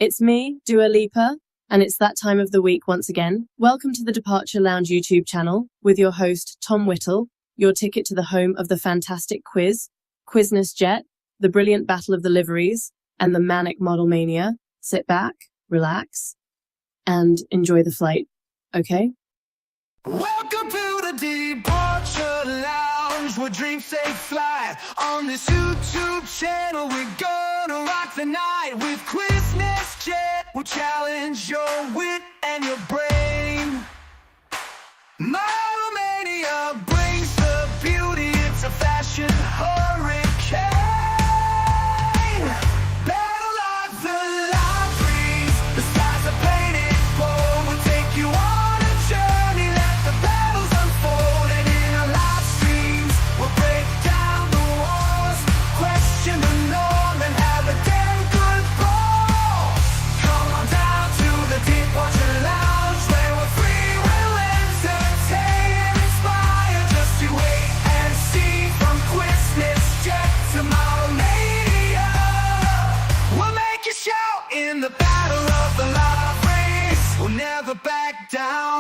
It's me, Dua Lipa, and it's that time of the week once again. Welcome to the Departure Lounge YouTube channel with your host, Tom Whittle, your ticket to the home of the fantastic quiz, Quizness Jet, the brilliant Battle of the Liveries, and the manic Model Mania. Sit back, relax, and enjoy the flight, okay? Welcome to the Departure Lounge, where dreams take flight. On this YouTube channel, we're gonna rock the night with Quizness Jet. We'll challenge your wit and your brain. Model Mania brings the beauty, it's a fashion hurricane. Battle of the Liveries, the skies are painted gold. We'll take you on a journey, let the battles unfold. And in our live streams, we'll break down the walls, question the norm, and have a damn good ball. Come on down to the Departure Lounge, where we're free, we'll entertain and inspire. Just you wait and see, from Quizness Jet to Model Mania. We'll make you shout in the Battle of the Liveries. We'll never back down.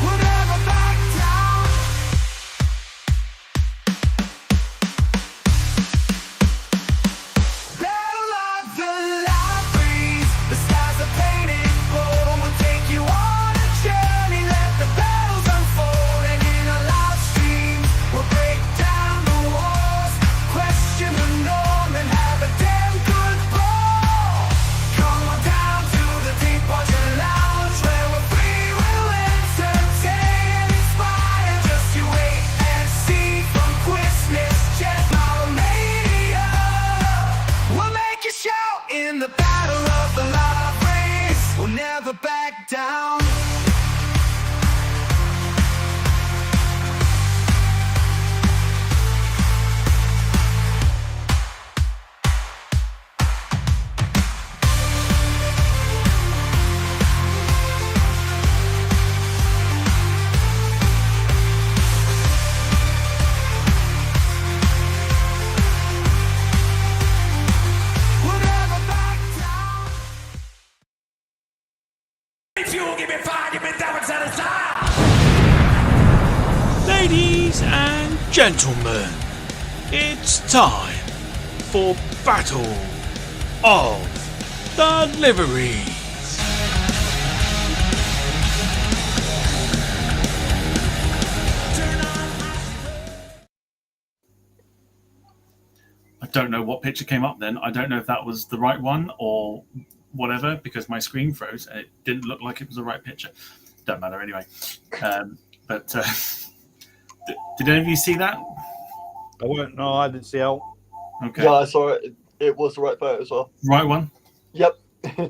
We'll never back down. Battle of the Liveries, the skies are painted gold. We'll take you on a journey, let the battles unfold. And in our live streams, we'll break down the walls, question the norm, and have a damn good ball. Come on down to the Departure Lounge, where we're free, we'll entertain and inspire. Just you wait and see, from Quizness Jet, Model Mania. We'll make you shout in the Battle of the Liveries. We'll never back down. We'll never back down. If you give me fire, give me down to the side. Ladies and gentlemen, it's time for Battle of the Liveries. I don't know what picture came up then. I don't know if that was the right one or whatever, because my screen froze and it didn't look like it was the right picture. Don't matter anyway. But did any of you see that? No, I didn't see out. Okay. Yeah, I saw it. It was the right photo as well. Right one? Yep.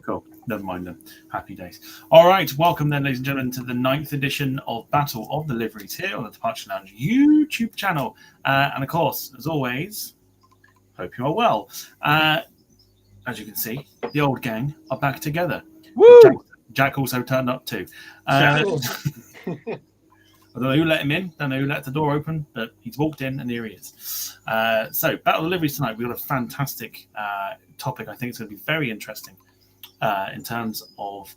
Cool. Never mind then. Happy days. All right. Welcome then, ladies and gentlemen, to the 9th edition of Battle of the Liveries here on the Departure Lounge YouTube channel. And of course, as always, hope you are well. As you can see, the old gang are back together. Woo! Jack also turned up too. I don't know who let him in, don't know who let the door open, but he's walked in and here he is. So, Battle of the Liveries tonight, we've got a fantastic topic. I think it's going to be very interesting in terms of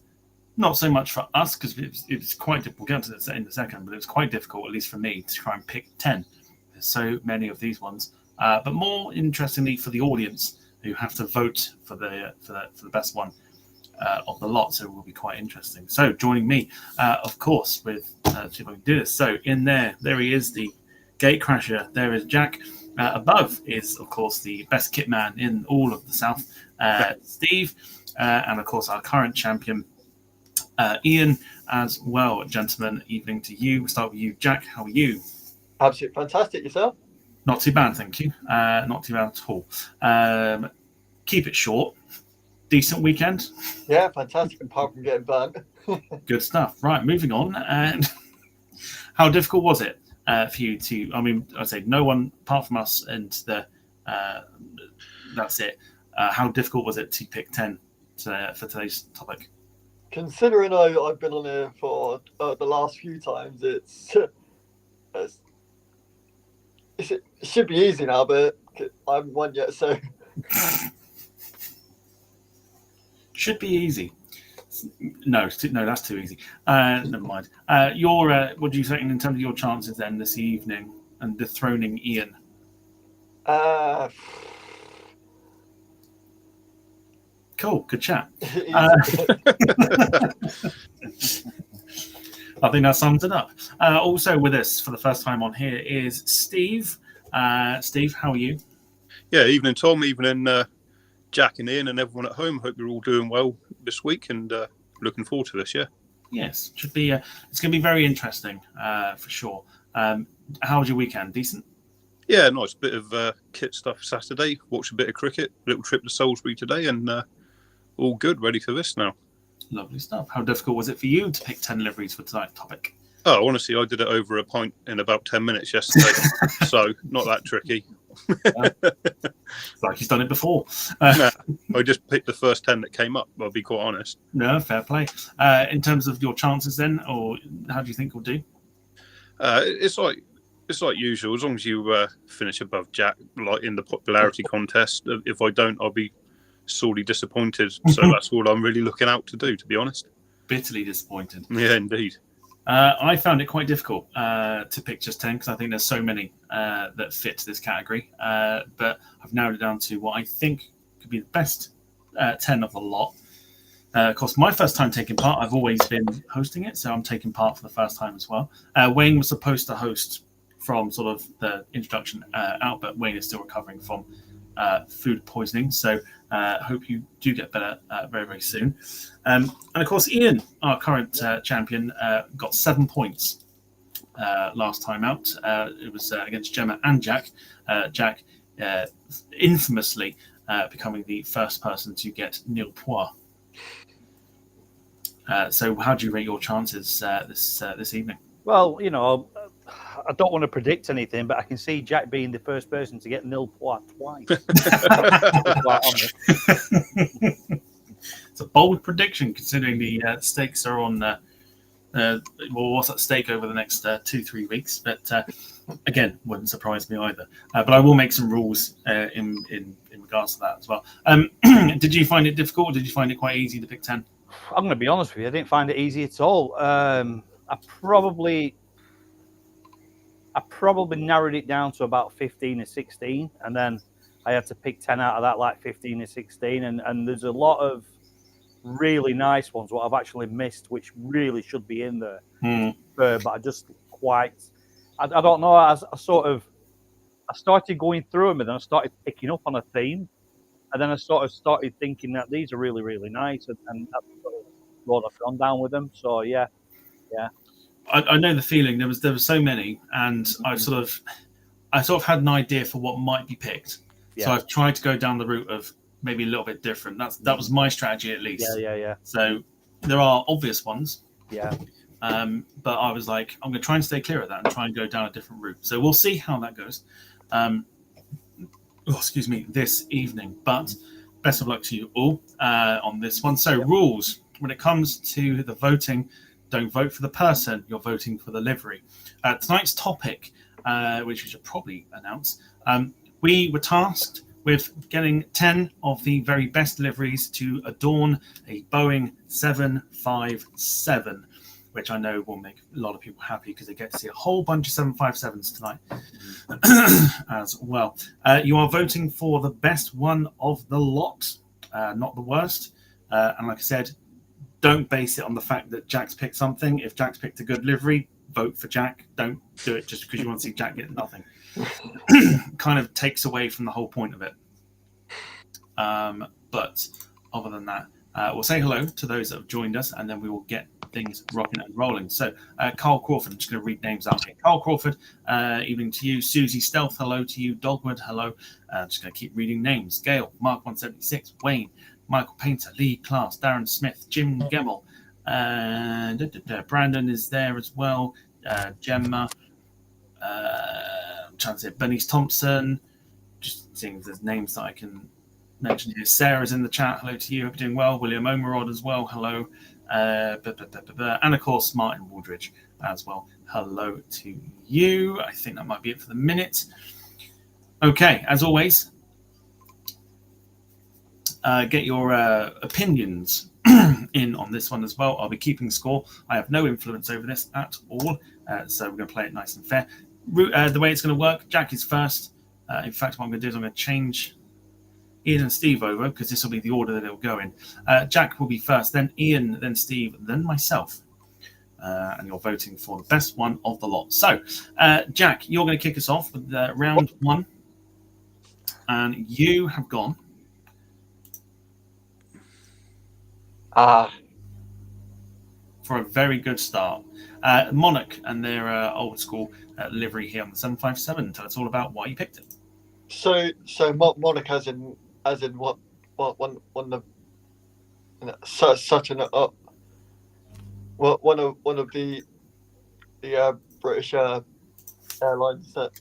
not so much for us, because it's quite difficult. We'll get into this in a second, but it was quite difficult, at least for me, to try and pick 10. There's so many of these ones. But more interestingly for the audience, who have to vote for the best one of the lot, so it will be quite interesting. So joining me, of course, with see if I can do this. So in there he is, the gatecrasher. There is Jack. Above is, of course, the best kit man in all of the South, Steve, and of course our current champion, Ian, as well. Gentlemen, evening to you. We'll start with you, Jack. How are you? Absolutely fantastic. Yourself? Not too bad, thank you. Not too bad at all. Keep it short. Decent weekend. Yeah, fantastic. Apart from getting burnt. Good stuff. Right, moving on. And How difficult was it for you to? I mean, I'd say no one apart from us and the. That's it. How difficult was it to pick 10 for today's topic? Considering I've been on here for the last few times, it should be easy now, but I haven't won yet, so. Should be easy. No, that's too easy. Never mind. What do you think in terms of your chances then this evening and dethroning Ian? Cool, good chat. I think that sums it up. Also with us for the first time on here is Steve. Steve, how are you? Yeah, evening Tom, evening Jack and Ian and everyone at home. Hope you're all doing well this week and looking forward to this, yeah. Yes, should be. It's going to be very interesting for sure. How was your weekend? Decent? Yeah, nice bit of kit stuff Saturday. Watched a bit of cricket, little trip to Salisbury today and all good, ready for this now. Lovely stuff. How difficult was it for you to pick 10 liveries for tonight's topic? Oh, honestly, I did it over a pint in about 10 minutes yesterday, so not that tricky. It's like he's done it before. I just picked the first 10 that came up, I'll be quite honest. No, fair play. In terms of your chances then, or how do you think we'll do? It's like usual. As long as you finish above Jack, like in the popularity contest. If I don't, I'll be sorely disappointed. So that's all I'm really looking out to do, to be honest. Bitterly disappointed. Yeah, indeed. I found it quite difficult to pick just 10 because I think there's so many that fit this category. But I've narrowed it down to what I think could be the best 10 of the lot. Of course, my first time taking part, I've always been hosting it, so I'm taking part for the first time as well. Wayne was supposed to host from sort of the introduction out, but Wayne is still recovering from food poisoning, so hope you do get better very, very soon. And of course, Ian, our current champion, got 7 points last time out. It was against Gemma and Jack. Jack infamously becoming the first person to get nil points. So how do you rate your chances this evening? Well, you know, I don't want to predict anything, but I can see Jack being the first person to get nil points twice. It's a bold prediction considering the stakes are on. What's at stake over the next 2-3 weeks? But again, wouldn't surprise me either. But I will make some rules in regards to that as well. Did you find it difficult, or did you find it quite easy to pick 10? I'm going to be honest with you, I didn't find it easy at all. I probably narrowed it down to about 15 or 16, and then I had to pick 10 out of that, like 15 or 16. And there's a lot of really nice ones what I've actually missed, which really should be in there. But I just I don't know. I started going through them, and then I started picking up on a theme, and then I sort of started thinking that these are really, really nice, and that's sort of what I've gone down with them. So yeah. I know the feeling. There was so many, and I sort of had an idea for what might be picked. Yeah. So I've tried to go down the route of maybe a little bit different. That was my strategy at least. Yeah. So there are obvious ones. Yeah. But I was like, I'm going to try and stay clear of that and try and go down a different route. So we'll see how that goes. This evening. But best of luck to you all on this one. So rules when it comes to the voting. Don't vote for the person, you're voting for the livery. Tonight's topic, which we should probably announce, we were tasked with getting 10 of the very best liveries to adorn a Boeing 757, which I know will make a lot of people happy because they get to see a whole bunch of 757s tonight as well. You are voting for the best one of the lot, not the worst. And like I said, don't base it on the fact that Jack's picked something. If Jack's picked a good livery, vote for Jack. Don't do it just because you want to see Jack get nothing. Kind of takes away from the whole point of it. But other than that, we'll say hello to those that have joined us, and then we will get things rocking and rolling. So, Carl Crawford, I'm just going to read names out here. Carl Crawford, evening to you. Susie Stealth, hello to you. Dogwood, hello. Just going to keep reading names. Gail, Mark 176, Wayne, Michael Painter, Lee Class, Darren Smith, Jim Gemmell, Brandon is there as well. Gemma. I'm trying to say Bernice Thompson. Just seeing if there's names that I can mention here. Sarah's in the chat. Hello to you. Hope you're doing well. William Omerod as well. Hello. And of course, Martin Waldridge as well. Hello to you. I think that might be it for the minute. Okay, as always, get your opinions in on this one as well. I'll be keeping score. I have no influence over this at all, so we're going to play it nice and fair. The way it's going to work, Jack is first. In fact, what I'm going to do is I'm going to change Ian and Steve over because this will be the order that it'll go in. Jack will be first, then Ian, then Steve, then myself. And you're voting for the best one of the lot. So, Jack, you're going to kick us off with round one. And you have gone. For a very good start. Monarch and their old school livery here on the 757. Tell us all about why you picked it. So Monarch as in what one of such an one of the British airlines that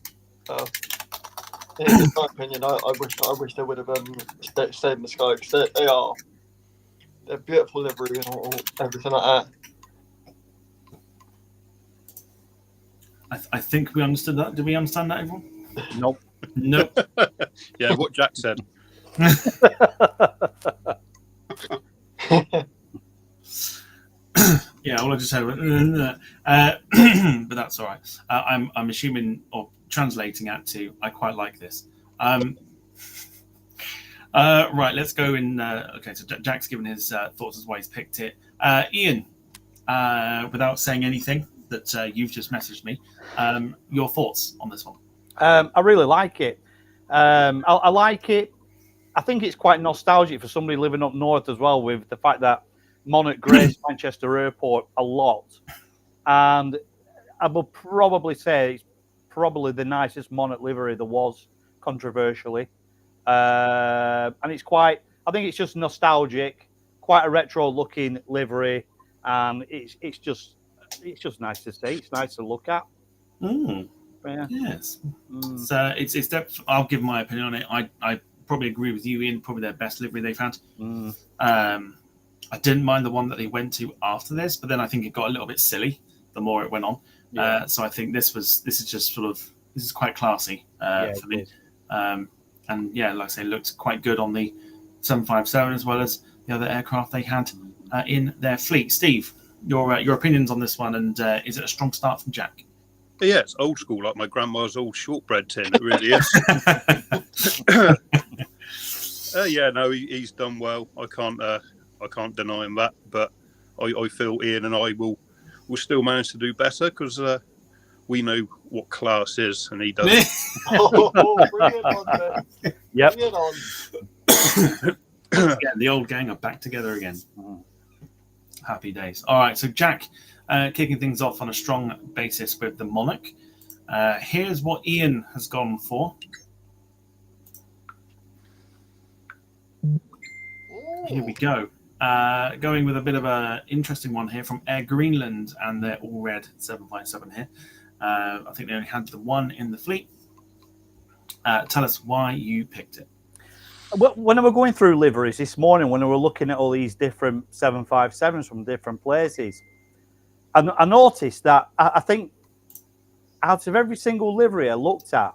in my opinion I wish they would have stayed in the sky because they're beautiful livery and everything like that. I think we understood that. Did we understand that, everyone? Nope. Nope. Yeah, what Jack said. Yeah, all I just said was, but that's all right. I'm assuming or translating that to I quite like this. Right, let's go in. Okay, so Jack's given his thoughts as why he's picked it. Ian, without saying anything that you've just messaged me, your thoughts on this one? I really like it. I like it. I think it's quite nostalgic for somebody living up north as well, with the fact that Monarch graced Manchester Airport a lot. And I would probably say it's probably the nicest Monarch livery there was, controversially. And it's quite, I think it's just nostalgic, quite a retro-looking livery, and it's just nice to see. It's nice to look at. Mm. Yeah. Yes. So it's I'll give my opinion on it. I probably agree with you, Ian. Probably their best livery they've had. I didn't mind the one that they went to after this, but then I think it got a little bit silly the more it went on. Yeah. So I think this is quite classy for me. And yeah, like I say, it looked quite good on the 757 as well as the other aircraft they had in their fleet. Steve, your opinions on this one, and is it a strong start from Jack? Yeah, it's old school, like my grandma's old shortbread tin. It really is. Yeah, no, he's done well. I can't deny him that. But I feel Ian and I will still manage to do better because we know what class is, and he doesn't. Bring it on, then. Yep. Bring it on. Yeah, the old gang are back together again. Happy days. All right, so Jack, kicking things off on a strong basis with the Monarch. Here's what Ian has gone for. Here we go. Going with a bit of an interesting one here from Air Greenland and their all-red 757 here. I think they only had the one in the fleet. Tell us why you picked it. When I was going through liveries this morning, when I were looking at all these different 757s from different places, I noticed that I think out of every single livery I looked at,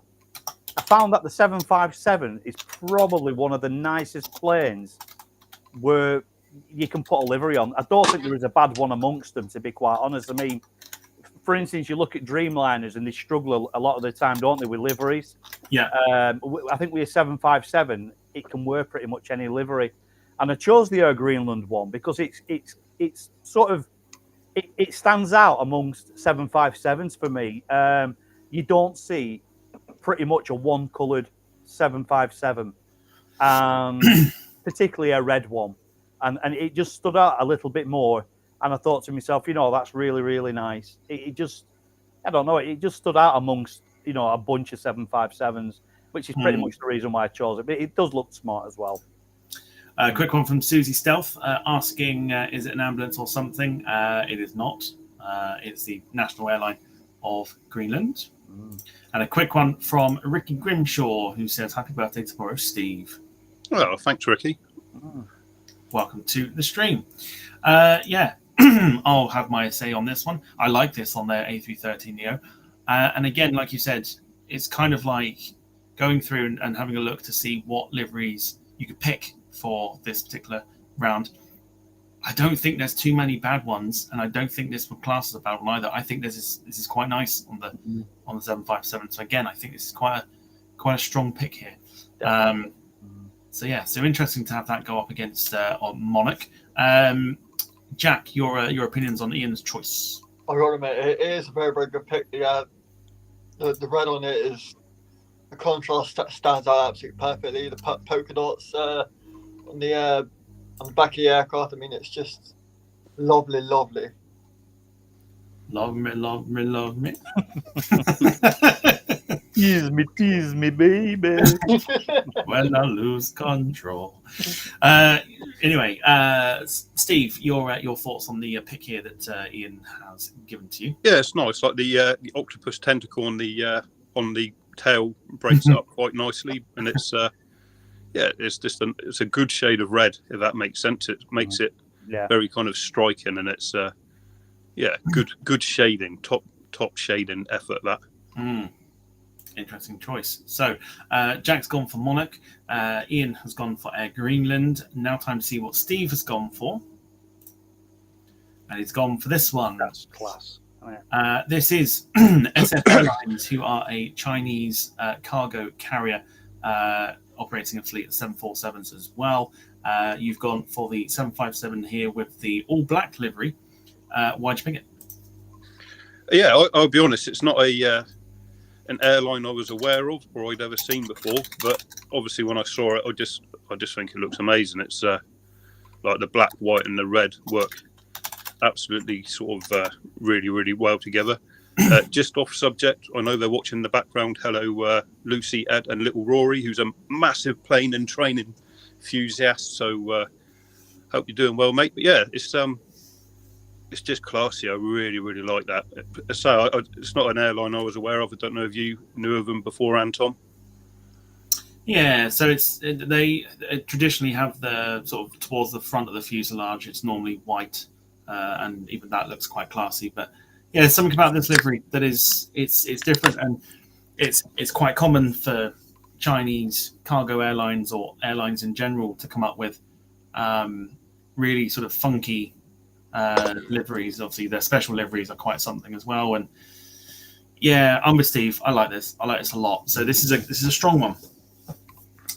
I found that the 757 is probably one of the nicest planes where you can put a livery on. I don't think there is a bad one amongst them, to be quite honest. I mean, for instance, you look at Dreamliners and they struggle a lot of the time, don't they, with liveries? Yeah. I think with a 757, it can wear pretty much any livery. And I chose the Air Greenland one because it's sort of, it stands out amongst 757s for me. You don't see pretty much a one-coloured 757, particularly a red one. And it just stood out a little bit more. And I thought to myself, that's really, really nice. It just, I don't know, it just stood out amongst, a bunch of 757s, which is pretty much the reason why I chose it. But it does look smart as well. Quick one from Susie Stealth asking, is it an ambulance or something? It is not. It's the national airline of Greenland. And a quick one from Ricky Grimshaw, who says, happy birthday tomorrow, Steve. Well, thanks, Ricky. Welcome to the stream. I'll have my say on this one. I like this on their A330 Neo. And again, like you said, it's kind of like going through and having a look to see what liveries you could pick for this particular round. I don't think there's too many bad ones, and I don't think this would class as a bad one either. I think this is quite nice on the 757. So again, I think this is quite a strong pick here. So interesting to have that go up against on Monarch. Jack, your opinions on Ian's choice? I gotta admit, it is a very, very good pick. The red on it is the contrast stands out absolutely perfectly. The polka dots on the back of the aircraft. I mean, it's just lovely, lovely. Love me, love me, love me. Tease me, baby. When I lose control. Anyway, Steve, your thoughts on the pick here that Ian has given to you? Yeah, it's nice. Like the octopus tentacle on the tail breaks it up quite nicely, and it's it's a good shade of red, if that makes sense. It makes it very kind of striking, and it's good shading, top shading effort. That interesting choice. So Jack's gone for Monarch, Ian has gone for Air Greenland. Now time to see what Steve has gone for, and he's gone for this one. That's class. This is SF Airlines, who are a Chinese cargo carrier operating a fleet of 747s as well. You've gone for the 757 here with the all black livery. Why'd you pick it? Yeah, I'll be honest. It's not an airline I was aware of or I'd ever seen before. But obviously, when I saw it, I just think it looks amazing. It's like the black, white, and the red work absolutely sort of really, really well together. Just off subject, I know they're watching in the background. Hello, Lucy, Ed, and little Rory, who's a massive plane and training enthusiast. So hope you're doing well, mate. But yeah, it's just classy. I really, really like that. So it's not an airline I was aware of. I don't know if you knew of them beforehand, Tom. Yeah, so they traditionally have the sort of towards the front of the fuselage. It's normally white, and even that looks quite classy. But yeah, there's something about this livery that it's different, and it's quite common for Chinese cargo airlines or airlines in general to come up with really sort of funky liveries. Obviously, their special liveries are quite something as well. And yeah, I'm with Steve. I like this. I like this a lot. So this is a strong one.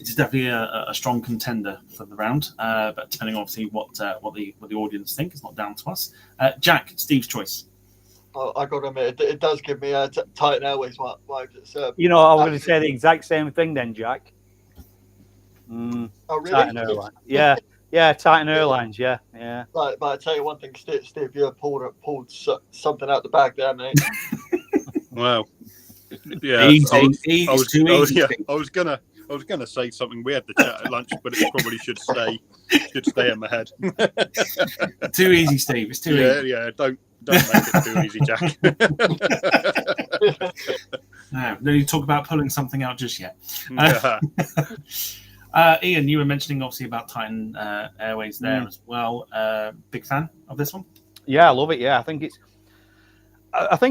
It's definitely a strong contender for the round. But depending, obviously, what the audience think, it's not down to us. Jack, Steve's choice. I got to admit, it does give me Titan Airways vibes. It's, I was going to say the exact same thing then, Jack. Oh, really? Titan Airlines. Yeah, Titan Airlines. Yeah. But I tell you one thing, Steve, you have pulled something out the bag there, mate. Wow. Yeah, Easy. I was gonna say something. We had the chat at lunch, but it probably should stay in my head. Too easy, Steve. It's too easy. Yeah. Don't make it too easy, Jack. No need to talk about pulling something out just yet. Yeah. Ian, you were mentioning obviously about Titan Airways there as well. Big fan of this one? Yeah, I love it. Yeah, I think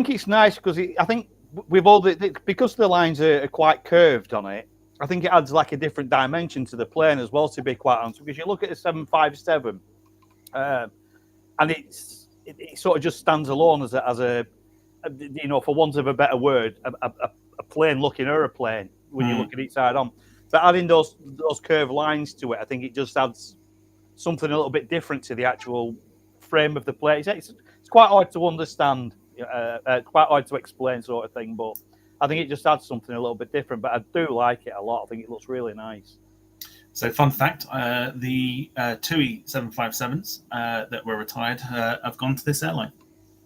it's nice because I think with all because the lines are quite curved on it. I think it adds like a different dimension to the plane as well. To be quite honest, because you look at the 757, and it sort of just stands alone as a for want of a better word, a plane looking aeroplane when you look at it side on. But adding those curved lines to it, I think it just adds something a little bit different to the actual frame of the plane. It's quite hard to understand, quite hard to explain, sort of thing. But I think it just adds something a little bit different. But I do like it a lot. I think it looks really nice. So, fun fact: the TUI 757s that were retired have gone to this airline.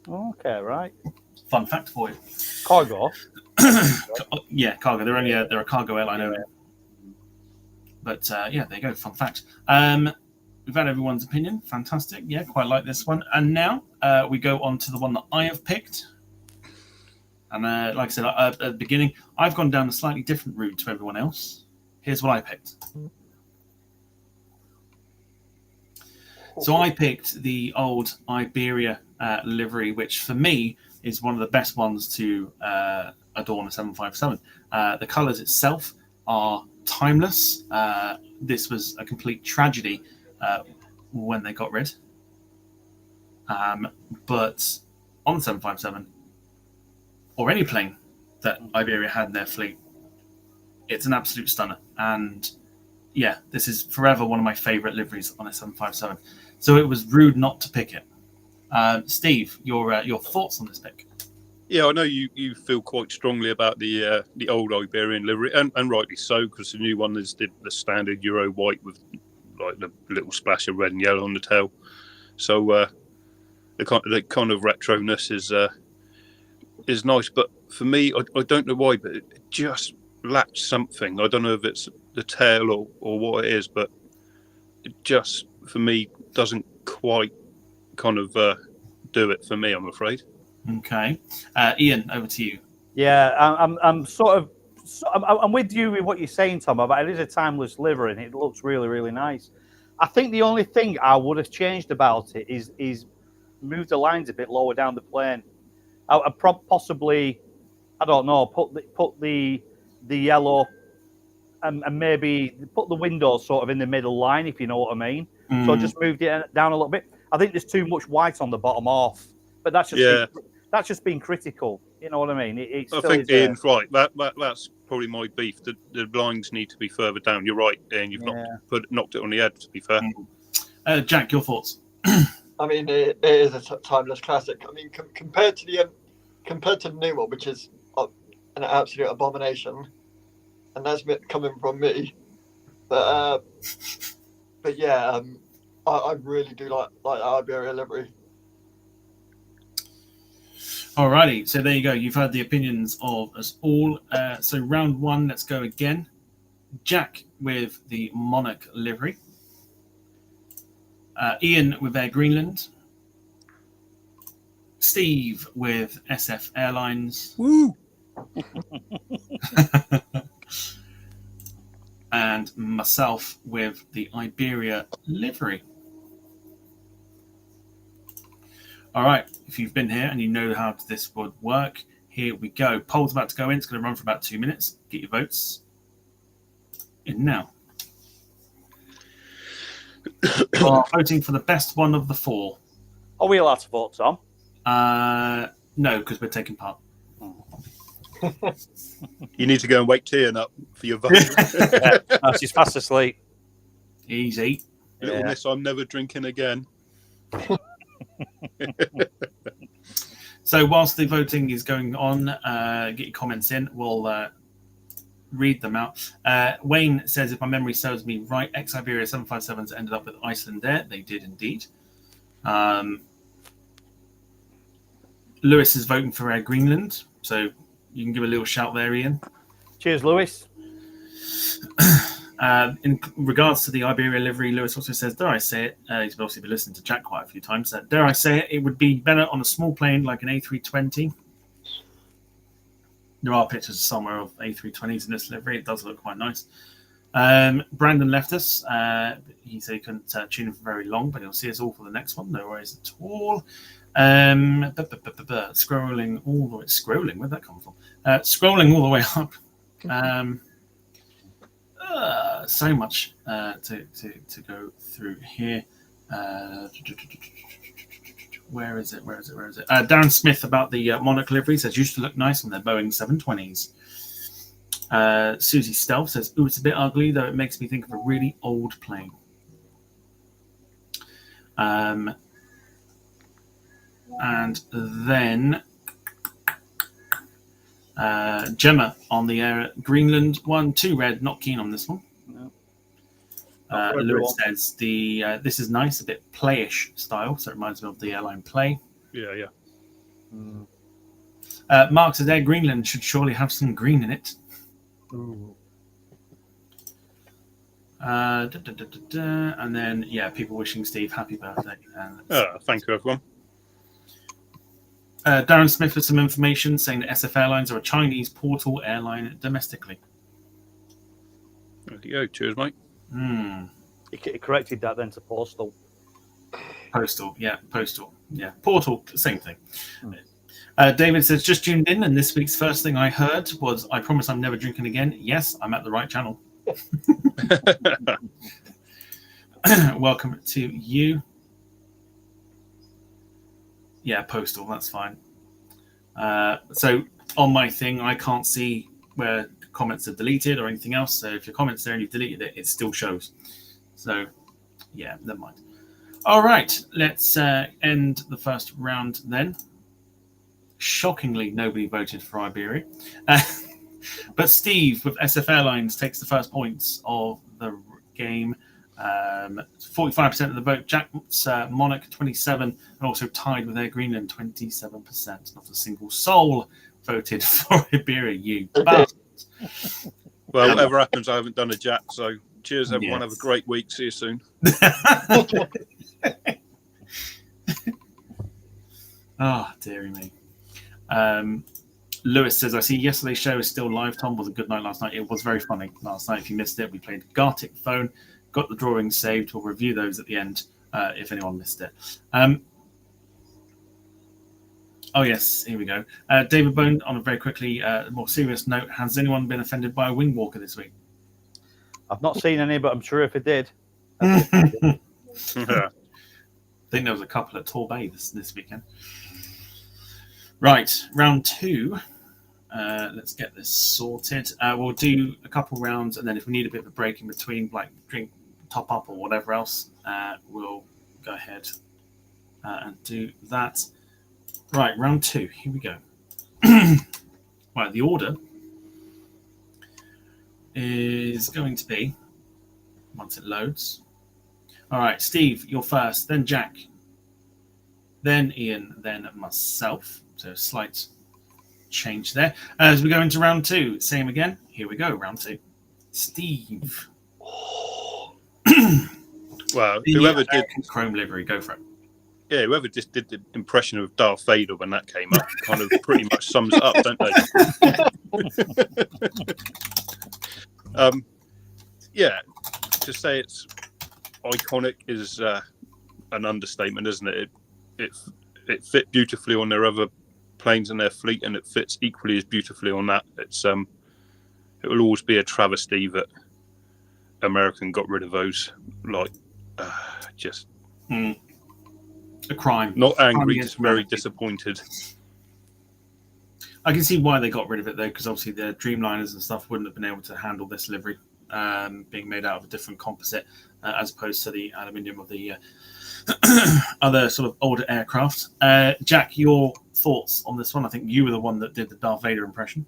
Okay, right. Fun fact for you. Cargo. Yeah, cargo. They're a cargo airline only. But there you go. Fun fact. We've had everyone's opinion. Fantastic. Yeah, quite like this one. And now we go on to the one that I have picked. And like I said at the beginning, I've gone down a slightly different route to everyone else. Here's what I picked. So I picked the old Iberia livery, which for me is one of the best ones to adorn a 757. The colours itself are timeless. This was a complete tragedy when they got rid. But on the 757, or any plane that Iberia had in their fleet, it's an absolute stunner. And yeah, this is forever one of my favourite liveries on a 757. So it was rude not to pick it. Steve, your thoughts on this pick? Yeah, I know you feel quite strongly about the old Iberian livery, and rightly so, because the new one is the standard Euro white with like the little splash of red and yellow on the tail. So the kind of retroness is nice, but for me, I don't know why, but it just lacks something. I don't know if it's the tail or what it is, but it just for me doesn't quite kind of do it for me, I'm afraid. Okay, Ian, over to you. Yeah, I'm sort of. I'm with you with what you're saying, Tom. But it is a timeless livery, and it looks really, really nice. I think the only thing I would have changed about it is move the lines a bit lower down the plane. I'd possibly, I don't know, put the yellow and maybe put the windows sort of in the middle line, if you know what I mean. So just moved it down a little bit. I think there's too much white on the bottom off, but that's just being critical. You know what I mean? I think Ian's right. That's probably my beef. The lines need to be further down. You're right, Ian. You've knocked it on the head. To be fair, Jack, your thoughts? I mean, it is a timeless classic. I mean, compared to the new one, which is an absolute abomination, and that's coming from me. But yeah, I really do like the Iberia livery. Alrighty, so there you go. You've heard the opinions of us all. So round one, let's go again. Jack with the Monarch livery. Ian with Air Greenland. Steve with SF Airlines. Woo! And myself with the Iberia livery. All right, if you've been here and you know how this would work, here we go. Poll's about to go in. It's going to run for about 2 minutes. Get your votes in now. Voting for the best one of the four. Are we allowed to vote, Tom? No, because we're taking part. You need to go and wake Tian up for your vote. No, she's fast asleep. Easy. Little miss, I'm never drinking again. So whilst the voting is going on, get your comments in. We'll read them out. Wayne says, if my memory serves me right, ex-Iberia 757s ended up with Iceland Air. They did indeed. Lewis is voting for Air Greenland, so you can give a little shout there, Ian. Cheers, Lewis. In regards to the Iberia livery, Lewis also says, dare I say it, he's obviously been listening to Jack quite a few times, dare I say it, it would be better on a small plane like an A320. There are pictures somewhere of A320s in this livery. It does look quite nice. Brandon left us. He said he couldn't tune in for very long, but he'll see us all for the next one. No worries at all. Scrolling all the way. Scrolling? Where'd that come from? Scrolling all the way up. So much to go through here. Where is it? Darren Smith about the Monarch livery says used to look nice on their Boeing 720s. Susie Stealth says, ooh, it's a bit ugly, though it makes me think of a really old plane. And then Gemma on the Air Greenland 1, 2 red, not keen on this one. No. Lewis says this is nice, a bit playish style, so it reminds me of the airline Play. Yeah. Mark says Air Greenland should surely have some green in it. Ooh. And then people wishing Steve happy birthday. Thank you, everyone. Darren Smith with some information saying that SF Airlines are a Chinese portal airline domestically. There you go. Cheers, mate. He corrected that then to postal. Postal. Yeah. Portal, same thing. David says, just tuned in, and this week's first thing I heard was, I promise I'm never drinking again. Yes, I'm at the right channel. Welcome to you. Yeah, postal, that's fine. So on my thing, I can't see where comments are deleted or anything else. So if your comment's there and you've deleted it, it still shows. So yeah, never mind. All right, let's end the first round then. Shockingly, nobody voted for Iberia. But Steve with SF Airlines takes the first points of the game. 45% of the vote. Jack's Monarch 27%, and also tied with Air Greenland 27%. Not a single soul voted for Iberia. You bastards. Well, whatever happens, I haven't done a Jack. So cheers, everyone. Have a great week. See you soon. Oh, dearie me. Lewis says, I see yesterday's show is still live. Tom, was a good night last night. It was very funny last night. If you missed it, we played Gartic Phone, got the drawings saved. We'll review those at the end if anyone missed it. Oh, yes, here we go. David Bone, on a very quickly more serious note, has anyone been offended by a wing walker this week? I've not seen any, but I'm sure if it did. I think there was a couple at Torbay this weekend. Right, round 2. Let's get this sorted. We'll do a couple rounds, and then if we need a bit of a break in between, like drink, top up, or whatever else, we'll go ahead and do that. Right, round 2. Here we go. Right, the order is going to be, once it loads. All right, Steve, you're first, then Jack, then Ian, then myself. So a slight change there. As we go into round 2, same again. Here we go, round 2. Steve. Well, whoever did Chrome livery, go for it. Yeah, whoever just did the impression of Darth Vader when that came up kind of pretty much sums it up, don't they? Yeah, to say it's iconic is an understatement, isn't it? It fit beautifully on their other planes in their fleet, and it fits equally as beautifully on that. It's it will always be a travesty that American got rid of those. Like, just a crime. Not angry, just very disappointed. I can see why they got rid of it though, because obviously the Dreamliners and stuff wouldn't have been able to handle this livery, being made out of a different composite as opposed to the aluminium of the other sort of older aircraft. Jack, your thoughts on this one? I think you were the one that did the Darth Vader impression.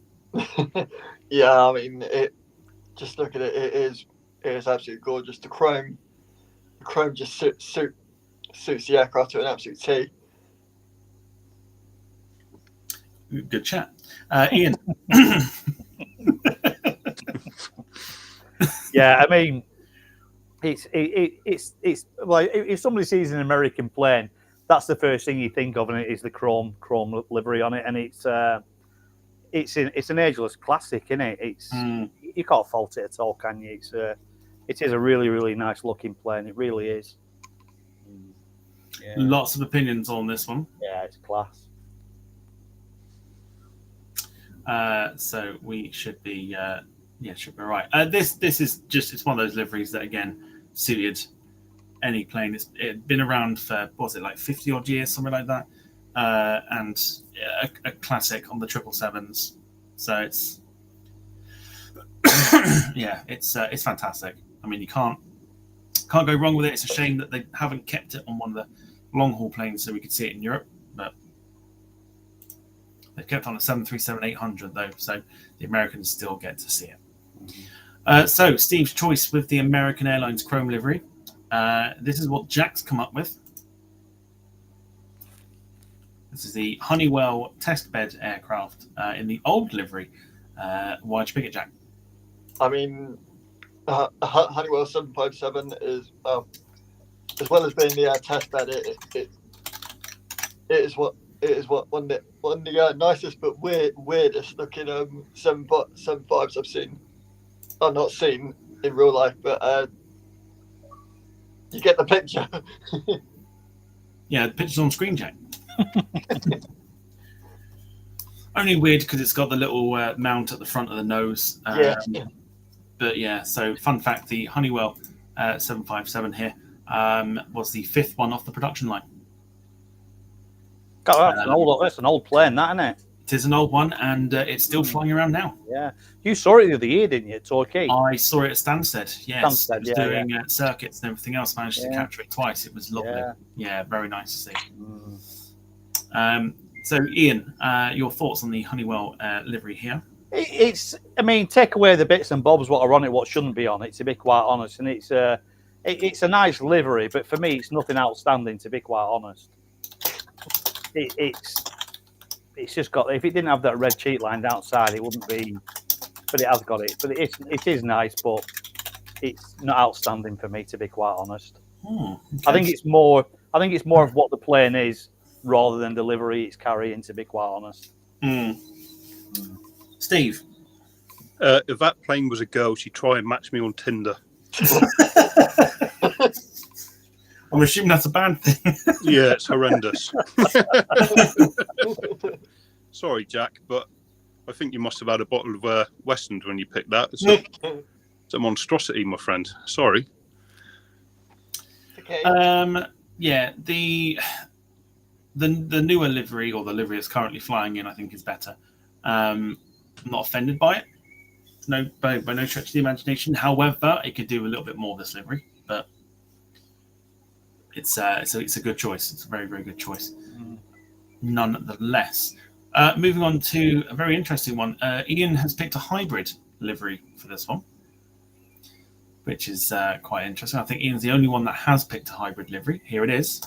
Yeah, I mean, just look at it. It is absolutely gorgeous. The chrome just suits the aircraft to an absolute T. Good chat, Ian. Yeah, I mean, it's like if somebody sees an American plane, that's the first thing you think of, and it is the chrome livery on it, and it's an ageless classic, isn't it? You can't fault it at all, can you? It is a really, really nice looking plane. It really is. Yeah. Lots of opinions on this one. Yeah, it's class. So we should be should be right. This is just, it's one of those liveries that again suited any plane. It's been around for, what was it, like 50 odd years, something like that, and a classic on the 777s. So it's it's fantastic. I mean, you can't go wrong with it. It's a shame that they haven't kept it on one of the long haul planes so we could see it in Europe, but they've kept on a 737-800 though, so the Americans still get to see it. So Steve's choice with the American Airlines chrome livery. This is what Jack's come up with. This is the Honeywell test bed aircraft in the old livery. Why'd you pick it, Jack? I mean, Honeywell 757 is, as well as being the test bed, it is what it is one of the nicest but weirdest looking 7.5s I've seen. I've not seen in real life, but you get the picture. Yeah, the picture's on screen, Jack. Only weird because it's got the little mount at the front of the nose. Yeah. But yeah, so fun fact, the Honeywell 757 here was the 5th one off the production line. God, that's an old plane, that, isn't it? It is an old one, and it's still flying around now. Yeah. You saw it the other year, didn't you, at Torquay? I saw it at Stansted, yes. Stansted, it was yeah, doing circuits and everything else. Managed to Yeah. capture it twice. It was lovely. Yeah, very nice to see. Mm. So, Ian, your thoughts on the Honeywell livery here? I mean, take away the bits and bobs what are on it, what shouldn't be on it, to be quite honest. And it's a nice livery, but for me, it's nothing outstanding, to be quite honest. It's just got, if it didn't have that red cheat line outside, it wouldn't be, but it has got it. But it is nice, but it's not outstanding for me, to be quite honest. Okay. I think it's more of what the plane is rather than the livery it's carrying, to be quite honest. Steve? If that plane was a girl, she'd try and match me on Tinder. I'm assuming that's a bad thing. Yeah, it's horrendous. Sorry, Jack, but I think you must have had a bottle of Western when you picked that. It's a monstrosity, my friend. Sorry. Okay. Yeah, the newer livery, or the livery that's currently flying in, I think is better. I'm not offended by it. No, by no stretch of the imagination. However, it could do a little bit more of this livery, but it's a good choice. It's a very, very good choice. Nonetheless, moving on to a very interesting one. Ian has picked a hybrid livery for this one, which is quite interesting. I think Ian's the only one that has picked a hybrid livery. Here it is.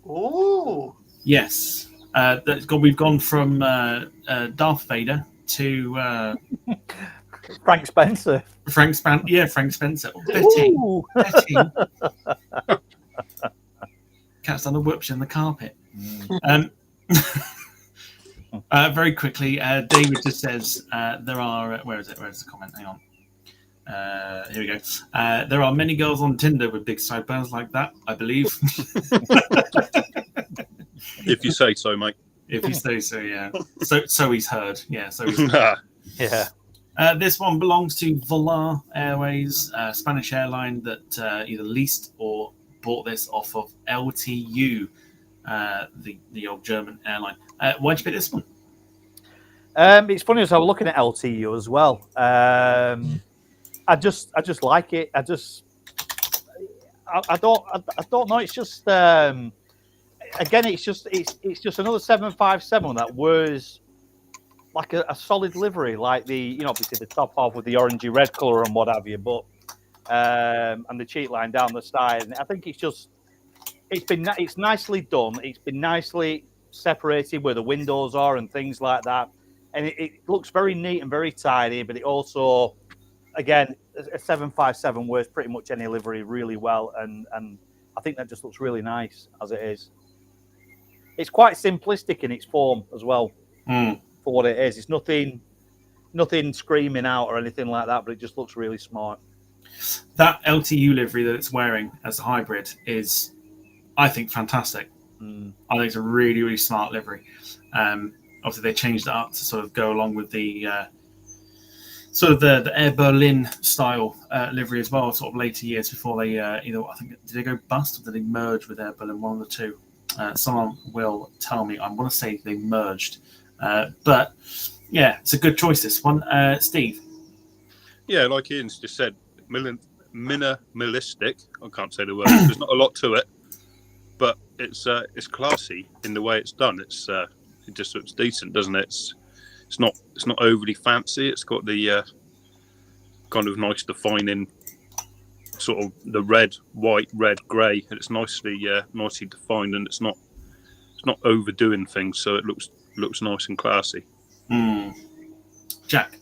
Ooh. Yes. We've gone from Darth Vader to Frank Spencer. Frank Spencer. Betty. Cat's done a whoops in the carpet. Very quickly, David just says there are. Where is it? Where's the comment? Hang on. Here we go. There are many girls on Tinder with big sideburns like that, I believe. If you say so, mate. If you say so, yeah. So he's heard. Yeah. So he's Yeah. This one belongs to Volar Airways, Spanish airline that either leased or bought this off of LTU, the old German airline. Why'd you pick this one? It's funny as I was looking at LTU as well. I just like it. I don't know. It's just again, it's just another 757 that wears like a solid livery, like obviously the top half with the orangey red colour and what have you, but and the cheat line down the side. And I think it's nicely done. It's been nicely separated where the windows are and things like that, and it looks very neat and very tidy. But it also, again, a 757 wears pretty much any livery really well, and I think that just looks really nice as it is. It's quite simplistic in its form as well. For what it is. It's nothing screaming out or anything like that, but it just looks really smart. That LTU livery that it's wearing as a hybrid is, I think, fantastic. I think it's a really, really smart livery. Obviously, they changed it up to sort of go along with the sort of the Air Berlin style livery as well, sort of later years before they either, I think, did they go bust or did they merge with Air Berlin? One of the two. Someone will tell me. I want to say they merged. But yeah, it's a good choice, this one. Steve? Yeah, like Ian's just said, minimalistic. I can't say the word. There's not a lot to it, but it's classy in the way it's done. It just looks decent, doesn't it? It's not overly fancy. It's got the kind of nice defining sort of the red, white, red, grey, and it's nicely defined, and it's not overdoing things, so it looks nice and classy. Jack?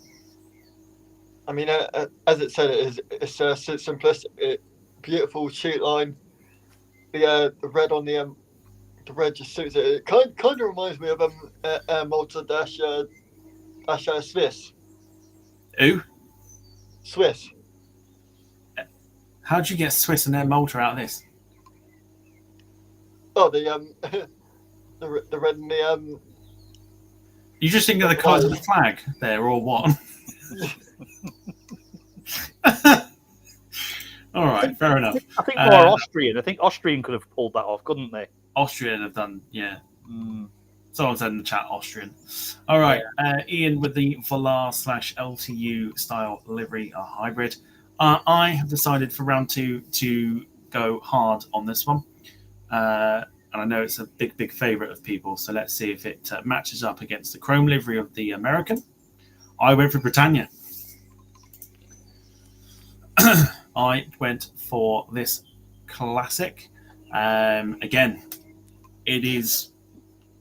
I mean, as it said, it's simplistic, beautiful cheat line. The red on the the red just suits it. It kind of reminds me of Malta dash Swiss. Who? Swiss. How'd you get Swiss and Air Malta out of this? Oh, the the red and the You just think of the colours of the flag there, or what? All right, fair enough. I think more Austrian. I think Austrian could have pulled that off, couldn't they? Austrian have done, yeah. Someone said in the chat Austrian. All right, Ian with the Volar/LTU style livery, a hybrid. I have decided for round 2 to go hard on this one. And I know it's a big favourite of people, so let's see if it matches up against the chrome livery of the American. I went for Britannia. I went for this classic. Again, it is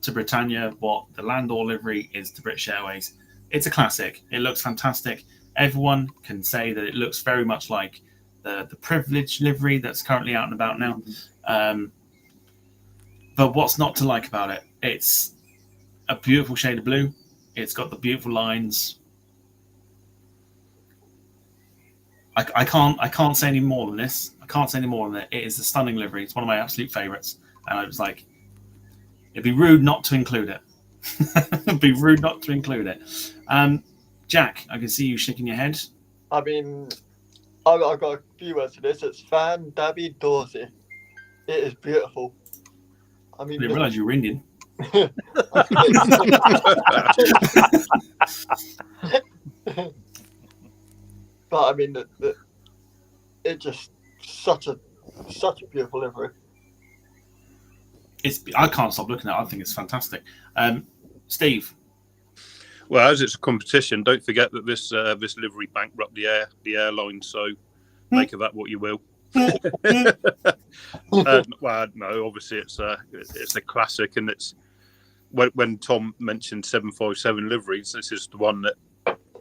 to Britannia what the Landor livery is to British Airways. It's a classic. It looks fantastic. Everyone can say that it looks very much like the Privilege livery that's currently out and about now. But what's not to like about it? It's a beautiful shade of blue. It's got the beautiful lines. I can't say any more than this. I can't say any more than that. It is a stunning livery. It's one of my absolute favourites. And I was like, it'd be rude not to include it. It'd be rude not to include it. Jack, I can see you shaking your head. I mean, I've got a few words for this. It's Fan Dabby Dorsey. It is beautiful. I mean, I didn't realise you were Indian. But I mean, it just such a beautiful livery. I can't stop looking at it. I think it's fantastic. Steve. Well, as it's a competition, don't forget that this livery bankrupt the airline. So make of that what you will. Well, no, obviously it's a classic, and it's when Tom mentioned 757 liveries, this is the one that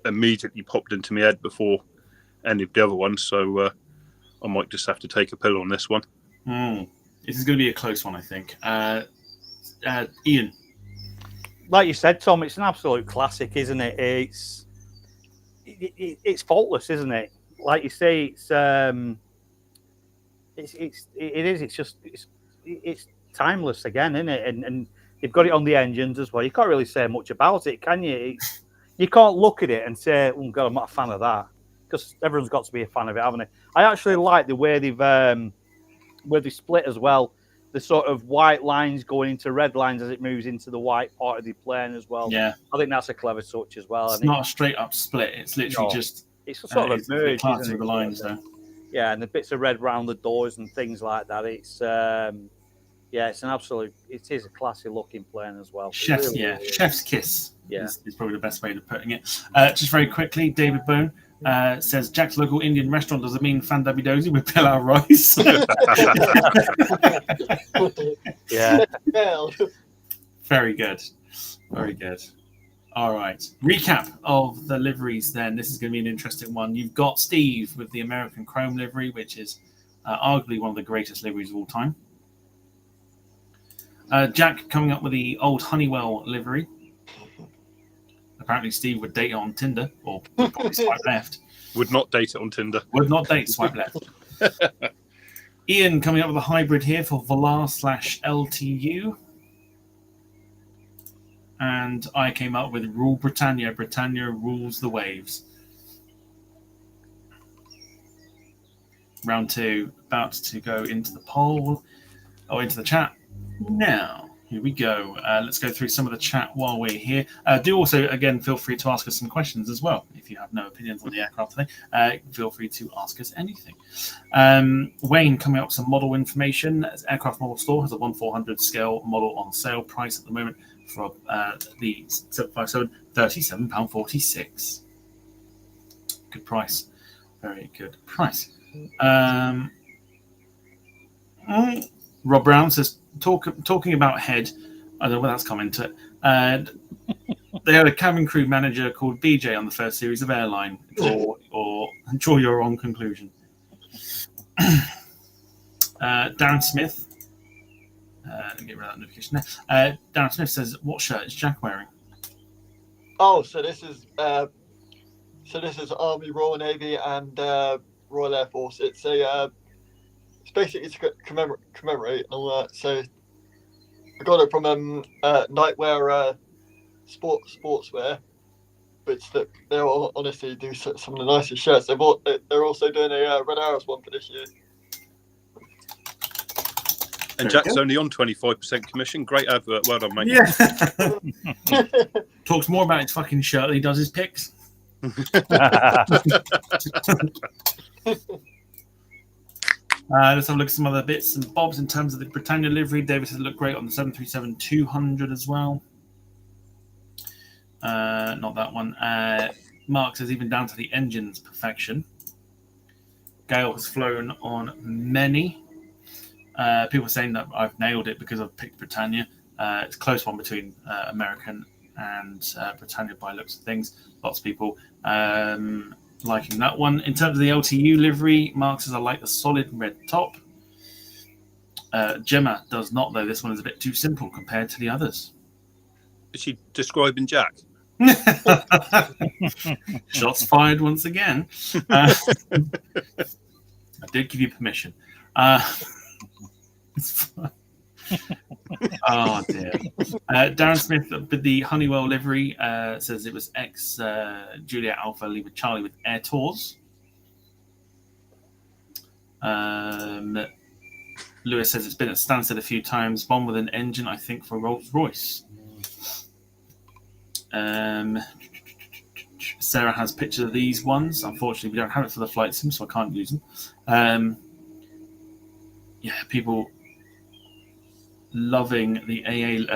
immediately popped into my head before any of the other ones. So I might just have to take a pill on this one. This is going to be a close one, I think. Ian. Like you said, Tom, it's an absolute classic, isn't it? It's faultless, isn't it? Like you say, it's timeless again, isn't it? And you've got it on the engines as well. You can't really say much about it, can you? You can't look at it and say, "Oh God, I'm not a fan of that," because everyone's got to be a fan of it, haven't they? I actually like the way they've split as well. The sort of white lines going into red lines as it moves into the white part of the plane as well. Yeah, I think that's a clever touch as well. It's not a straight up split. It's literally just it's a sort of a merge, isn't it? The lines there. Yeah, and the bits of red round the doors and things like that. It's it's an absolute. It is a classy looking plane as well. Chef's kiss. Yeah, is probably the best way of putting it. Just very quickly, David Bone says Jack's local Indian restaurant doesn't mean Fandabi Dozy with pilau rice. Yeah. Very good. Very good. All right. Recap of the liveries then. This is going to be an interesting one. You've got Steve with the American Chrome livery, which is arguably one of the greatest liveries of all time. Jack coming up with the old Honeywell livery. Apparently Steve would date it on Tinder, or would probably swipe left. Would not date it on Tinder. Would not date, swipe left. Ian coming up with a hybrid here for Volar/LTU. And I came up with Rule Britannia. Britannia rules the waves. Round 2, about to go into the poll, into the chat. Now, here we go. Let's go through some of the chat while we're here. Do also, again, feel free to ask us some questions as well. If you have no opinions on the aircraft today, feel free to ask us anything. Wayne coming up with some model information. Aircraft Model Store has a 1/400 scale model on sale. Price at the moment for the 757, £37.46. Good price. Very good price. Rob Brown says, talking about head, I don't know where that's coming to. They had a cabin crew manager called BJ on the first series of Airline. Draw your own conclusion. Darren Smith Get rid of that notification there. Darren Smith says, "What shirt is Jack wearing?" Oh, so this is Army, Royal Navy, and Royal Air Force. It's basically to commemorate and all that. So I got it from Nightwear Sportswear, which they honestly do some of the nicest shirts. They're also doing a Red Arrows one for this year. And Jack's only on 25% commission. Great advert. Well done, mate. Yeah. Talks more about his fucking shirt than he does his picks. Let's have a look at some other bits and bobs in terms of the Britannia livery. David says it looked great on the 737-200 as well. Not that one. Mark says even down to the engine's perfection. Gail has flown on many. People are saying that I've nailed it because I've picked Britannia. It's a close one between American and Britannia by looks of things. Lots of people liking that one. In terms of the LTU livery, Mark says I like the solid red top. Gemma does not, though. This one is a bit too simple compared to the others. Is she describing Jack? Shots fired once again. I did give you permission. It's fun. Oh dear. Darren Smith with the Honeywell livery says it was ex Juliet Alpha Lima Charlie with Air Tours. Lewis says it's been at standstill a few times. One with an engine, I think, for Rolls Royce. Sarah has pictures of these ones. Unfortunately, we don't have it for the flight sim, so I can't use them. People loving the AA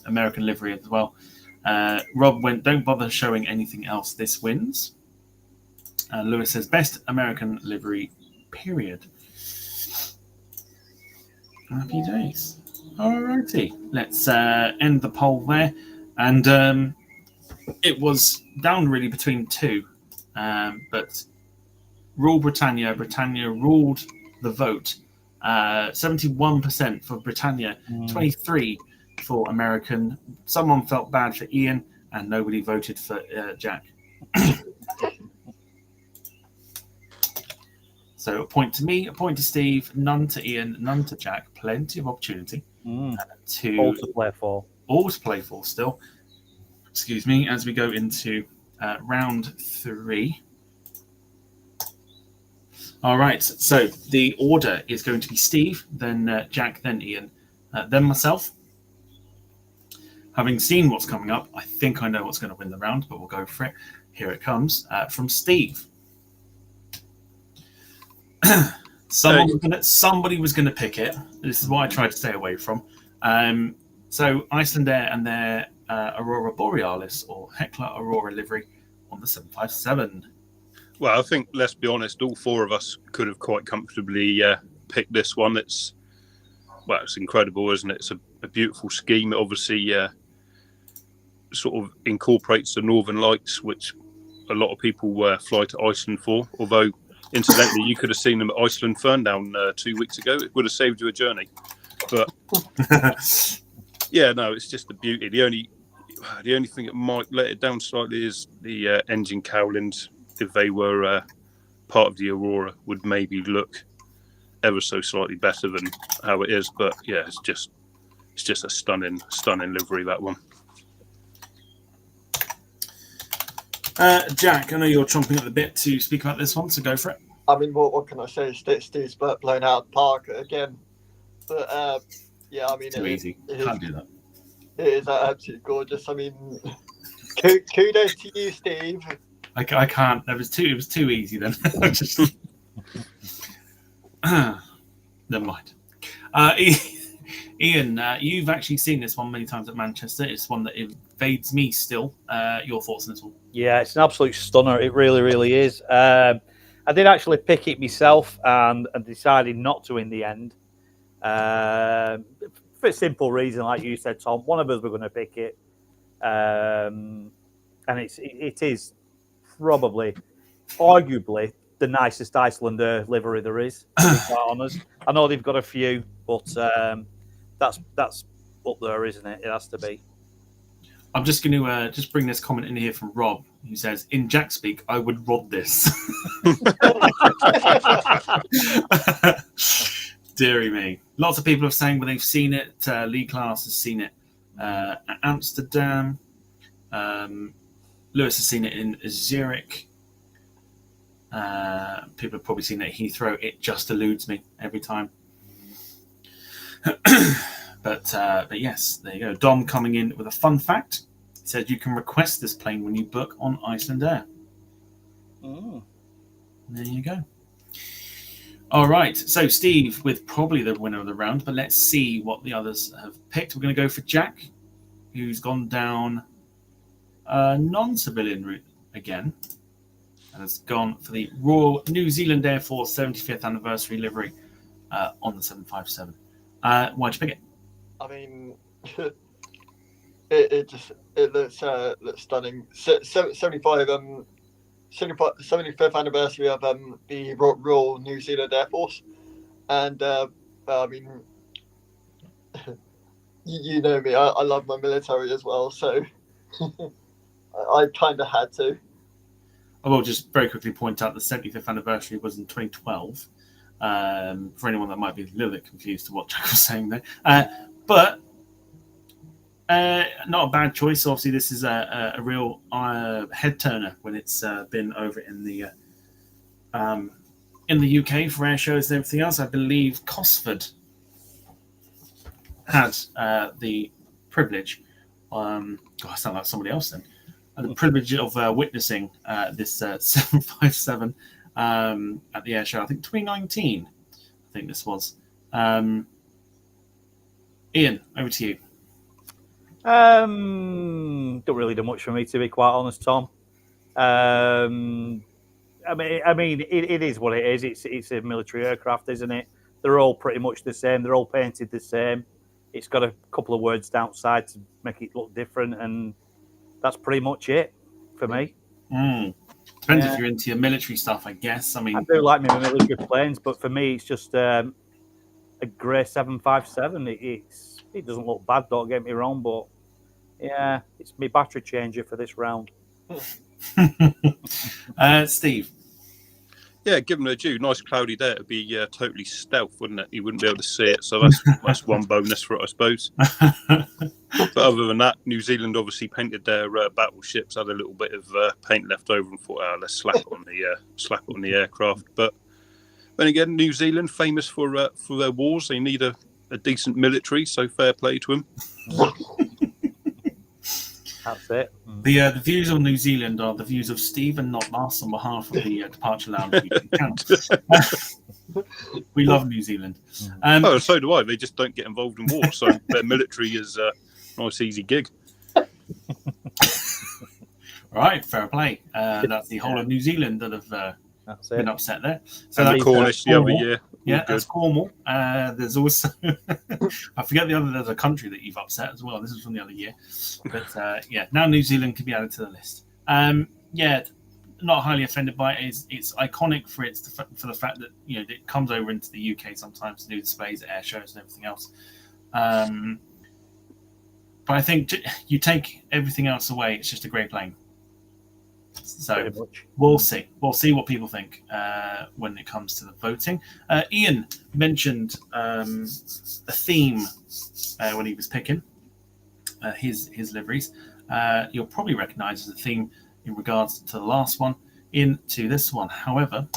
American livery as well. Rob went, don't bother showing anything else. This wins. Lewis says best American livery, period. Happy days. Alrighty, let's end the poll there. And it was down really between two, but rule Britannia. Britannia ruled the vote. 71% for Britannia, 23% for American. Someone felt bad for Ian, and nobody voted for Jack. So a point to me, a point to Steve, none to Ian, none to Jack. Plenty of opportunity to all to play for. All to play for still. Excuse me, as we go into round 3. All right, so the order is going to be Steve, then Jack, then Ian, then myself. Having seen what's coming up, I think I know what's going to win the round, but we'll go for it. Here it comes from Steve. Somebody was going to pick it. This is what I tried to stay away from. So Icelandair and their Aurora Borealis or Hekla Aurora livery on the 757. Well, I think, let's be honest, all four of us could have quite comfortably picked this one. It's incredible, isn't it? It's a beautiful scheme. It obviously sort of incorporates the Northern Lights, which a lot of people fly to Iceland for. Although, incidentally, you could have seen them at Iceland Ferndown 2 weeks ago. It would have saved you a journey. But yeah, no, it's just the beauty. The only thing that might let it down slightly is the engine cowlings. If they were part of the Aurora, would maybe look ever so slightly better than how it is. But yeah, it's just a stunning livery, that one. Jack, I know you're chomping at the bit to speak about this one, so go for it. I mean, what can I say? Steve's blown out of the park again. But yeah, I mean, too easy. Can't do that. It is absolutely gorgeous. I mean, kudos to you, Steve. I can't. It was too easy then. Never mind. Ian, you've actually seen this one many times at Manchester. It's one that invades me still. Your thoughts on this one? Yeah, it's an absolute stunner. It really, really is. I did actually pick it myself and decided not to in the end. For a simple reason, like you said, Tom, one of us were going to pick it. And it is probably, arguably, the nicest Icelander livery there is, to be quite honest. I know they've got a few, but that's up there, isn't it? It has to be. I'm just going to just bring this comment in here from Rob, who says, "In Jack speak, I would rod this." Deary me. Lots of people have saying they've seen it. Lee Class has seen it at Amsterdam. Lewis has seen it in Zurich. People have probably seen it at Heathrow. It just eludes me every time. But yes, there you go. Dom coming in with a fun fact. He said you can request this plane when you book on Iceland Air. Mm. There you go. All right. So Steve with probably the winner of the round, but let's see what the others have picked. We're going to go for Jack, who's gone down a non-civilian route again and has gone for the Royal New Zealand Air Force 75th anniversary livery on the 757. Why'd you pick it? I mean, it looks stunning. 75th anniversary of the Royal New Zealand Air Force, and I mean, you know me, I love my military as well, so I kind of had to. I will just very quickly point out the 75th anniversary was in 2012. For anyone that might be a little bit confused to what Jack was saying there, but not a bad choice. Obviously, this is a real head turner when it's been over in the UK for air shows and everything else. I believe Cosford had the privilege. God, I sound like somebody else then. The privilege of witnessing this 757 at the air show. I think 2019. I think this was. Ian, over to you. Don't really do much for me, to be quite honest, Tom. I mean, it is what it is. It's a military aircraft, isn't it? They're all pretty much the same. They're all painted the same. It's got a couple of words outside to make it look different, and that's pretty much it for me. Depends if you're into your military stuff, I guess. I mean, I do like my military planes, but for me, it's just a grey 757. It doesn't look bad, don't get me wrong, but yeah, it's my battery changer for this round. Steve. Yeah, given a due, nice cloudy day, it'd be totally stealth, wouldn't it? You wouldn't be able to see it, so that's one bonus for it, I suppose. But other than that, New Zealand obviously painted their battleships, had a little bit of paint left over, and thought, let's slap it on the aircraft. But then again, New Zealand famous for their wars. They need a decent military, so fair play to them. That's it. The views on New Zealand are the views of Steve and not us on behalf of the Departure Lounge. We love New Zealand. So do I. They just don't get involved in war, so their military is a nice, easy gig. Right, fair play. That's the whole of New Zealand that have been upset there. So and the Cornish the other year. Yeah, that's Cornwall. There's also, I forget there's a country that you've upset as well. This is from the other year. But yeah, now New Zealand can be added to the list. Yeah, not highly offended by it. It's iconic for the fact that it comes over into the UK sometimes to do displays at air shows and everything else. But I think you take everything else away, it's just a great plane. So we'll see. We'll see what people think when it comes to the voting. Ian mentioned a theme when he was picking his liveries. You'll probably recognise as a theme in regards to the last one into this one. However,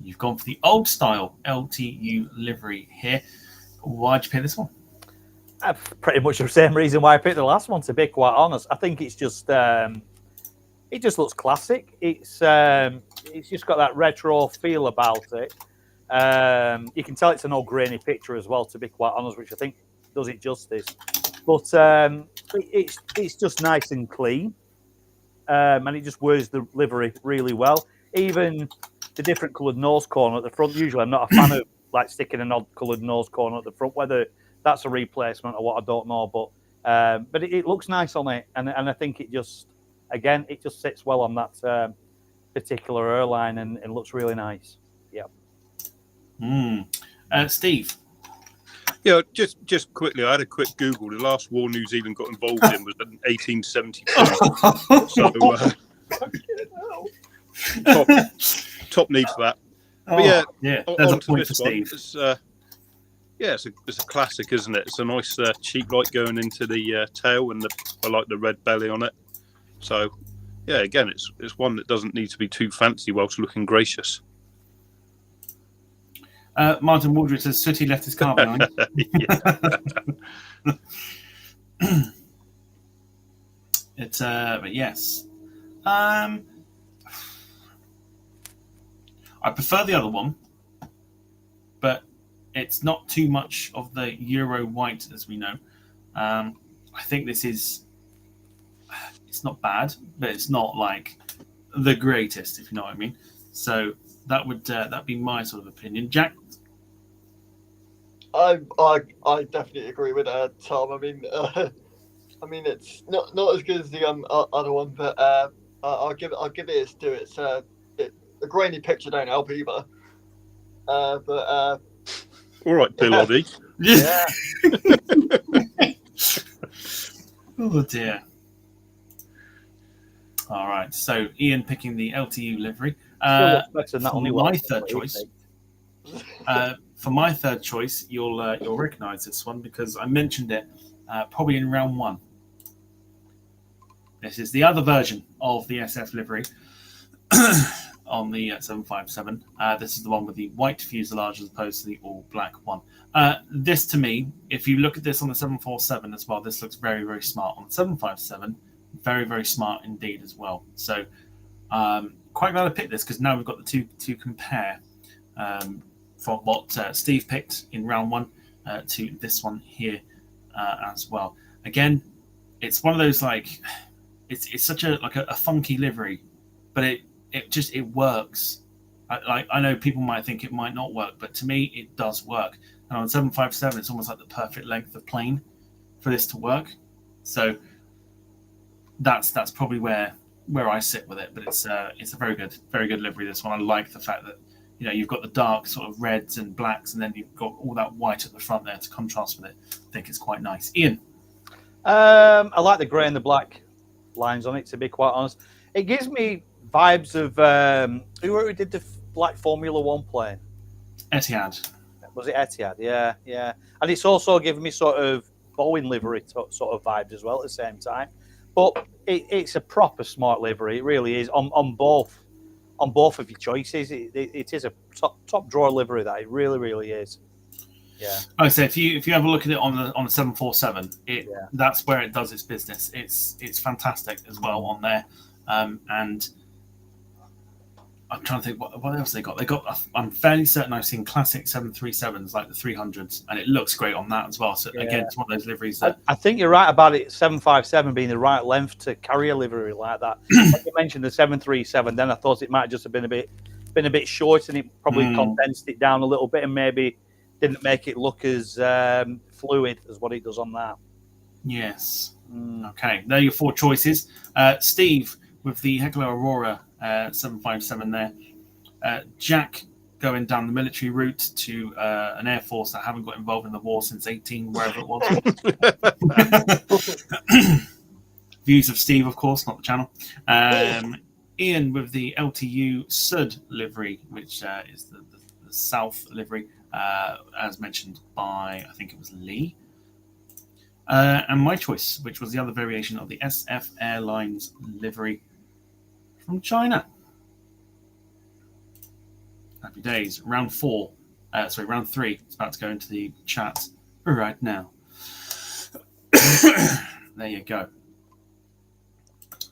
you've gone for the old style LTU livery here. Why'd you pick this one? Pretty much the same reason why I picked the last one, to be quite honest. I think it's just it just looks classic. It's just got that retro feel about it. You can tell it's an old grainy picture as well, to be quite honest, which I think does it justice. But it's just nice and clean, and it just wears the livery really well. Even the different coloured nose cone at the front. Usually, I'm not a fan of like sticking an odd coloured nose cone at the front. Whether that's a replacement or what, I don't know. But it looks nice on it, and I think it just sits well on that particular airline and looks really nice. Yeah. Steve. Yeah, just quickly, I had a quick Google. The last war New Zealand got involved in was in 1872. So top need for that. But yeah, there's a on to point for this one. Steve. It's a classic, isn't it? It's a nice cheap light going into the tail, and I like the red belly on it. So yeah, again, it's one that doesn't need to be too fancy whilst looking gracious. Martin Waldridge says Sooty left his car behind. But yes. I prefer the other one, but it's not too much of the Euro white, as we know. I think this is... It's not bad, but it's not like the greatest, if you know what I mean. So that'd be my sort of opinion. Jack? I definitely agree with Tom. I mean, it's not as good as the other one, but I'll give it its due. It's a grainy picture don't help either. But all right, Bill Oddie. Yeah. Oh dear. All right, so Ian picking the LTU livery. For my third choice, you'll recognise this one because I mentioned it probably in round one. This is the other version of the SF livery on the 757. This is the one with the white fuselage as opposed to the all black one. This, to me, if you look at this on the 747 as well, this looks very, very smart. On the 757, very, very smart indeed as well. So quite glad I picked this because now we've got the two to compare from what Steve picked in round one to this one here as well. Again, it's one of those it's such a funky livery, but it works. I know people might think it might not work, but to me it does work. And on 757, it's almost like the perfect length of plane for this to work. So that's probably where I sit with it. But it's a very good livery. This one, I like the fact that you've got the dark sort of reds and blacks, and then you've got all that white at the front there to contrast with it. I think it's quite nice. Ian, I like the grey and the black lines on it. To be quite honest, it gives me vibes of who did the black Formula One plane? Etihad. Was it Etihad? Yeah. And it's also giving me sort of Boeing livery sort of vibes as well at the same time. But it's a proper smart livery. It really is on both of your choices. It is a top drawer livery. That it really, really is. Yeah. Like I say, if you have a look at it on the 747, that's where it does its business. It's fantastic as well on there, and I'm trying to think what else they got. I'm fairly certain I've seen classic 737s like the 300s, and it looks great on that as well. So again, it's one of those liveries that I think you're right about it. 757 being the right length to carry a livery like that. When you mentioned the 737, then I thought it might just have been a bit short, and it probably condensed it down a little bit, and maybe didn't make it look as fluid as what it does on that. Yes. Okay, there are your four choices. Steve with the Heckler Aurora 757 there. Jack going down the military route to an air force that haven't got involved in the war since 18 wherever it was. Views of Steve, of course, not the channel. Ian with the LTU Sud livery, which is the South livery, as mentioned by, I think it was Lee. And my choice, which was the other variation of the SF Airlines livery from China. Happy days. Round 3. It's about to go into the chat right now. There you go.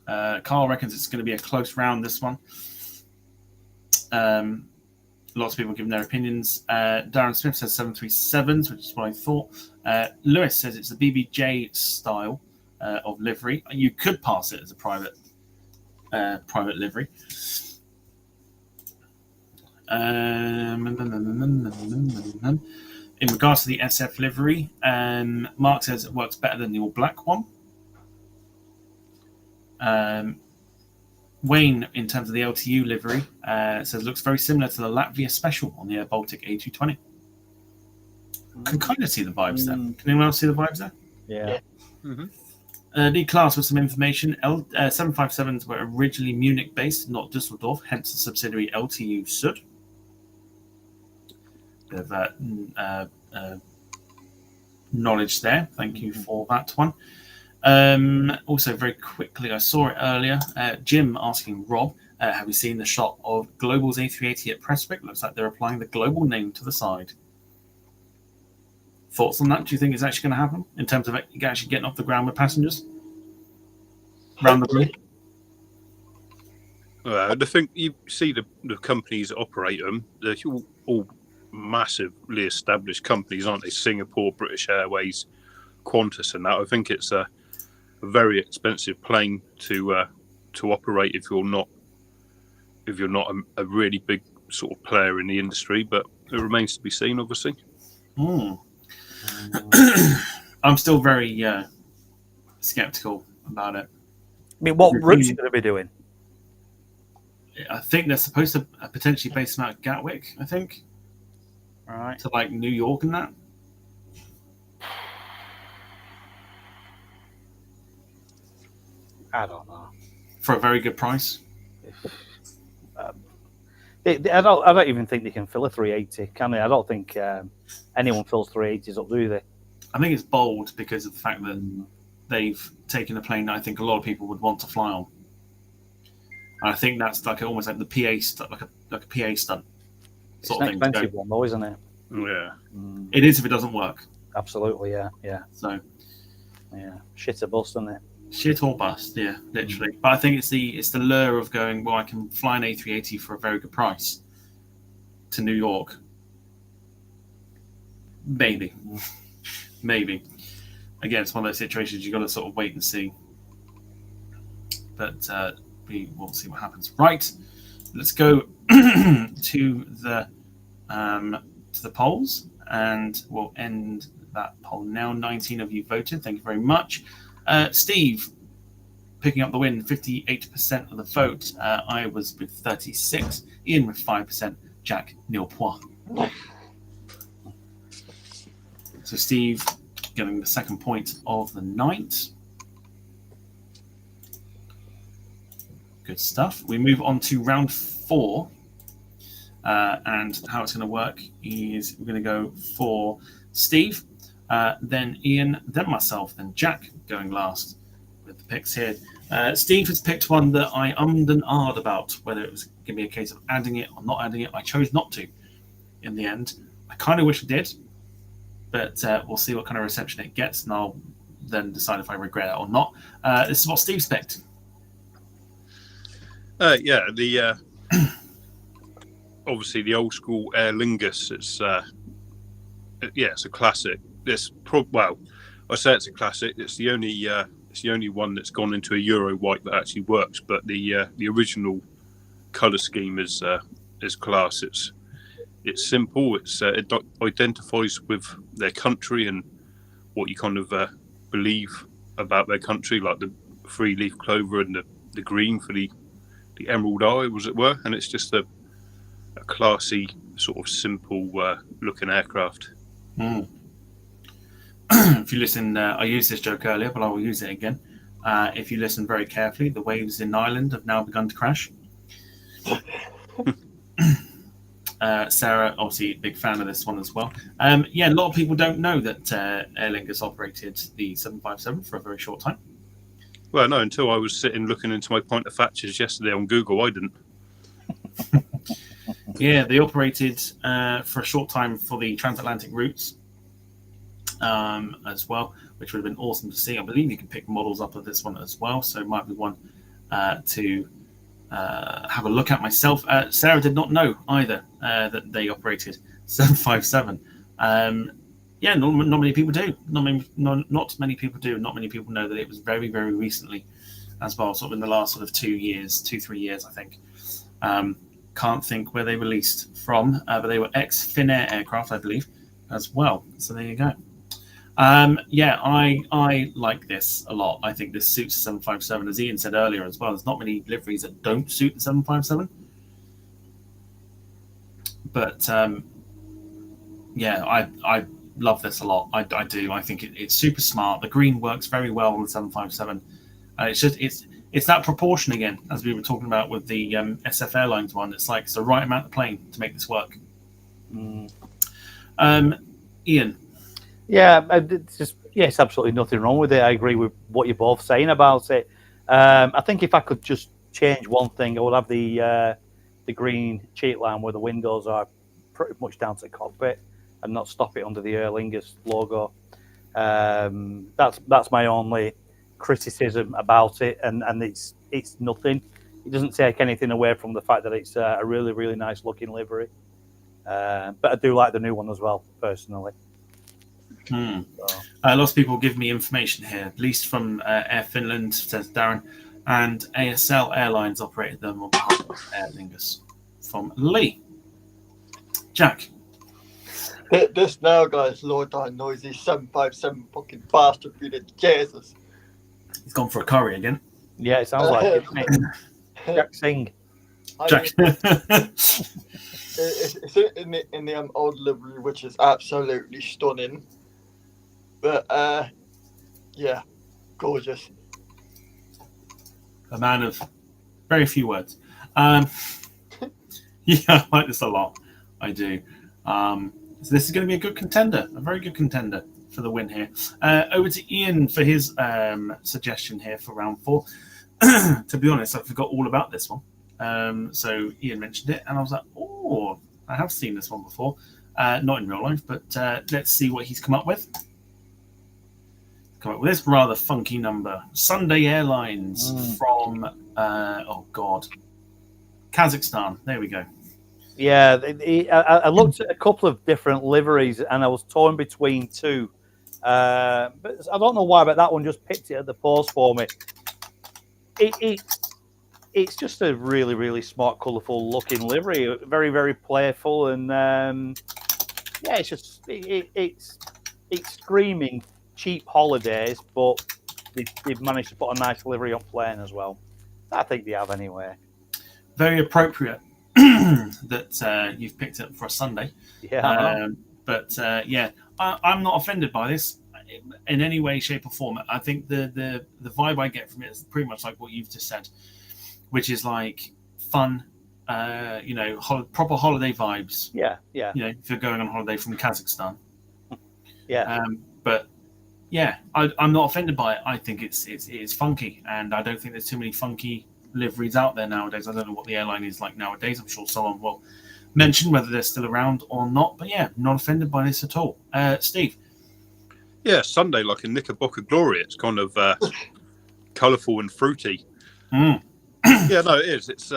Carl reckons it's going to be a close round, this one. Lots of people giving their opinions. Darren Smith says 737s, which is what I thought. Lewis says it's the BBJ style of livery. You could pass it as a private livery. In regards to the SF livery, Mark says it works better than the all black one. Wayne, in terms of the LTU livery, says looks very similar to the Latvia Special on the Air Baltic A220. can kind of see the vibes there. Can anyone else see the vibes there? Yeah. The class with some information. 757s were originally Munich-based, not Düsseldorf, hence the subsidiary LTU Sud. Bit of knowledge there. Thank you for that one. Also, very quickly, I saw it earlier. Jim asking Rob, have you seen the shot of Global's A380 at Prestwick? Looks like they're applying the Global name to the side. Thoughts on that? Do you think it's actually going to happen in terms of it actually getting off the ground with passengers? Around the globe? I think you see the companies that operate them, they're all massively established companies, aren't they? Singapore, British Airways, Qantas, and that. I think it's a very expensive plane to operate if you're not a really big sort of player in the industry. But it remains to be seen, obviously. I'm still very skeptical about it. I mean, what routes are you going to be doing? I think they're supposed to potentially base them out of Gatwick, I think. All right. To like New York and that. I don't know. For a very good price. I don't even think they can fill a 380, can they? I don't think anyone fills 380s up, do they? I think it's bold because of the fact that they've taken a plane that I think a lot of people would want to fly on. And I think that's like almost like the PA stunt, like a PA stunt sort of thing. It's an expensive one, though, isn't it? Yeah. It is if it doesn't work. Absolutely, yeah. So, yeah, shit a bust, isn't it? Shit or bust, yeah, literally. But I think it's the lure of going, well, I can fly an A380 for a very good price to New York. Maybe. Again, it's one of those situations you've got to sort of wait and see. But we will see what happens. Right, let's go to the polls, and we'll end that poll now. 19 of you voted. Thank you very much. Steve, picking up the win, 58% of the vote. I was with 36. Ian with 5%. Jack, nil point. So Steve getting the second point of the night. Good stuff. We move on to round 4. And how it's going to work is we're going to go for Steve, then Ian, then myself, then Jack going last with the picks here. Steve has picked one that I ummed and ahed about whether it was going to be a case of adding it or not adding it. I chose not to in the end. I kind of wish I did, but we'll see what kind of reception it gets, and I'll then decide if I regret it or not. This is what Steve's picked. Obviously the old school Aer Lingus. It's a classic. I say it's a classic. It's the only one that's gone into a Euro white that actually works. But the original colour scheme is class. It's simple. It identifies with their country and what you kind of believe about their country, like the 3-leaf clover and the green for the emerald eye, as it were. And it's just a classy, sort of simple looking aircraft. If you listen, I used this joke earlier, but I will use it again. If you listen very carefully, the waves in Ireland have now begun to crash. Sarah, obviously, big fan of this one as well. A lot of people don't know that Aer Lingus operated the 757 for a very short time. Well, no, until I was sitting looking into my Pointer Thatchers yesterday on Google, I didn't. Yeah, they operated for a short time for the transatlantic routes as well, which would have been awesome to see. I believe you can pick models up of this one as well, so it might be one to have a look at myself. Sarah did not know either that they operated 757. Not many people do. Not many people do. Not many people know that it was very, very recently as well, sort of in the last sort of 3 years, I think. Can't think where they released from, but they were ex-Finnair aircraft, I believe, as well. So there you go. I like this a lot. I think this suits the 757, as Ian said earlier as well. There's not many liveries that don't suit the 757. But I love this a lot. I do. I think it's super smart. The green works very well on the 757. It's that proportion again, as we were talking about with the SF Airlines one. It's like it's the right amount of plane to make this work. Ian. Yeah, it's absolutely nothing wrong with it. I agree with what you're both saying about it. I think if I could just change one thing, I would have the green cheat line where the windows are pretty much down to the cockpit and not stop it under the Aer Lingus logo. That's my only criticism about it, and it's nothing. It doesn't take anything away from the fact that it's a really, really nice looking livery. But I do like the new one as well, personally. Lots of people give me information here, at least from Air Finland, says Darren, and ASL Airlines operated them on behalf of Aer Lingus. From Lee. Jack. This now, guys, low down noisy 757 fucking bastard, really, Jesus. He's gone for a curry again. Yeah, it sounds like it. Jack Singh. Jack. It's in the old livery, which is absolutely stunning. But yeah, gorgeous. A man of very few words. Yeah, I like this a lot. I do. So this is going to be a good contender, a very good contender for the win here. Over to Ian for his suggestion here for round 4. To be honest, I forgot all about this one. So Ian mentioned it, and I was like, oh, I have seen this one before. Not in real life, but let's see what he's come up with. Come up with this rather funky number. Sunday Airlines from, Kazakhstan. There we go. Yeah, I looked at a couple of different liveries, and I was torn between two. But I don't know why, but that one just picked it at the post for me. It's just a really, really smart, colourful looking livery. Very, very playful, and yeah, it's just it's screaming cheap holidays, but they've managed to put a nice livery on plane as well. I think they have anyway. Very appropriate that you've picked it for a Sunday. Yeah. Yeah, I'm not offended by this in any way, shape, or form. I think the vibe I get from it is pretty much like what you've just said, which is like fun, proper holiday vibes. Yeah. If you're going on holiday from Kazakhstan. Yeah. But yeah, I'm not offended by it. I think it's funky, and I don't think there's too many funky liveries out there nowadays. I don't know what the airline is like nowadays. I'm sure someone will mention whether they're still around or not. But yeah, not offended by this at all. Steve. Yeah, Sunday like a Knickerbocker glory. It's kind of colourful and fruity. Yeah, no, it is. It's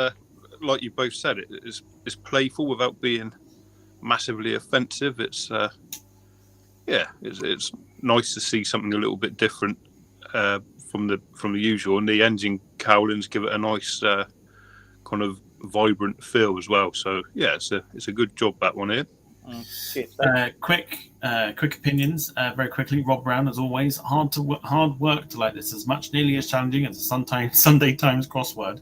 like you both said. It's playful without being massively offensive. It's it's nice to see something a little bit different from the usual, and the engine cowlings give it a nice kind of vibrant feel as well. So yeah, it's a good job, that one here. Quick opinions, very quickly. Rob Brown, as always, hard work to like this, as much nearly as challenging as a Sunday Times crossword.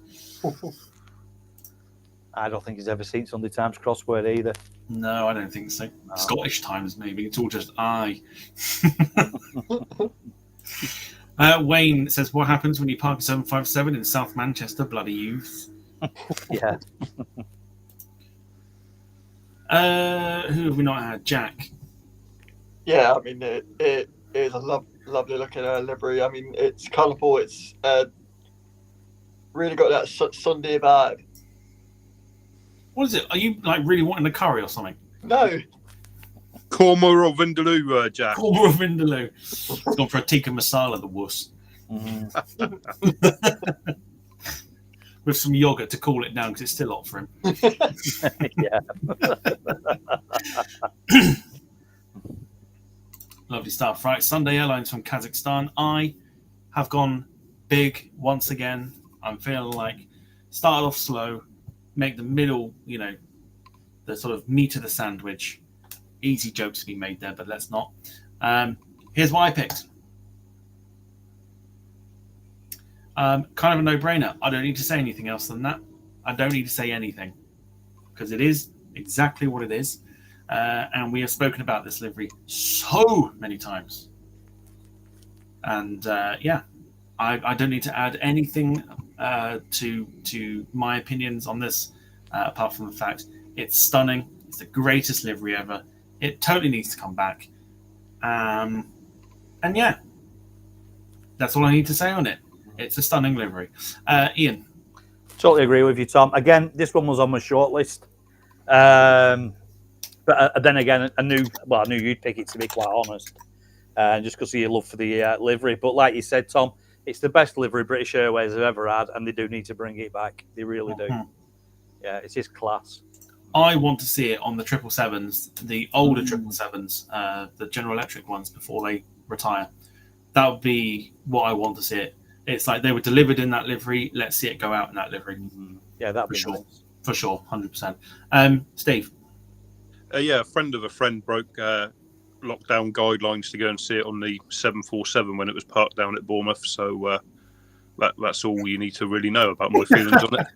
I don't think he's ever seen Sunday Times crossword either. No, I don't think so. No. Scottish Times, maybe. It's all just I. Wayne says, what happens when you park a 757 in South Manchester? Bloody youth. Yeah. Who have we not had? Jack. Yeah, I mean, it is a lovely looking livery. I mean, it's colourful. It's really got that Sunday vibe. What is it? Are you like really wanting a curry or something? No. Korma or Vindaloo, Jack? Korma or Vindaloo. It's gone for a tikka masala, the wuss. With some yogurt to cool it down because it's still hot for him. Yeah. Lovely stuff. Right, Sunday Airlines from Kazakhstan. I have gone big once again. I'm feeling like start off slow, make the middle, the sort of meat of the sandwich. Easy jokes to be made there, but let's not. Here's what I picked. Kind of a no-brainer. I don't need to say anything else than that. I don't need to say anything because it is exactly what it is. and we have spoken about this livery so many times. And I don't need to add anything to my opinions on this, apart from the fact it's stunning. It's the greatest livery ever. It totally needs to come back. And yeah, that's all I need to say on it. It's a stunning livery. Ian. Totally agree with you, Tom. Again, this one was on my shortlist. But then again, I knew you'd pick it, to be quite honest. Just because of your love for the livery. But like you said, Tom, it's the best livery British Airways have ever had, and they do need to bring it back. They really do. Yeah, it's just class. I want to see it on the 777s, the older 777s, the General Electric ones before they retire. That would be what I want to see it. It's like they were delivered in that livery. Let's see it go out in that livery. Yeah, that'd be sure. Nice. For sure, 100%. Steve? A friend of a friend broke lockdown guidelines to go and see it on the 747 when it was parked down at Bournemouth. So that's all you need to really know about my feelings on it.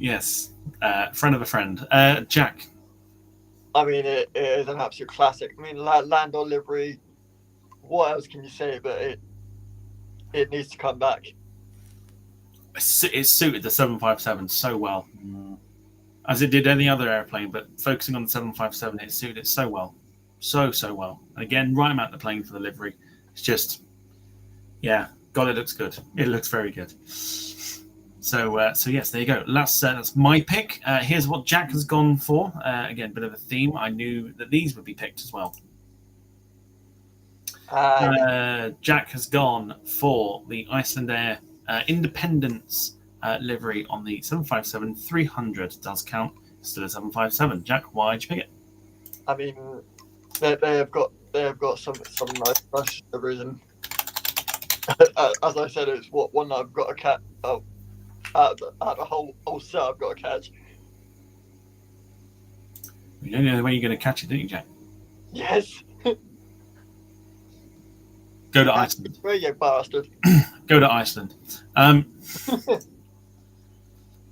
Yes, friend of a friend. Jack? I mean, it is an absolute classic. I mean, Landau livery, what else can you say? But it needs to come back. It suited the 757 so well, as it did any other airplane. But focusing on the 757, it suited it so well, so well. And again, right about the plane for the livery. It's just, yeah, God, it looks good. It looks very good. So yes, there you go. That's my pick. Here's what Jack has gone for. Again, bit of a theme. I knew that these would be picked as well. Jack has gone for the Icelandair Independence livery on the 757-300. Does count. Still a 757. Jack, why'd you pick it? I mean, they've got some nice liveries, and as I said, it's one I've got a cat. Out of the whole set, I've got to catch. You don't know the way you're going to catch it, don't you, Jack? Yes. Go to Iceland. Where you bastard? Go to Iceland.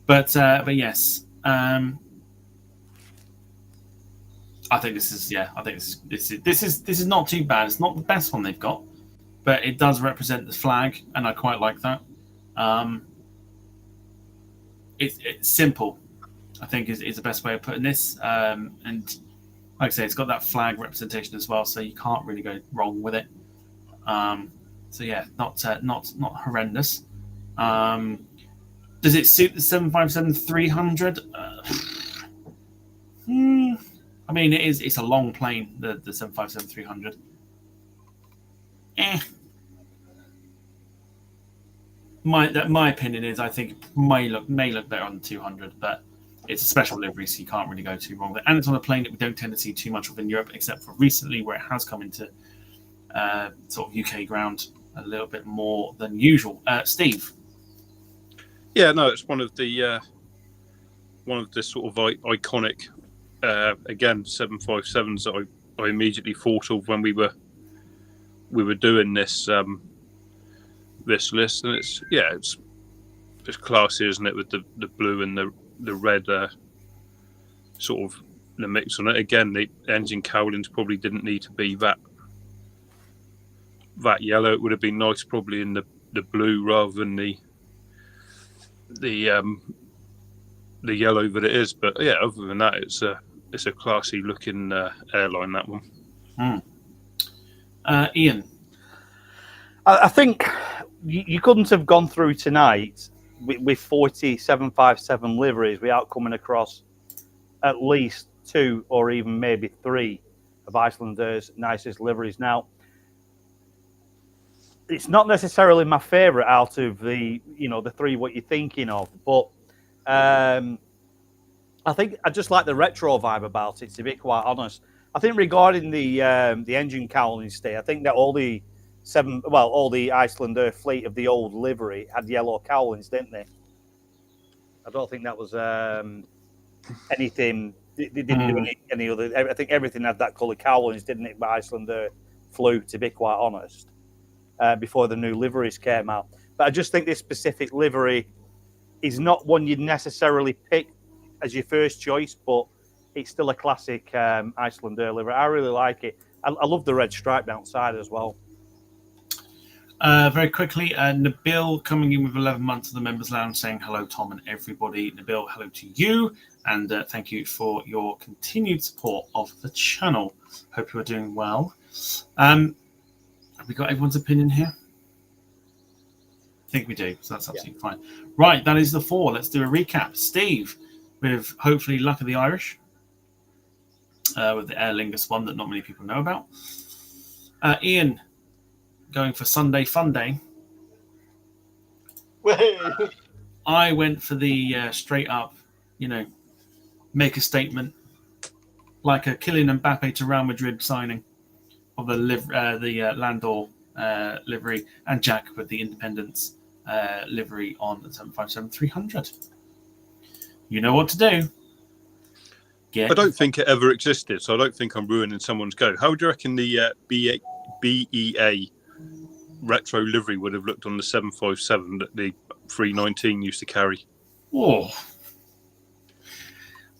But yes. I think this is not too bad. It's not the best one they've got, but it does represent the flag, and I quite like that. It's simple, I think is the best way of putting this. And like I say, it's got that flag representation as well, so you can't really go wrong with it. So yeah, not horrendous. Does it suit the 757-300? I mean, it's a long plane, the 757-300. My opinion is I think it may look better on the 200, but it's a special livery, so you can't really go too wrong with it. And it's on a plane that we don't tend to see too much of in Europe, except for recently, where it has come into sort of UK ground a little bit more than usual. Steve? Yeah, no, it's one of the sort of iconic again 757s that I immediately thought of when we were doing this this list, and it's classy, isn't it, with the blue and the red sort of the mix on it. Again, the engine cowlings probably didn't need to be that yellow. It would have been nice probably in the blue rather than the yellow that it is. But yeah, other than that, it's a classy looking airline, that one. Ian? I think you couldn't have gone through tonight with 40 757 liveries without coming across at least two or even maybe three of Icelandair's nicest liveries. Now, it's not necessarily my favourite out of the three what you're thinking of, but I think I just like the retro vibe about it, to be quite honest. I think regarding the engine cowling stay, I think that all the Icelandair fleet of the old livery had yellow cowlings, didn't they? I don't think that was anything. They didn't do any other. I think everything had that colour cowlings, didn't it? But Icelandair flew, to be quite honest, before the new liveries came out. But I just think this specific livery is not one you'd necessarily pick as your first choice, but it's still a classic Icelander livery. I really like it. I love the red stripe down side as well. Very quickly, Nabil coming in with 11 months of the Members Lounge saying hello, Tom and everybody. Nabil, hello to you, and thank you for your continued support of the channel. Hope you are doing well. Have we got everyone's opinion here? I think we do, so that's absolutely fine. Right, that is the 4. Let's do a recap. Steve, with hopefully Luck of the Irish, with the Aer Lingus one that not many people know about. Ian, going for Sunday Fun Day. I went for the straight up, make a statement, like a Kylian Mbappe to Real Madrid signing of the Landor livery, and Jack with the Independence livery on the 757-300. You know what to do. I don't think it ever existed, so I don't think I'm ruining someone's go. How do you reckon the BEA retro livery would have looked on the 757 that the 319 used to carry?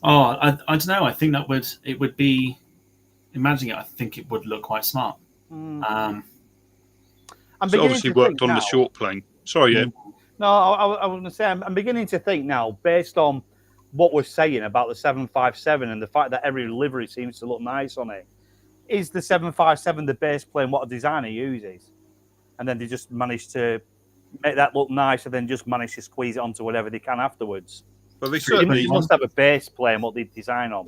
I don't know. I think it would be, imagining it, I think it would look quite smart. I'm so obviously worked on the short plane. Sorry, yeah. No, I was going to say, I'm beginning to think now, based on what we're saying about the 757 and the fact that every livery seems to look nice on it, is the 757 the base plane what a designer uses? And then they just manage to make that look nice and then just manage to squeeze it onto whatever they can afterwards. Well, they certainly must have a base plane what they design on.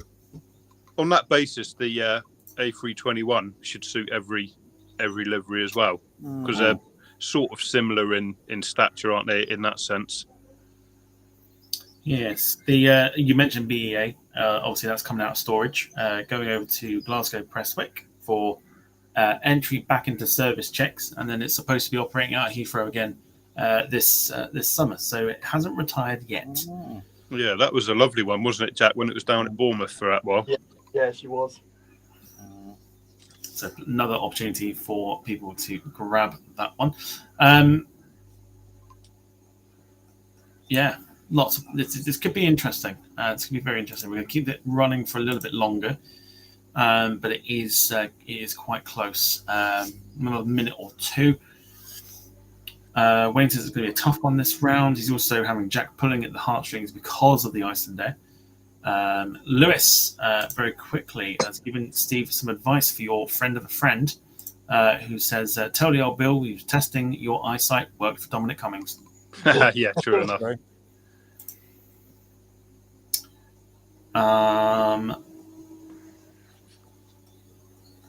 On that basis, the A321 should suit every livery as well, because they're sort of similar in stature, aren't they, in that sense? Yes. The you mentioned BEA. Obviously, that's coming out of storage. Going over to Glasgow Prestwick for entry back into service checks, and then it's supposed to be operating out of Heathrow again this summer. So it hasn't retired yet. Yeah, that was a lovely one, wasn't it, Jack, when it was down at Bournemouth for that while? Yeah, she was. So another opportunity for people to grab that one. Lots of this could be interesting. It's going to be very interesting. We're going to keep it running for a little bit longer, but it is quite close. Another minute or two. Wayne says it's going to be a tough one this round. He's also having Jack pulling at the heartstrings because of the Icelander. Lewis, very quickly, has given Steve some advice for your friend of a friend, who says, tell the old Bill he was testing your eyesight, worked for Dominic Cummings. Yeah, true enough.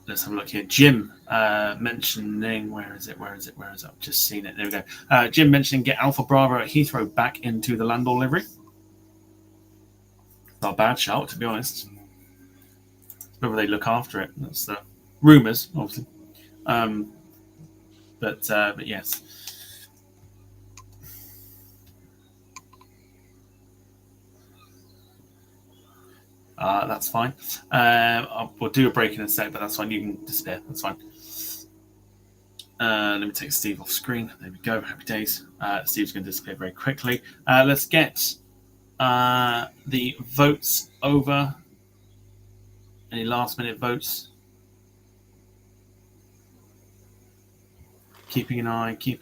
Let's have a look here. Jim mentioning, where is it? I've just seen it. There we go. Jim mentioning get Alpha Bravo at Heathrow back into the Landor livery. Not a bad shout, to be honest. Whether they look after it, that's the rumours, obviously. But yes. That's fine. We'll do a break in a sec, but that's fine. You can disappear. That's fine. Let me take Steve off screen. There we go. Happy days. Steve's going to disappear very quickly. Let's get the votes over. Any last minute votes? Keeping an eye. Going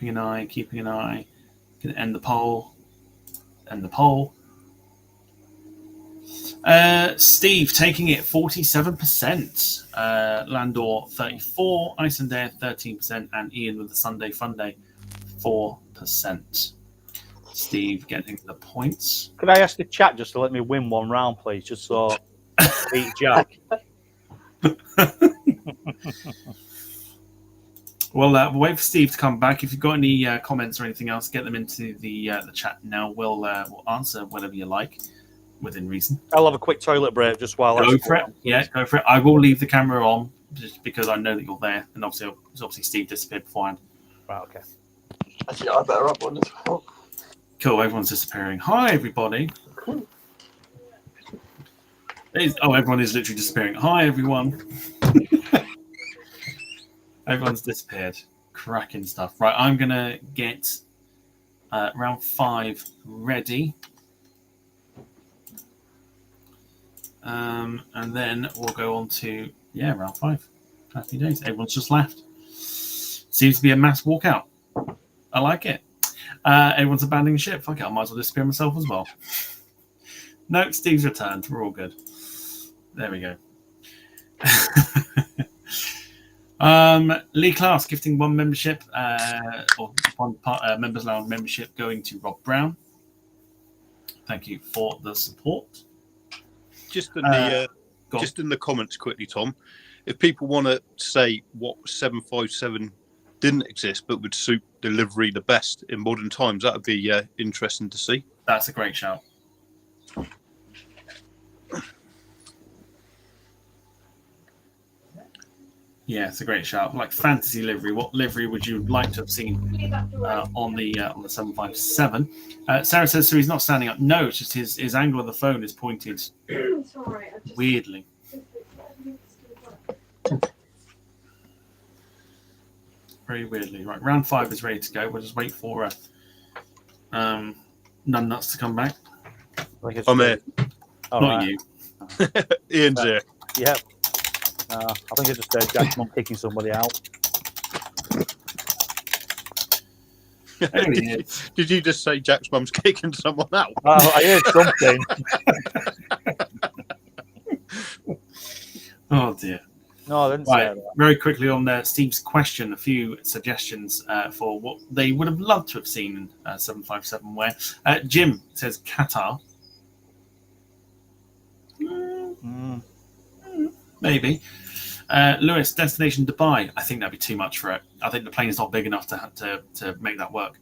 to end the poll. Steve taking it 47%, Landor 34%, Icelander 13%, and Ian with the Sunday Fun Day 4%. Steve getting the points. Could I ask the chat just to let me win one round, please, just so beat Jack? Well, we'll wait for Steve to come back. If you've got any comments or anything else, get them into the chat now. We'll answer whatever you like. Within reason. I'll have a quick toilet break just while go for it. Yeah, go for it. I will leave the camera on just because I know that you're there, and obviously Steve disappeared beforehand. Right. Okay. Actually, I better up one as well. Cool. Everyone's disappearing. Hi, everybody. Everyone is literally disappearing. Hi, everyone. Everyone's disappeared. Cracking stuff. Right, I'm gonna get round 5 ready. And then we'll go on to round 5. Happy days. Everyone's just left. Seems to be a mass walkout. I like it. Everyone's abandoning ship. Fuck it, I might as well disappear myself as well. No, Steve's returned. We're all good. There we go. Lee Class gifting 1 membership or 1 members lounge membership going to Rob Brown. Thank you for the support. Just in the comments quickly, Tom. If people want to say what 757 didn't exist but would suit delivery the best in modern times, that would be interesting to see. That's a great shout. Yeah, it's a great shout. Like fantasy livery, what livery would you like to have seen on the 757? Sarah says so. He's not standing up. No, it's just his angle of the phone is pointed weirdly. Very weirdly. Right, round 5 is ready to go. We'll just wait for Nuts to come back. I'm here. Not you. Ian's here. Yep. I think I just heard Jack's mum kicking somebody out. Did you just say Jack's mum's kicking someone out? I heard something. Oh dear. No, I didn't say that. Very quickly on Steve's question, a few suggestions for what they would have loved to have seen in 757 wear. Jim says Qatar. Maybe. Lewis, destination Dubai. I think that'd be too much for it. I think the plane is not big enough to make that work.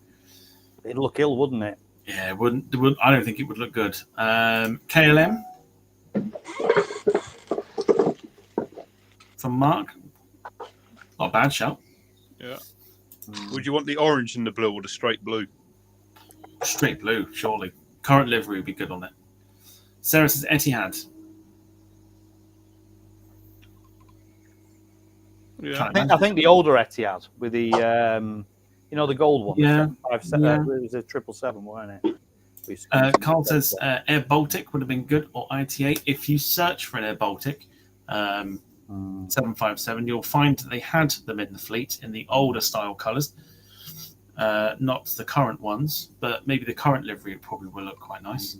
It'd look ill, wouldn't it? Yeah, it wouldn't. I don't think it would look good. KLM from Mark. Not a bad shout. Yeah. Would you want the orange and the blue or the straight blue? Straight blue, surely. Current livery would be good on it. Sarah says Etihad. Yeah. I think the older Etihad with the the gold one. Yeah. It was a 777, wasn't it? Carl says Air Baltic would have been good, or ITA. If you search for an Air Baltic 757, you'll find they had them in the fleet in the older style colours, not the current ones, but maybe the current livery probably will look quite nice.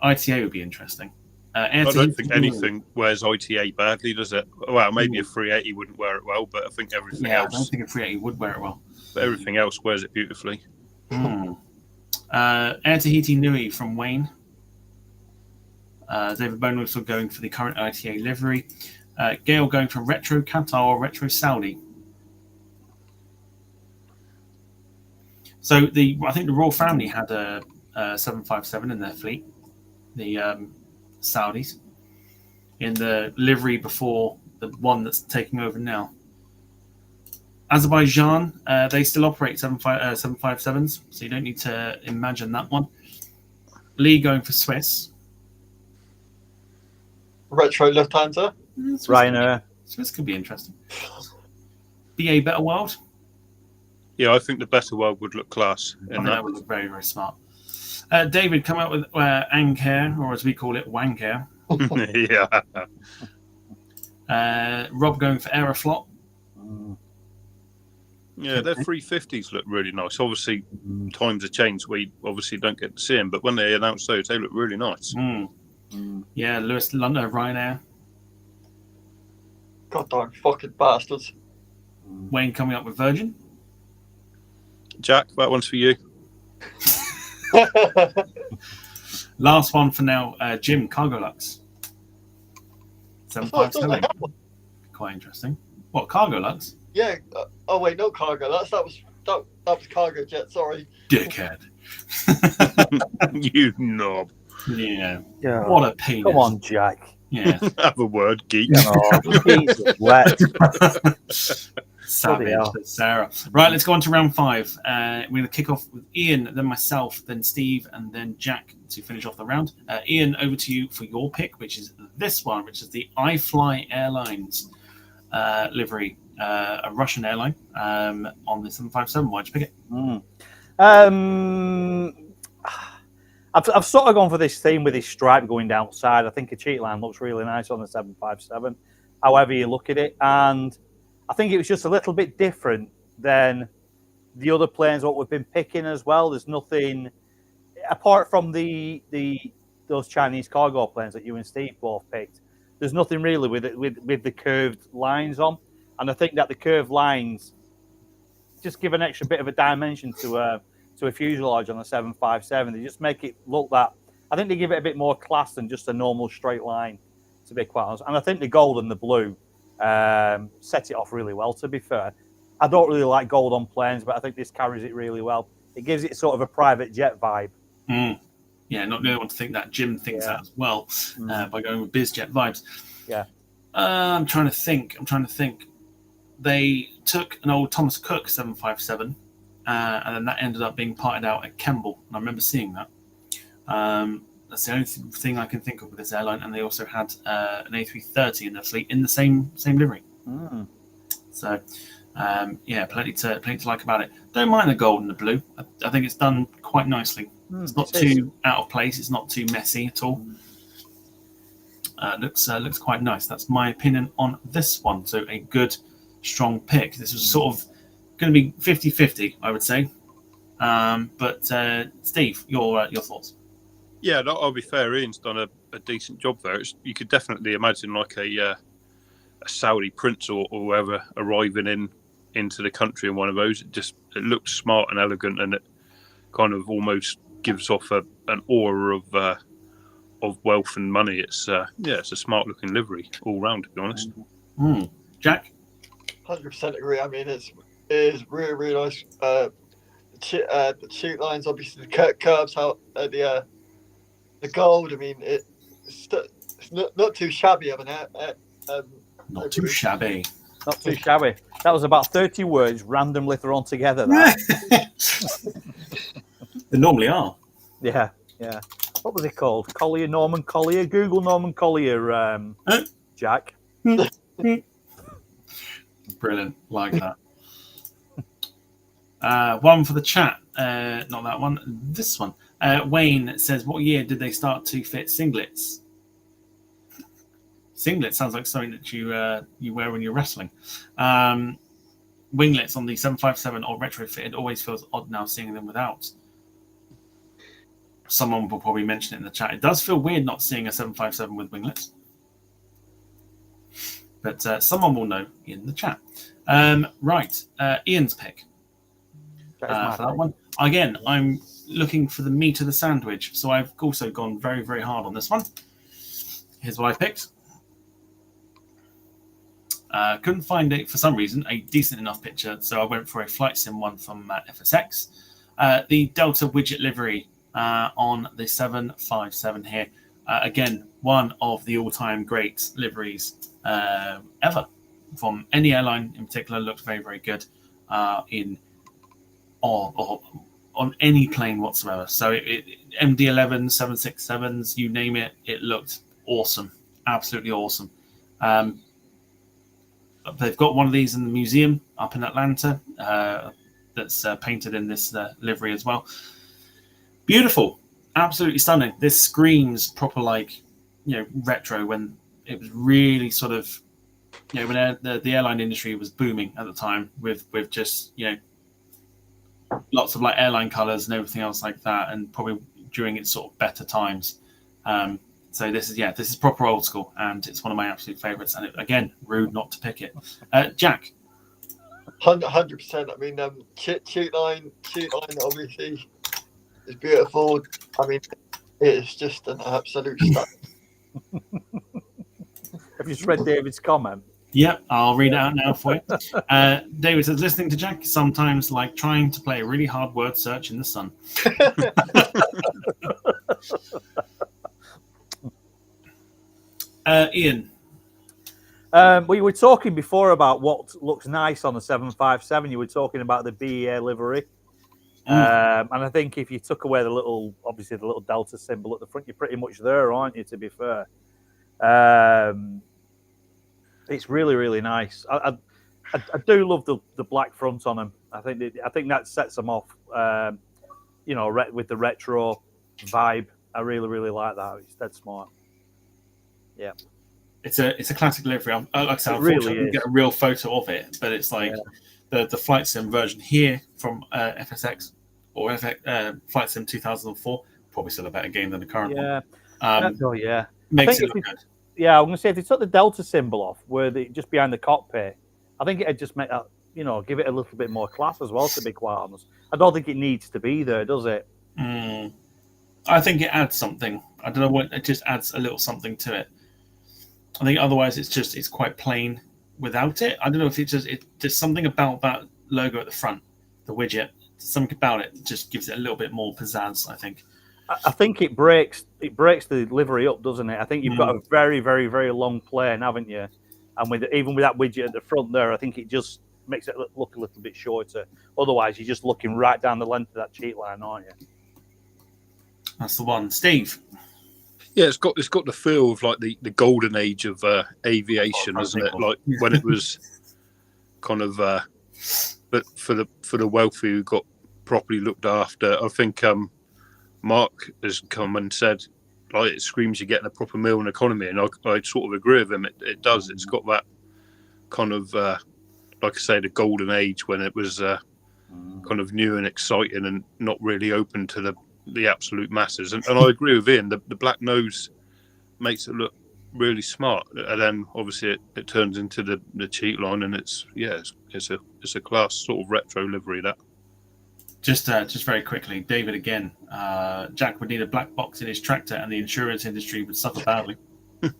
ITA would be interesting. I don't think anything wears ITA badly, does it? Well, maybe a 380 wouldn't wear it well, but I think everything else. I don't think a 380 would wear it well. But everything else wears it beautifully. Air Tahiti Nui from Wayne. David Bone also going for the current ITA livery. Gail going for retro Qatar or retro Saudi. So I think the royal family had a 757 in their fleet. The Saudis in the livery before the one that's taking over now. Azerbaijan, they still operate 757s, so you don't need to imagine that one. Lee going for Swiss. Retro Lufthansa. Ryanair. Swiss could be interesting. BA Better World. Yeah, I think the Better World would look class. That would look very, very smart. David, come out with Anker, or as we call it, Wanker. Yeah. Rob going for Aeroflot. Yeah, their 350s look really nice. Obviously, times have changed. We obviously don't get to see them, but when they announce those, they look really nice. Yeah, Lewis London, Ryanair. Goddamn fucking bastards. Wayne coming up with Virgin. Jack, that one's for you. Last one for now, Jim, Cargo Lux. 757. Quite interesting. What, Cargo Lux? Yeah. Oh wait, no Cargo. That was Cargo Jet. Sorry. Dickhead. You knob. Yeah. Yeah. What a penis. Come on, Jack. Yeah. Have a word, geek. Jesus, wet. Savage, Sarah. Right, let's go on to round 5. We're going to kick off with Ian, then myself, then Steve, and then Jack to finish off the round. Ian, over to you for your pick, which is this one, which is the iFly Airlines livery, a Russian airline on the 757. Why'd you pick it? I've sort of gone for this theme with this stripe going down side. I think a cheat line looks really nice on the 757, however you look at it. And I think it was just a little bit different than the other planes what we've been picking as well. There's nothing apart from those Chinese cargo planes that you and Steve both picked. There's nothing really with the curved lines on, and I think that the curved lines just give an extra bit of a dimension to a fuselage on a 757. They just make it look that. I think they give it a bit more class than just a normal straight line, to be quite honest. And I think the gold and the blue set it off really well. To be fair, I don't really like gold on planes, but I think this carries it really well. It gives it sort of a private jet vibe. Yeah, not the only one to think that. Jim thinks that as well by going with BizJet vibes. Yeah. I'm trying to think. They took an old Thomas Cook 757, and then that ended up being parted out at Kemble. And I remember seeing that. That's the only thing I can think of with this airline. And they also had an A330 in their fleet in the same livery. So, plenty to like about it. Don't mind the gold and the blue. I think it's done quite nicely. It's not too out of place. It's not too messy at all. Looks quite nice. That's my opinion on this one. So a good, strong pick. This was sort of going to be 50-50, I would say. But Steve, your thoughts? Yeah, I'll be fair. Ian's done a decent job there. You could definitely imagine like a Saudi prince or whoever arriving into the country in one of those. It looks smart and elegant, and it kind of almost gives off an aura of wealth and money. It's a smart looking livery all round, to be honest. Jack? 100% agree. I mean, it is really, really nice. The cheat lines, obviously, the curves out, the gold. I mean, it's not too shabby of an Not too shabby. Not too shabby. That was about 30 words randomly thrown together. They normally are. Yeah. What was it called? Norman Collier? Google Norman Collier, Jack. Brilliant. Like that. One for the chat. Not that one. This one. Wayne says, what year did they start to fit singlets? Singlet sounds like something that you wear when you're wrestling. Winglets on the 757 or retrofitted always feels odd now seeing them without. Someone will probably mention it in the chat. It does feel weird not seeing a 757 with winglets. But someone will know in the chat. Right. Ian's pick for that one. Again, I'm looking for the meat of the sandwich. So I've also gone very, very hard on this one. Here's what I picked. Couldn't find it for some reason, a decent enough picture. So I went for a flight sim one from FSX. The Delta widget livery on the 757 here. Again, one of the all-time great liveries ever from any airline in particular. Looked very, very good on any plane whatsoever. So MD-11, 767s, you name it, it looked awesome. Absolutely awesome. They've got one of these in the museum up in Atlanta that's painted in this livery as well. Beautiful, absolutely stunning. This screams proper retro when it was really sort of when the airline industry was booming at the time with just lots of airline colors and everything else like that, and probably during its sort of better times. So this is proper old school, and it's one of my absolute favorites. And again, rude not to pick it. Jack. 100%. I mean, cheat line obviously is beautiful. I mean, it's just an absolute stat. Have you just read David's comment? Yep, I'll read it out now for you. David says, listening to Jack is sometimes like trying to play a really hard word search in the sun. Ian. We were talking before about what looks nice on the 757. You were talking about the BEA livery. And I think if you took away the little Delta symbol at the front, you're pretty much there, aren't you, to be fair? It's really, really nice. I do love the black front on them. I think that sets them off, with the retro vibe. I really, really like that. It's dead smart. Yeah. It's a classic livery. Like I said, It unfortunately, really I didn't is. get a real photo of it, but it's like the flight sim version here from FSX or Flight Sim 2004. Probably still a better game than the current one. Oh yeah. Makes it look good. Yeah, I'm gonna say if they took the Delta symbol off, where just behind the cockpit, I think it'd just make that, give it a little bit more class as well. To be quite honest, I don't think it needs to be there, does it? I think it adds something. I don't know what, it just adds a little something to it. I think otherwise it's quite plain without it. I don't know if there's something about that logo at the front, the widget. Something about it just gives it a little bit more pizzazz, I think. I think it breaks the livery up, doesn't it? I think you've got a very, very, very long plane, haven't you? And even with that widget at the front there, I think it just makes it look a little bit shorter. Otherwise, you're just looking right down the length of that cheat line, aren't you? That's the one. Steve? Yeah, it's got the feel of like the golden age of aviation, hasn't it? Like when it was kind of, but for the wealthy who got properly looked after. I think Mark has come and said, like, it screams you're getting a proper meal in economy, and I sort of agree with him. It does. It's got that kind of, like I say, the golden age when it was kind of new and exciting and not really open to the absolute masses. And I agree with Ian. The black nose makes it look really smart, and then obviously it turns into the cheat line, and it's a class sort of retro livery that. Just very quickly, David again. Jack would need a black box in his tractor, and the insurance industry would suffer badly. I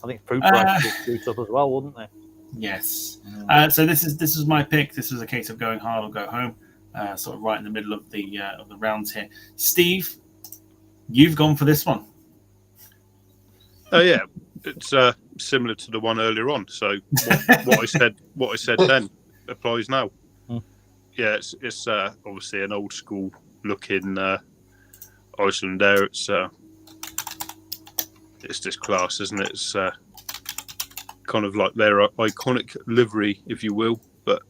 think food prices would shoot up as well, wouldn't they? Yes. So this is my pick. This was a case of going hard or go home. Sort of right in the middle of the rounds here. Steve, you've gone for this one. Oh yeah, it's similar to the one earlier on. So what I said then applies now. Yeah, it's obviously an old school looking Icelandair. It's just class, isn't it? It's kind of like their iconic livery, if you will. But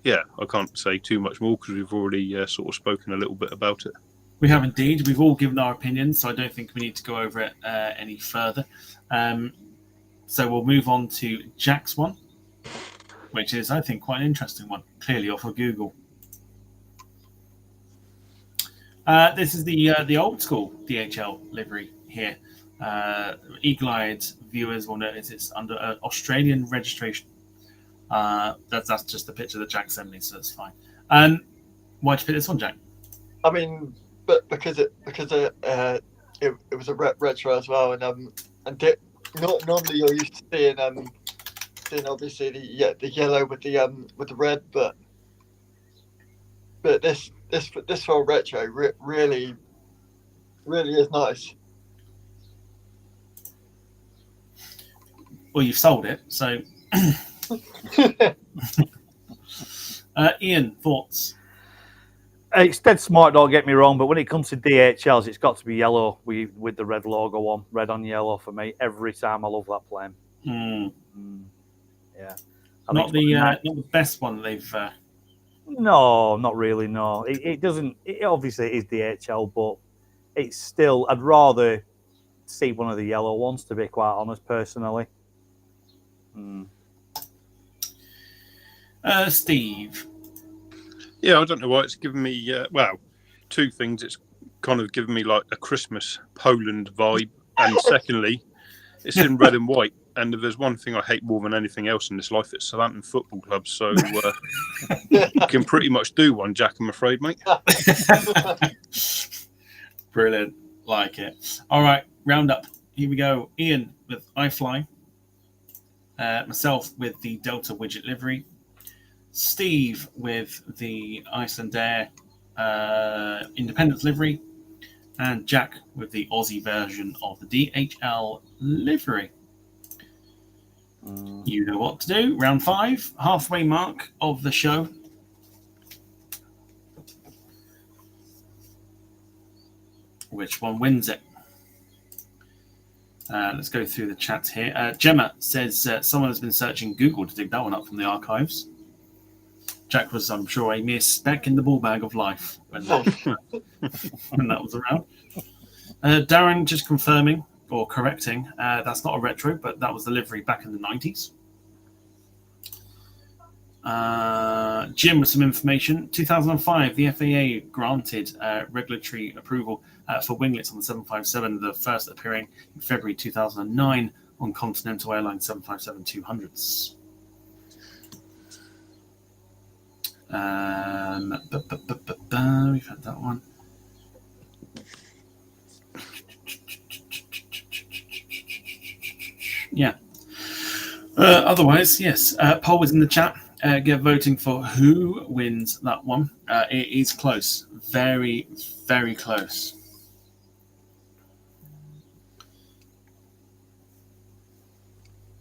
yeah, I can't say too much more because we've already sort of spoken a little bit about it. We have indeed. We've all given our opinions, so I don't think we need to go over it any further. So we'll move on to Jack's one, which is, I think, quite an interesting one, clearly off of Google. This is the old school DHL livery here. Eagle-eyed viewers will notice it's under Australian registration. That's just the picture that Jack sent me, so that's fine. Why'd you pick this one, Jack? I mean, but because it was a retro as well, and not normally you're used to seeing obviously the yellow with the red, but this for a retro really is nice. Well, you've sold it, so. Ian, thoughts? It's dead smart, don't get me wrong, but when it comes to DHLs, it's got to be yellow with the red logo on, red on yellow for me every time. I love that plane. Yeah, Not the best one they've. No, not really. No, it doesn't. It obviously is DHL, but it's still. I'd rather see one of the yellow ones, to be quite honest, personally. Steve. Yeah, I don't know why it's given me, two things. It's kind of given me like a Christmas Poland vibe. And secondly, it's in red and white. And if there's one thing I hate more than anything else in this life, it's Southampton Football Club. So you can pretty much do one, Jack, I'm afraid, mate. Brilliant. Like it. All right, round up. Here we go. Ian with iFly. Myself with the Delta widget livery. Steve with the Icelandair Independence livery. And Jack with the Aussie version of the DHL livery. You know what to do. Round 5, halfway mark of the show. Which one wins it? Let's go through the chat here. Gemma says someone has been searching Google to dig that one up from the archives. Jack was, I'm sure, a mere speck in the ball bag of life when that was around. Darren just confirming or correcting, that's not a retro, but that was the livery back in the 90s. Jim with some information. 2005, the FAA granted regulatory approval for winglets on the 757, the first appearing in February 2009 on Continental Airlines 757-200s. We've had that one. Yeah. Otherwise, yes. Poll is in the chat. Get voting for who wins that one. It is close. Very, very close.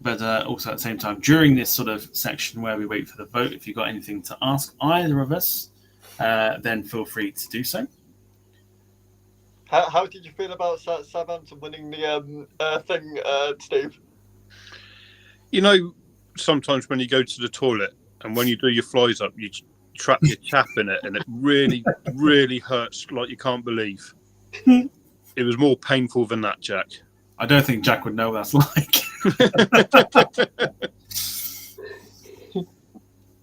But also at the same time, during this sort of section where we wait for the vote, if you've got anything to ask either of us, then feel free to do so. How did you feel about Southampton winning the thing, Steve? You know, sometimes when you go to the toilet and when you do your flies up, you trap your chap in it, and it really, really hurts like you can't believe. It was more painful than that, Jack. I don't think Jack would know what that's like.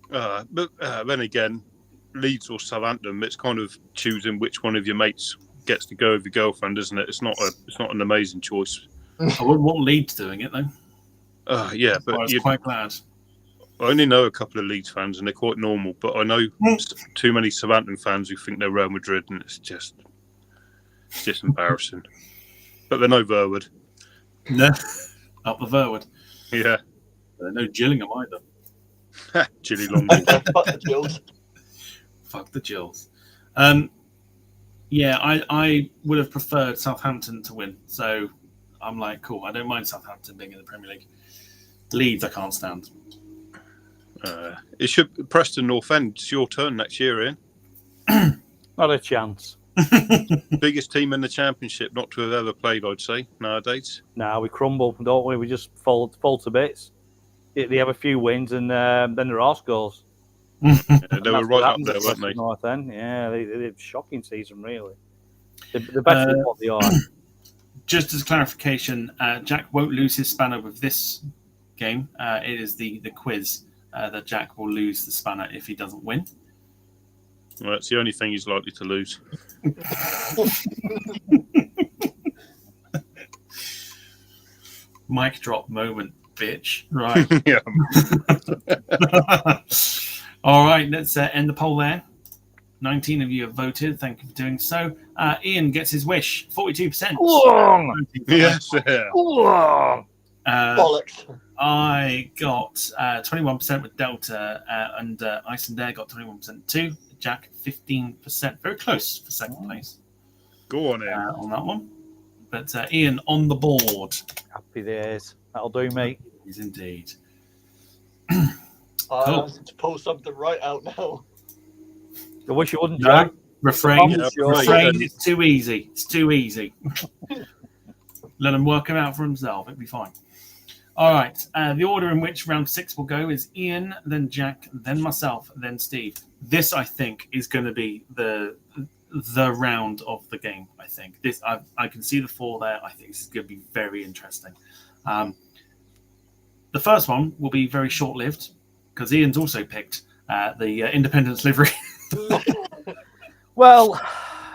But then again, Leeds or Southampton, it's kind of choosing which one of your mates gets to go with your girlfriend, isn't it? It's not an amazing choice. I wouldn't want Leeds doing it though. Yeah, but I was quite glad. I only know a couple of Leeds fans, and they're quite normal. But I know too many Southampton fans who think they're Real Madrid, and it's just embarrassing. But they're no Verwood. No, up the Verwood. Yeah, They're no Gillingham either. Chilly long. Fuck the Gills. Fuck the Gills. Yeah, I would have preferred Southampton to win. So I'm like, cool. I don't mind Southampton being in the Premier League. Leeds, I can't stand. It should Preston North End. It's your turn next year, Ian. Not a chance. Biggest team in the Championship not to have ever played, I'd say, nowadays. Now we crumble, don't we? We just fall to bits. They have a few wins, and then there are scores. Yeah, they were right up there, weren't they? North End. Yeah, they had a shocking season, really. They're better than what they are. Just as clarification, Jack won't lose his spanner with this game. It is the quiz that Jack will lose the spanner if he doesn't win. Well, it's the only thing he's likely to lose. Mic drop moment, bitch. Right. Yeah. All right, let's end the poll there. 19 of you have voted. Thank you for doing so. Ian gets his wish. 42%. Yes. Yeah. Bollocks. I got 21% with Delta, and Icelandair got 21% too. Jack, 15%. Very close for second place. Go on, Ian. On that one. But Ian on the board. Happy days. That'll do, mate. Is indeed. I have to pull something right out now. I wish you wouldn't, No, Jack. refrain. Yeah, Refrain. It's too easy. It's too easy. Let him work him out for himself. It'll be fine. All right. The order in which round 6 will go is Ian, then Jack, then myself, then Steve. This, I think, is going to be the round of the game. I think this. I can see the 4 there. I think this is going to be very interesting. The first one will be very short-lived because Ian's also picked the Independence livery. Well,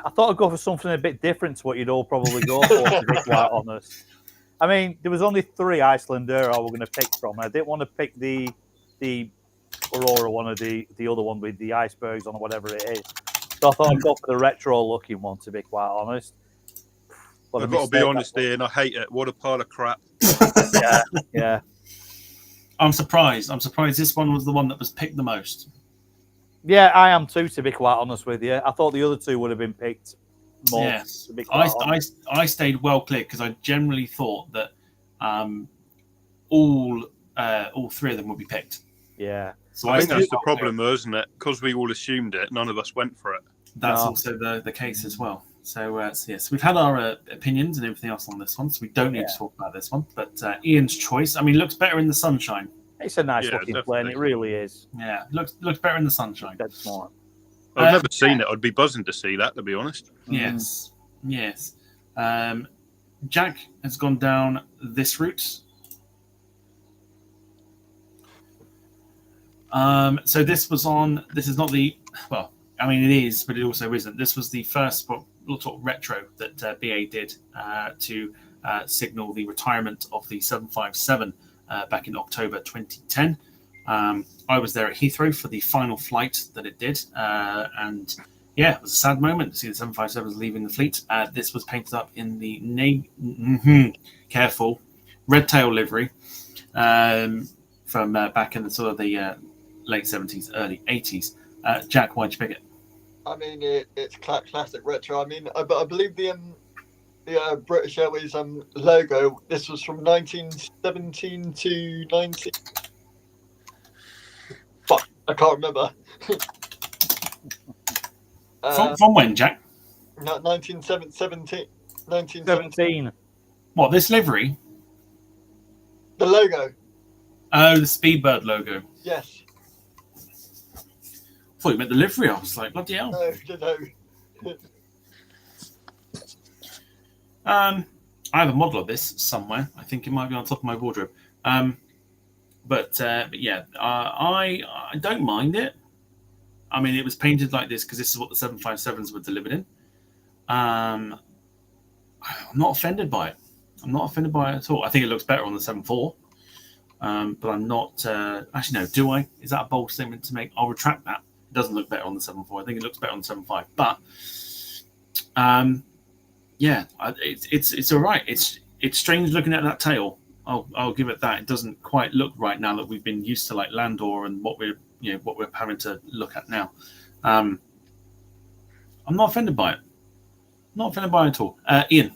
I thought I'd go for something a bit different to what you'd all probably go for, to be quite honest. I mean, there was only 3 Icelandair I was going to pick from. I didn't want to pick the Aurora one or the other one with the icebergs on or whatever it is. So I thought I'd go for the retro-looking one, to be quite honest. But I've got to be honest, Ian. I hate it. What a pile of crap. Yeah. I'm surprised. This one was the one that was picked the most. Yeah, I am too, to be quite honest with you. I thought the other 2 would have been picked more. Yes, To be quite honest. I stayed well clear because I generally thought that all 3 of them would be picked. Yeah. So I think stayed that's the well clear. problem, though, isn't it? Because we all assumed it, none of us went for it. That's No. also the case as well. So yes, we've had our opinions and everything else on this one, so we don't need to talk about this one. But Ian's choice, I mean, looks better in the sunshine. It's a nice Yeah, looking plane. It definitely. really is. Yeah, looks better in the sunshine. Dead smart. I've never seen it. I'd be buzzing to see that, to be honest. Yes, yes. Jack has gone down this route. So this was on. This is not the. Well, I mean, it is, but it also isn't. This was the first sort of retro that BA did to signal the retirement of the 757 back in October 2010. I was there at Heathrow for the final flight that it did, and yeah, it was a sad moment to see the 757s leaving the fleet. This was painted up in the careful red tail livery from back in the sort of the late 70s, early 80s. Jack, why'd you pick it? I mean, it's classic retro. I mean, I believe the British Airways logo. This was from 1917 to 19. Fuck, I can't remember. From when, Jack? 1917. 17. What, this livery? The logo. Oh, the Speedbird logo. Yes. I thought you meant the livery. I was like, bloody hell. No. I have a model of this somewhere. I think it might be on top of my wardrobe. But yeah, I don't mind it. I mean, it was painted like this because this is what the 757s were delivered in. I'm not offended by it. I'm not offended by it at all. I think it looks better on the 74. But I'm not. Actually, no. Do I? Is that a bold statement to make? I'll retract that. It doesn't look better on the 74. I think it looks better on the 75. But yeah, it's all right. It's strange looking at that tail. I'll give it that. It doesn't quite look right now that we've been used to like Landor and what we're having to look at now. I'm not offended by it. Not offended by it at all. Ian.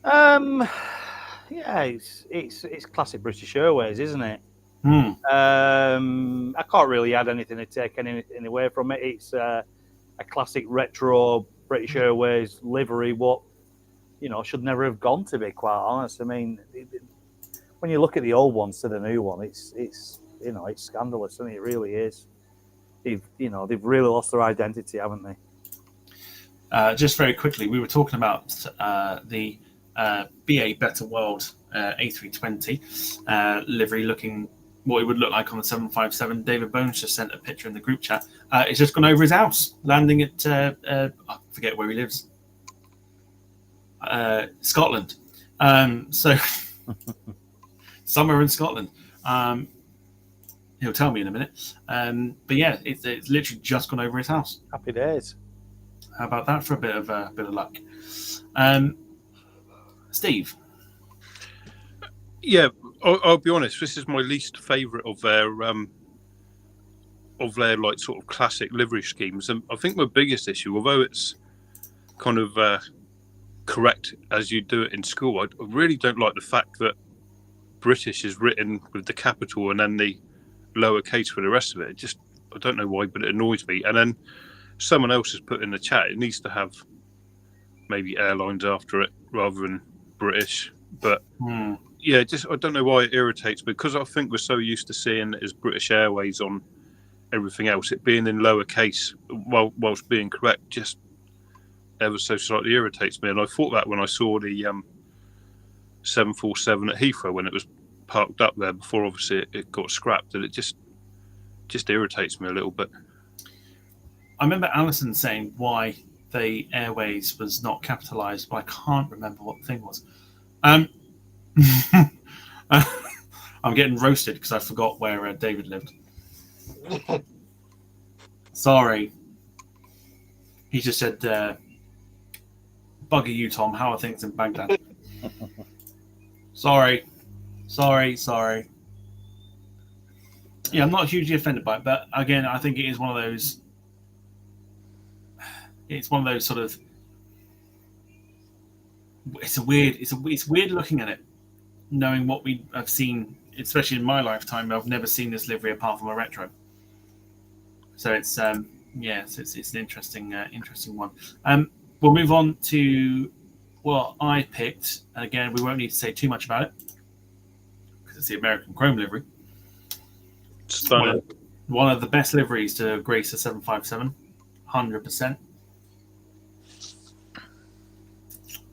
Yeah, it's classic British Airways, isn't it? Hmm. I can't really add anything to take anything away from it. It's a classic retro British Airways livery. What should never have gone, to be quite honest. I mean, when you look at the old ones to the new one, it's scandalous, and it really is. They've really lost their identity, haven't they? Just very quickly, we were talking about the BA Better World A320 livery looking what it would look like on the 757. David Bones just sent a picture in the group chat. It's just gone over his house, landing at I forget where he lives. Scotland. So somewhere in Scotland. He'll tell me in a minute. But yeah, it's literally just gone over his house. Happy days. How about that for a bit of luck? Steve. Yeah, I'll be honest. This is my least favourite of their like sort of classic livery schemes, and I think my biggest issue, although it's kind of correct as you do it in school, I really don't like the fact that British is written with the capital and then the lowercase for the rest of it. I don't know why, but it annoys me. And then someone else has put in the chat, it needs to have maybe airlines after it rather than British. But yeah, I don't know why it irritates me, because I think we're so used to seeing it as British Airways on everything else. It being in lowercase whilst being correct just ever so slightly irritates me. And I thought that when I saw the 747 at Heathrow when it was parked up there before obviously it got scrapped, and it just irritates me a little bit. I remember Alison saying why the Airways was not capitalised, but I can't remember what the thing was. I'm getting roasted because I forgot where David lived. Sorry. He just said, bugger you, Tom. How are things in Baghdad? Sorry. Yeah, I'm not hugely offended by it, but again, I think it is one of those. It's one of those sort of. It's weird looking at it, knowing what we have seen, especially in my lifetime. I've never seen this livery apart from a retro. So it's it's an interesting one. We'll move on to what I picked. And again, we won't need to say too much about it because It's the American Chrome livery. Stunning. One of the best liveries to grace a 757, 100%.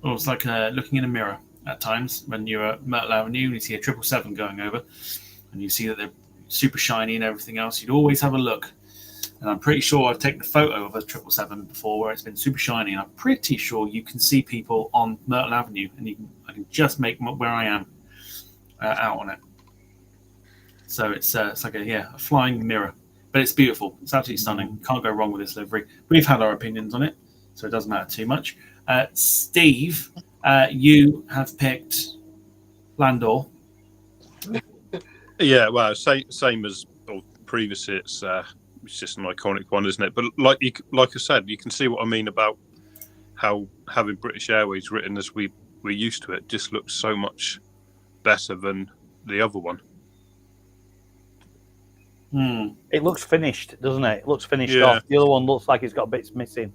Well, it's like looking in a mirror at times when you're at Myrtle Avenue and you see a 777 going over and you see that they're super shiny and everything else. You'd always have a look. And I'm pretty sure I've taken a photo of a 777 before where it's been super shiny, and I'm pretty sure you can see people on Myrtle Avenue, and I can just make where I am out on it. So it's like a flying mirror, but it's beautiful. It's absolutely stunning. Can't go wrong with this livery. We've had our opinions on it, so it doesn't matter too much. Steve, you have picked Landor. Yeah, well, same as previously. It's just an iconic one, isn't it? But like I said, you can see what I mean about how having British Airways written as we're used to it just looks so much better than the other one. It looks finished, doesn't it? It looks finished Yeah. off. The other one looks like it's got bits missing.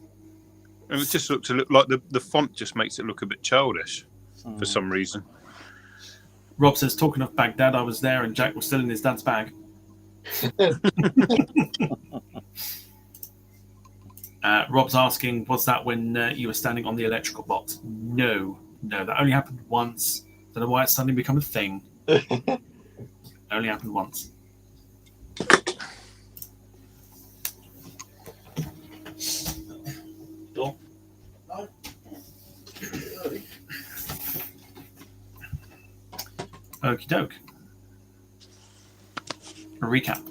And it just looks a look like the font just makes it look a bit childish for some reason. Rob says, talking of Baghdad, I was there and Jack was still in his dad's bag. Rob's asking, was that when you were standing on the electrical box? No, that only happened once. Don't know why it's suddenly become a thing. Only happened once. Door. Okie doke. A recap.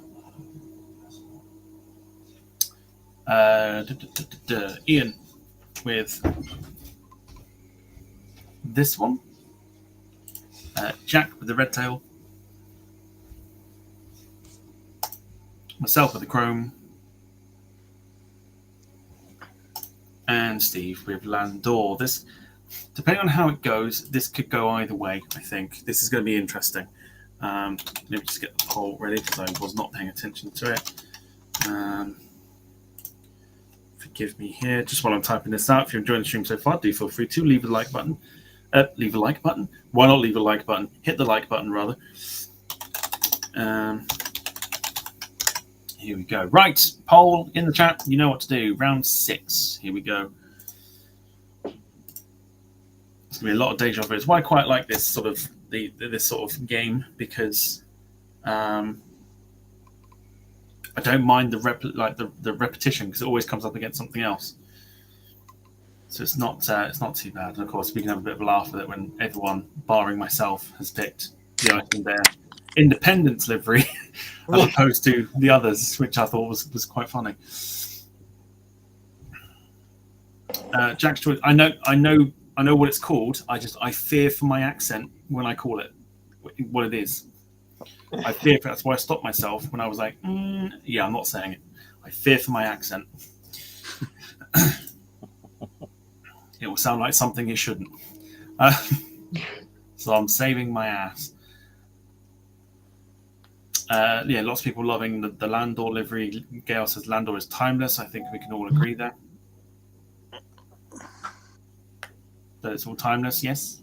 Ian with this one. Jack with the red tail. Myself with the chrome. And Steve with Landor. This, depending on how it goes, this could go either way, I think. This is going to be interesting. Let me just get the poll ready because I was not paying attention to it. Forgive me here. Just while I'm typing this out, if you're enjoying the stream so far, do feel free to leave a like button. Leave a like button. Why not leave a like button? Hit the like button, rather. Here we go. Right, poll in the chat. You know what to do. Round 6. Here we go. It's gonna be a lot of deja vu. It's why I quite like this sort of this sort of game, because I don't mind the repetition because it always comes up against something else. So it's not too bad. And of course, we can have a bit of a laugh with it when everyone, barring myself, has picked the Extraordinaire Independence livery as opposed to the others, which I thought was quite funny. Jack's choice. I know what it's called. I fear for my accent when I call it what it is. I fear for that's why I stopped myself when I was like, yeah, I'm not saying it. I fear for my accent. It will sound like something it shouldn't. So I'm saving my ass. Lots of people loving the Landor livery. Gail says Landor is timeless. I think we can all agree there. That it's all timeless, yes?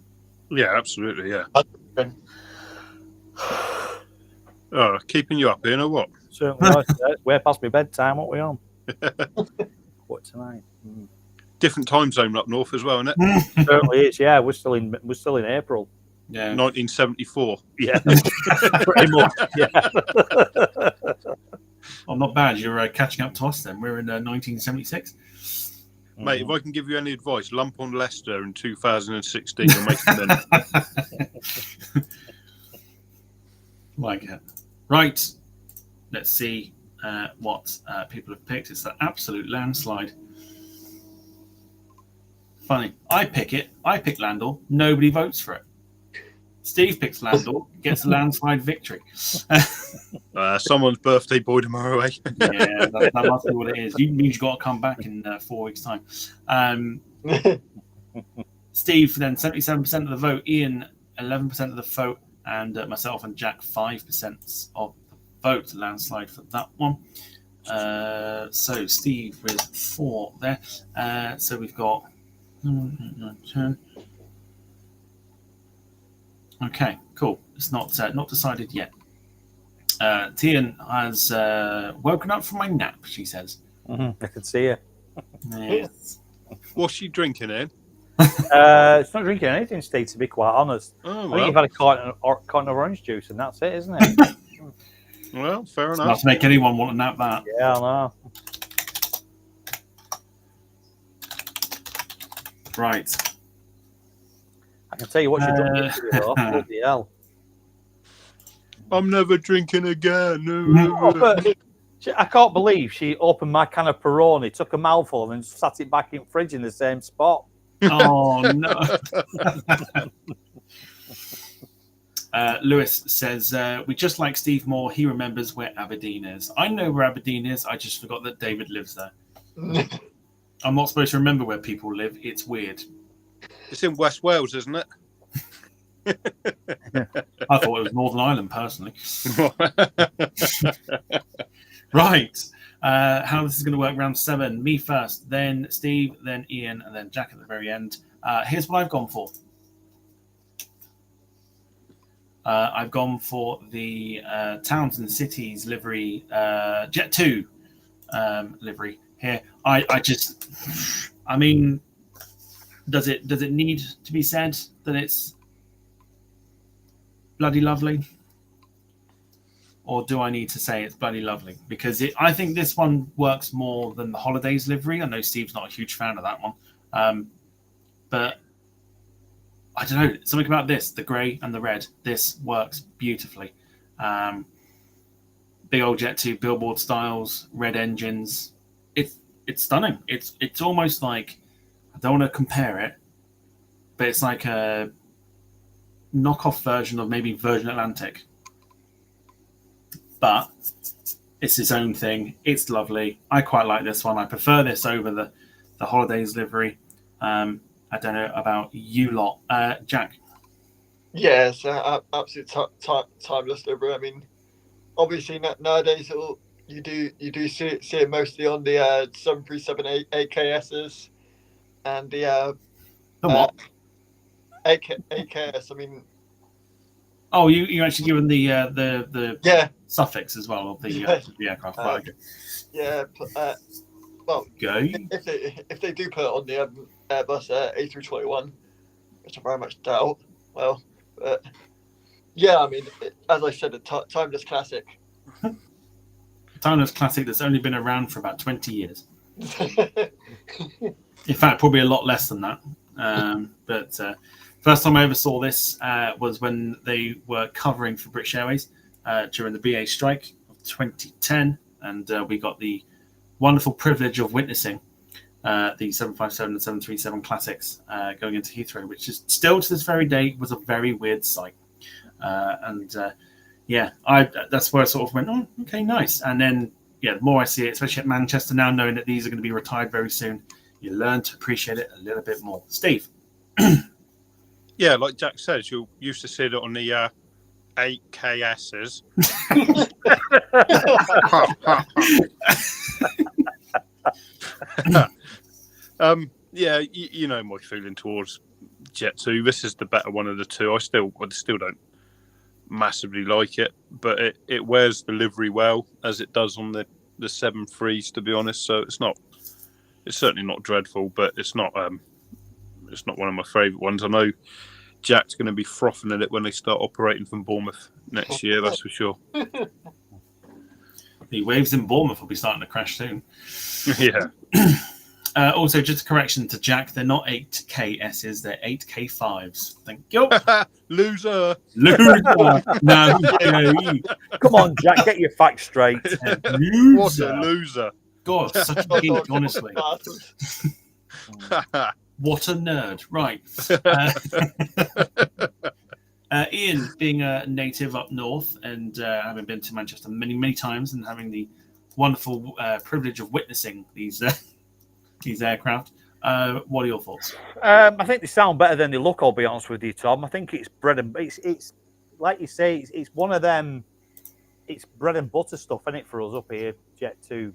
Yeah, absolutely, yeah. Oh, keeping you up, Ian, or what? Certainly. We're past my bedtime. What are we on? What tonight? Different time zone up north as well, isn't it? Certainly is. Yeah, we're still in April. Yeah, 1974. Yeah, pretty much. Yeah. Well, not bad. You're catching up to us then. We're in 1976. Mate, if I can give you any advice, lump on Leicester in 2016 and make them then. Like it. Right. Let's see what people have picked. It's an absolute landslide. Funny. I pick Landor. Nobody votes for it. Steve picks Landor, gets a landslide victory. Someone's birthday boy tomorrow, eh? Yeah, that must be what it is. You mean you've got to come back in 4 weeks' time. Steve, then 77% of the vote. Ian, 11% of the vote. And myself and Jack, 5% of the vote. Landslide for that one. So Steve with 4 there. So we've got 10. Okay, cool. It's not decided yet. Tian has woken up from my nap, she says. I can see her. Yes. What's she drinking in? It's not drinking anything, Steve, to be quite honest. Oh, I think well. you've had a carton of orange juice, and that's it, isn't it? Well, fair Not enough. to make anyone want to nap that. Yeah, I know. Right. I can tell you what she done yesterday, though. Bloody hell. I'm never drinking again. Oh, but I can't believe she opened my can of Peroni, took a mouthful, and sat it back in the fridge in the same spot. Oh, no. Lewis says, we just like Steve Moore. He remembers where Aberdeen is. I know where Aberdeen is. I just forgot that David lives there. I'm not supposed to remember where people live. It's weird. It's in West Wales, isn't it? I thought it was Northern Ireland, personally. Right. How this is going to work, round 7. Me first, then Steve, then Ian, and then Jack at the very end. Here's what I've gone for. I've gone for the Towns and Cities livery, Jet 2 livery here. I mean, does it need to be said that it's bloody lovely? Or do I need to say it's bloody lovely? Because I think this one works more than the Holidays livery. I know Steve's not a huge fan of that one. But I don't know. Something about this, the grey and the red, this works beautifully. Big old Jet 2 billboard styles, red engines. It's stunning. It's almost like, I don't want to compare it, but it's like a knockoff version of maybe Virgin Atlantic. But it's its own thing. It's lovely. I quite like this one. I prefer this over the Holidays livery. I don't know about you lot. Jack? Yeah, it's absolute timeless livery. I mean, obviously nowadays you do see it mostly on the 737 AKSs and the what? AKS. I mean, oh, you actually given the suffix as well of the aircraft. Right, okay. Yeah. Well, Go. if they do put it on the Airbus A321, which I very much doubt. Well, yeah, I mean, as I said, a timeless classic. Timeless classic that's only been around for about 20 years. In fact, probably a lot less than that. But first time I ever saw this was when they were covering for British Airways during the BA strike of 2010. And we got the wonderful privilege of witnessing the 757 and 737 classics going into Heathrow, which is still to this very day was a very weird sight. Yeah, that's where I sort of went, oh, okay, nice. And then, yeah, the more I see it, especially at Manchester now, knowing that these are going to be retired very soon, you learn to appreciate it a little bit more. Steve? Yeah, like Jack says, you used to see it on the 8KSs. Yeah, you know my feeling towards Jet 2. This is the better one of the two. I still don't massively like it, but it wears the livery well, as it does on the 7.3s, to be honest. So it's certainly not dreadful, but it's not one of my favourite ones. I know Jack's going to be frothing at it when they start operating from Bournemouth next year, that's for sure. The waves in Bournemouth will be starting to crash soon. Yeah. Also, just a correction to Jack, they're not 8KSs, they're 8K5s. Thank you. Loser. No. Come on, Jack, get your facts straight. What a loser. God, such a geek, honestly. What a nerd. Right. Ian, being a native up north and having been to Manchester many, many times and having the wonderful privilege of witnessing these aircraft, what are your thoughts? I think they sound better than they look, I'll be honest with you, Tom. I think it's it's like you say, it's one of them, it's bread and butter stuff, isn't it, for us up here, Jet 2,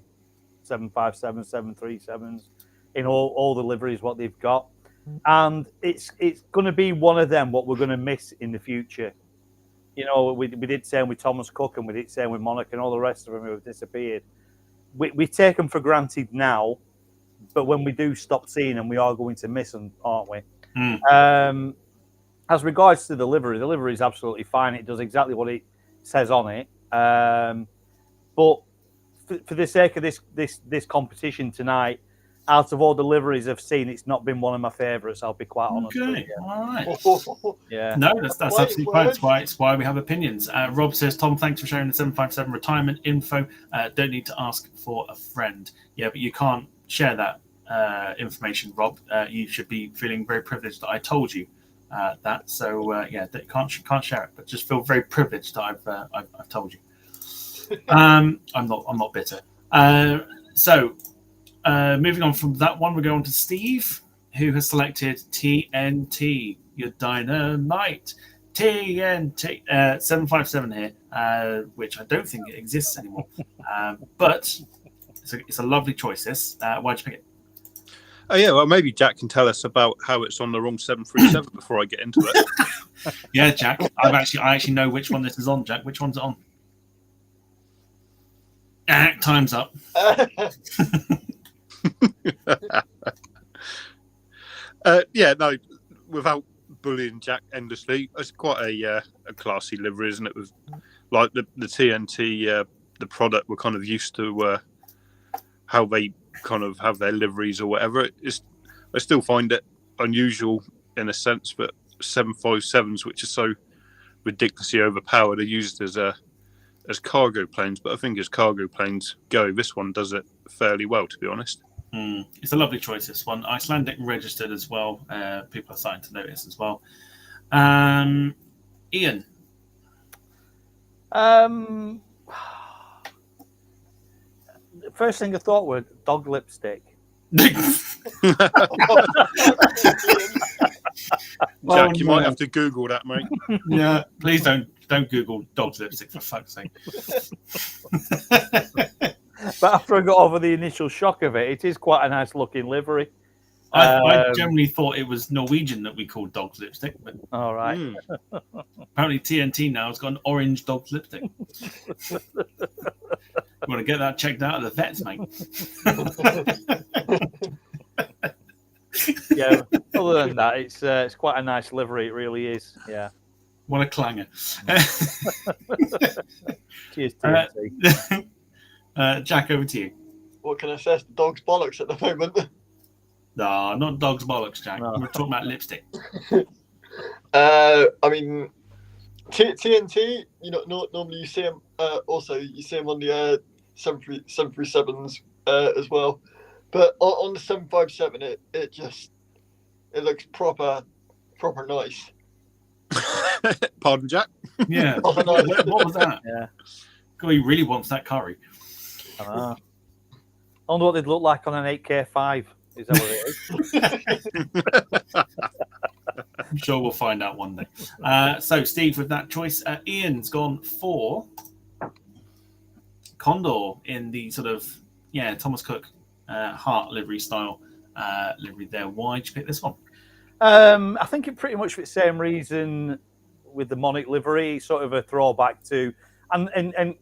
757, 737s, in all the liveries, what they've got. and it's going to be one of them what we're going to miss in the future. You know, we did say with Thomas Cook, and we did say with Monarch and all the rest of them who have disappeared. We take them for granted now, but when we do stop seeing them, we are going to miss them, aren't we? As regards to the livery is absolutely fine. It does exactly what it says on it. But for the sake of this competition tonight, out of all the liveries I've seen, it's not been one of my favourites. I'll be quite honest. Okay, all right. Yeah. No, that's absolutely fine. It's why we have opinions. Rob says, Tom, thanks for sharing the 757 retirement info. Don't need to ask for a friend. Yeah, but you can't share that information, Rob. You should be feeling very privileged that I told you that. So yeah, that can't share it, but just feel very privileged that I've told you. I'm not bitter. So moving on from that one, we go on to Steve, who has selected TNT, your dynamite. TNT 757 here, which I don't think it exists anymore, but it's a lovely choice. This, why'd you pick it? Oh yeah, well maybe Jack can tell us about how it's on the wrong 737 before I get into it. Yeah, Jack, I actually know which one this is on. Jack, which one's it on? Time's up. Yeah, no, without bullying Jack endlessly, it's quite a classy livery, isn't it? With like the TNT, the product, we're kind of used to how they kind of have their liveries or whatever. I still find it unusual in a sense, but 757s, which are so ridiculously overpowered, are used as cargo planes. But I think as cargo planes go, this one does it fairly well, to be honest. It's a lovely choice, this one. Icelandic registered as well. People are starting to notice as well. Ian. First thing I thought was dog lipstick. Jack, you might have to Google that, mate. Yeah, please don't Google dog's lipstick, for fuck's sake. But after I got over the initial shock of it, it is quite a nice looking livery. I generally thought it was Norwegian that we called dog's lipstick, but all right. Apparently TNT now has got an orange dog's lipstick. You want to get that checked out at the vets, mate. Yeah. Other than that, it's quite a nice livery. It really is. Yeah. What a clanger. Cheers, TNT. Jack, over to you. What can I say? The dog's bollocks at the moment. No, not dog's bollocks, Jack. No. We're talking about lipstick. I mean, TNT. You know, normally you see them. Also, you see them on the 737s as well. But on the 757, it looks proper nice. Pardon, Jack? Yeah. Proper nice. What was that? Yeah. God, he really wants that curry. I wonder what they'd look like on an 8K5. Is that what it is? I'm sure we'll find out one day. So, Steve, with that choice, Ian's gone for Condor in the sort of, Thomas Cook heart livery style livery there. Why did you pick this one? I think it pretty much for the same reason with the Monarch livery, sort of a throwback to, and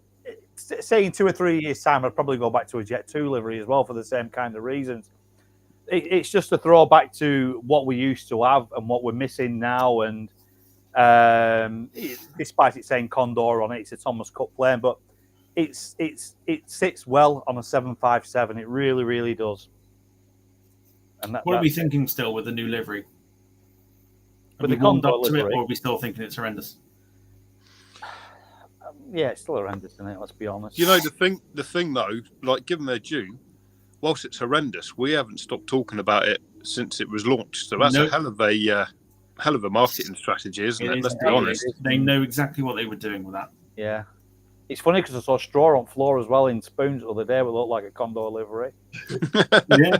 say in 2 or 3 years' time, I'd probably go back to a Jet 2 livery as well for the same kind of reasons. It's just a throwback to what we used to have and what we're missing now. And despite it saying Condor on it, it's a Thomas Cook plane, but it sits well on a 757. It really, really does. And What are we thinking still with the new livery? Have With we the warmed Condor up to it, livery? or are we still thinking it's horrendous? Yeah, it's still horrendous, isn't it? Let's be honest. You know, the thing though, like given their due, whilst it's horrendous, we haven't stopped talking about it since it was launched. So that's a hell of a marketing strategy, isn't it? Let's be honest. They know exactly what they were doing with that. Yeah. It's funny because I saw straw on floor as well in spoons the other day. It looked like a Condor livery. Yeah.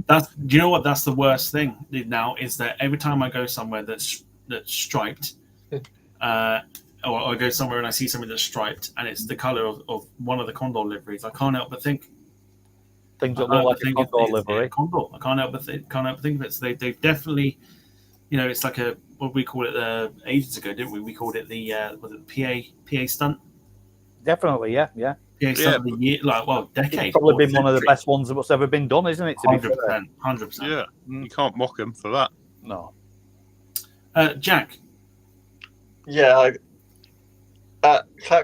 Do you know what? That's the worst thing now is that every time I go somewhere that's striped, or I go somewhere and I see something that's striped and it's the color of one of the Condor liveries, I can't help but think, Things that look like a Condor it's livery. Condor. I can't help but think of it. So they've definitely, it's like a, what we call it ages ago, didn't we? We called it the was it PA stunt? Definitely, yeah. PA stunt of the year, decade. It's probably been one of the best ones that's ever been done, isn't it? To be fair. 100%. Yeah, you can't mock him for that. No. Jack. Yeah,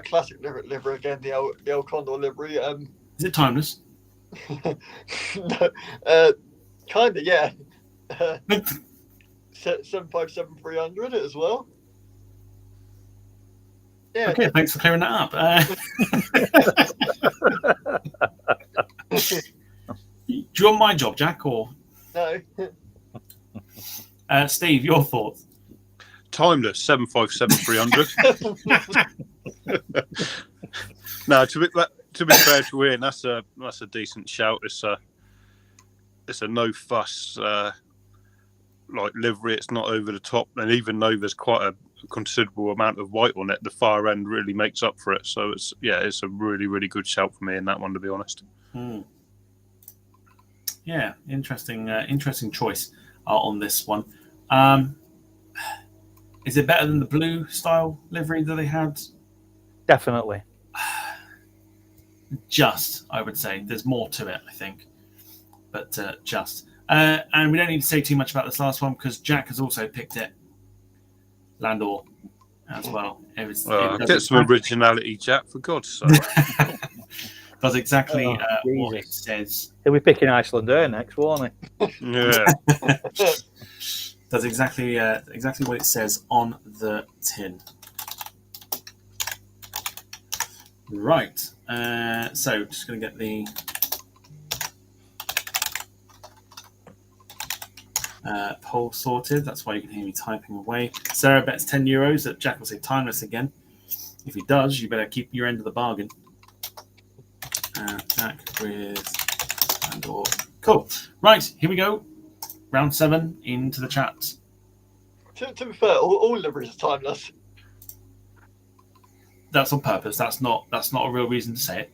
classic livery again. The old Condor livery. Is it timeless? Kind of, yeah. 757-300 as well. Yeah. Okay, thanks for clearing that up. Do you want my job, Jack, or No. Steve? Your thoughts? Timeless 757-300. No, to be fair to Ian, that's a decent shout. It's a no fuss livery. It's not over the top, and even though there's quite a considerable amount of white on it, the far end really makes up for it. So it's a really, really good shout for me in that one, to be honest. Yeah, interesting choice on this one. Is it better than the blue style livery that they had? Definitely. Just, I would say. There's more to it, I think. But just. And we don't need to say too much about this last one because Jack has also picked it. Landor as well. Get some originality, Jack, for God's sake. Does exactly what it says. He'll be picking Icelander next, won't he? Yeah. Does exactly what it says on the tin. Right. So just going to get the poll sorted. That's why you can hear me typing away. Sarah bets €10 that Jack will say timeless again. If he does, you better keep your end of the bargain. Jack with Landor. Cool. Right, here we go. Round 7 into the chat. To be fair, all liveries are timeless. That's on purpose. That's not a real reason to say it.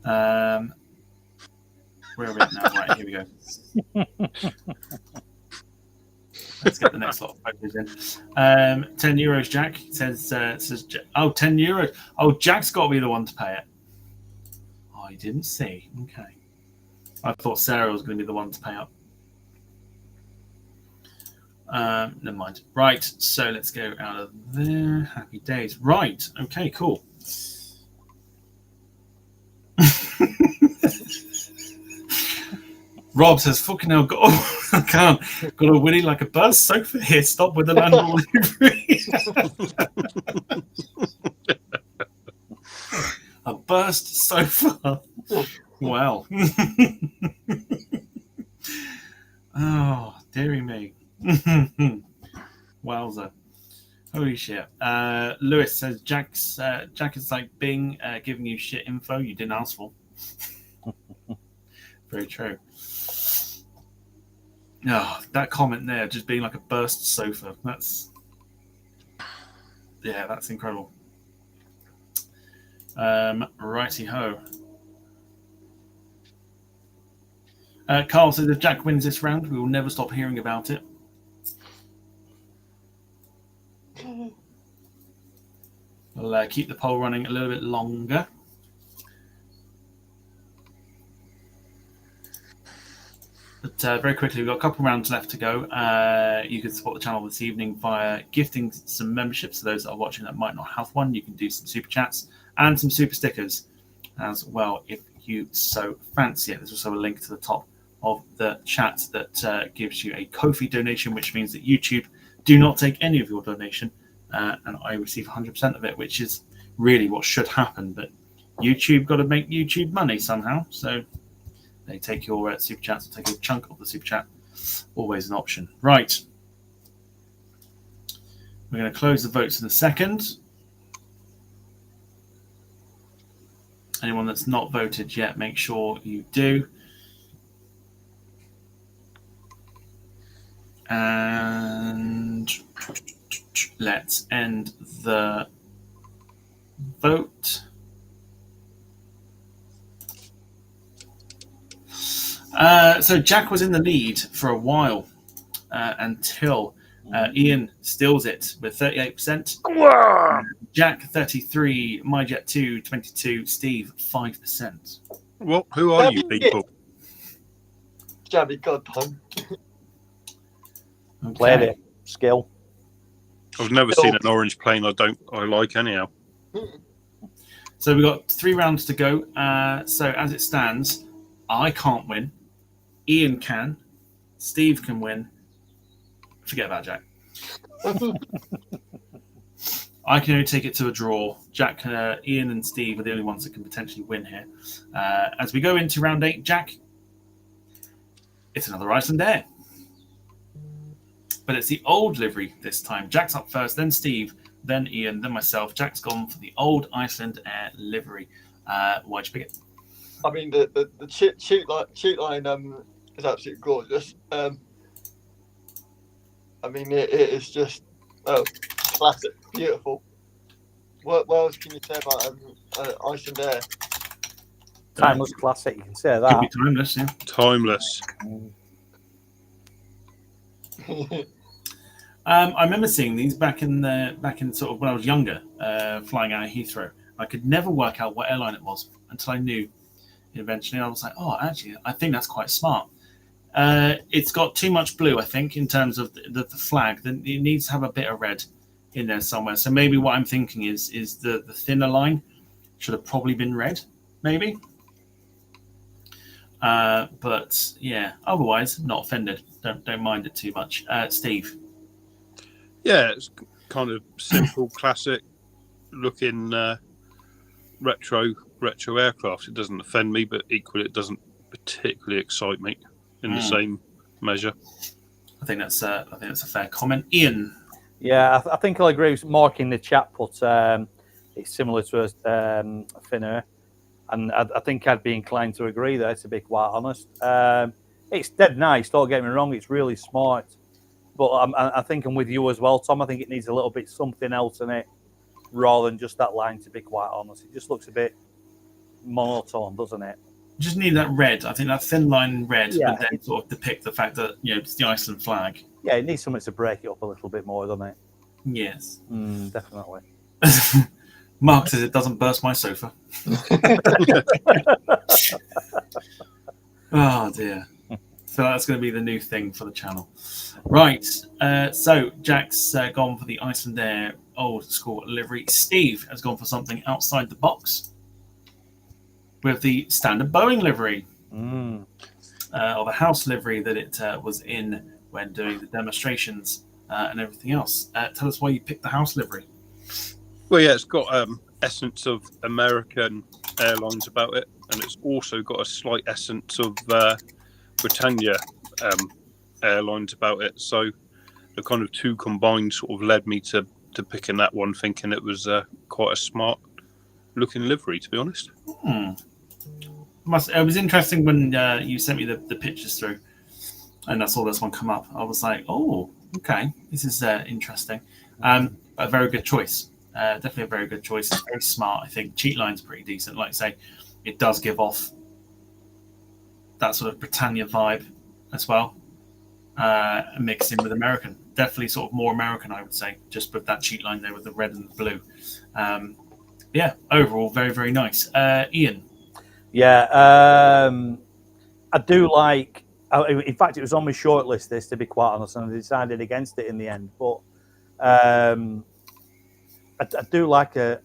Where are we at now? Right, here we go. Let's get the next lot of photos in. €10, Jack. It says €10. Oh, Jack's got to be the one to pay it. Oh, I didn't see. Okay. I thought Sarah was going to be the one to pay up. Never mind. Right, so let's go out of there. Happy days. Right, okay, cool. Rob says, fucking hell, I can't. Got a Willy like a buzz sofa here. Stop with the Landor livery. A burst sofa. Wow. Oh, dearie me. Wowza. Holy shit. Lewis says, Jack is like Bing giving you shit info you didn't ask for. Very true. Oh, that comment there, just being like a burst sofa. That's incredible. Righty ho. Carl says if Jack wins this round, we will never stop hearing about it. We'll keep the poll running a little bit longer. But very quickly, we've got a couple of rounds left to go. You can support the channel this evening via gifting some memberships. So those that are watching that might not have one, you can do some super chats and some super stickers as well if you so fancy it. There's also a link to the top of the chat that gives you a Ko-fi donation, which means that YouTube do not take any of your donation, and I receive 100% of it, which is really what should happen. But YouTube got to make YouTube money somehow, so they take your super chats, take a chunk of the super chat. Always an option. Right. We're going to close the votes in a second. Anyone that's not voted yet, make sure you do. And let's end the vote. So Jack was in the lead for a while until Ian steals it with 38%. Jack 33, MyJet 2 22, Steve 5%. What? Who are you people? Jabby God, Tom. Played it. Skill. I've never seen an orange plane I like anyhow. So we've got 3 rounds to go. So as it stands, I can't win. Ian can. Steve can win. Forget about Jack. I can only take it to a draw. Jack, Ian and Steve are the only ones that can potentially win here. As we go into round 8, Jack, it's another Icelandair. But it's the old livery this time. Jack's up first, then Steve, then Ian, then myself. Jack's gone for the old Icelandair livery. Why'd you pick it? I mean, the cheat line is absolutely gorgeous. I mean, it is just classic, beautiful. What else can you say about Icelandair? Timeless classic, you can say Could that. be timeless, yeah. Timeless. I remember seeing these back in sort of when I was younger, flying out of Heathrow. I could never work out what airline it was until I knew. Eventually, I was like, "Oh, actually, I think that's quite smart." It's got too much blue, I think, in terms of the flag. It needs to have a bit of red in there somewhere. So maybe what I'm thinking is the thinner line should have probably been red, maybe. But yeah, otherwise, not offended. Don't mind it too much. Steve. Yeah, it's kind of simple, classic looking retro aircraft. It doesn't offend me, but equally it doesn't particularly excite me in the same measure. I think that's a fair comment. Ian. Yeah, I think I'll agree with Mark in the chat, but it's similar to a Finnair. And I think I'd be inclined to agree there, to be quite honest. It's dead nice, don't get me wrong. It's really smart. But I think I'm with you as well, Tom. I think it needs a little bit something else in it rather than just that line, to be quite honest. It just looks a bit monotone, doesn't it? You just need that red. I think that thin line red would then sort of depict the fact that it's the Iceland flag. Yeah, it needs something to break it up a little bit more, doesn't it? Yes. Definitely. Mark says it doesn't burst my sofa. Oh dear. So that's going to be the new thing for the channel. Right. So Jack's gone for the Icelandair old school livery. Steve has gone for something outside the box with the standard Boeing livery. Or the house livery that it was in when doing the demonstrations and everything else. Tell us why you picked the house livery. Well, yeah, it's got essence of American Airlines about it, and it's also got a slight essence of Britannia Airlines about it. So the kind of two combined sort of led me to picking that one, thinking it was quite a smart looking livery, to be honest. It was interesting when you sent me the pictures through and I saw this one come up. I was like, oh, okay, this is interesting. A very good choice. Definitely a very good choice. It's very smart. I think cheat line's pretty decent. Like I say, it does give off that sort of Britannia vibe as well, mixed in with American. Definitely sort of more American, I would say, just with that cheat line there with the red and the blue. Yeah, overall, very, very nice. Ian? Yeah, I do like... In fact, it was on my shortlist, this, to be quite honest, and I decided against it in the end. But I do like an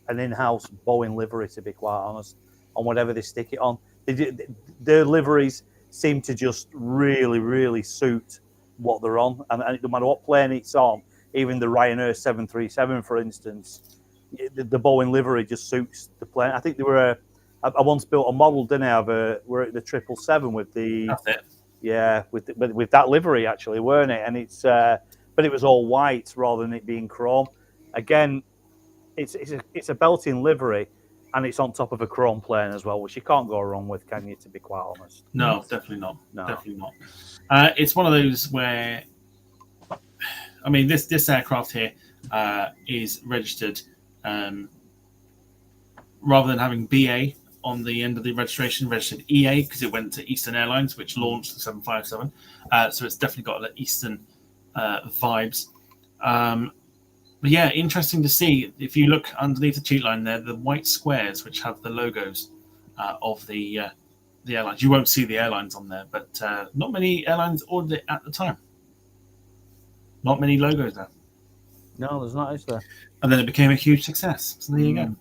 in-house Boeing livery, to be quite honest, on whatever they stick it on. Their liveries seem to just really, really suit what they're on. And no matter what plane it's on, even the Ryanair 737, for instance, the Boeing livery just suits the plane. I think they were... I once built a model, didn't I, of we're at the 777 with the... That's it. Yeah, with that livery, actually, weren't it? And it's... but it was all white rather than it being chrome. Again, it's a belting livery, and it's on top of a chrome plane as well, which you can't go wrong with, can you, to be quite honest? No, definitely not. No. Definitely not. It's one of those where... I mean, this aircraft here is registered... rather than having BA on the end of the registration, registered EA because it went to Eastern Airlines, which launched the 757. So it's definitely got the Eastern vibes. But yeah, interesting to see. If you look underneath the cheat line there, the white squares which have the logos of the airlines. You won't see the airlines on there, but not many airlines ordered it at the time. Not many logos there. No, there's not, is there? And then it became a huge success. So there you go.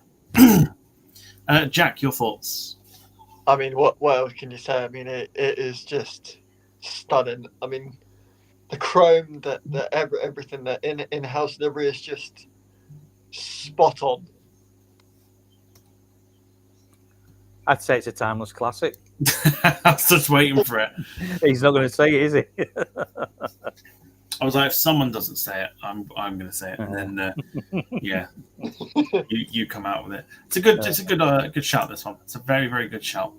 Jack, your thoughts? I mean, what else can you say? I mean, it is just stunning. I mean, the chrome, everything, that in-house livery is just spot on. I'd say it's a timeless classic. I was just waiting for it. He's not going to say it, is he? I was like, if someone doesn't say it, I'm going to say it, and then yeah, you come out with it. It's a good shout. This one, it's a very, very good shout.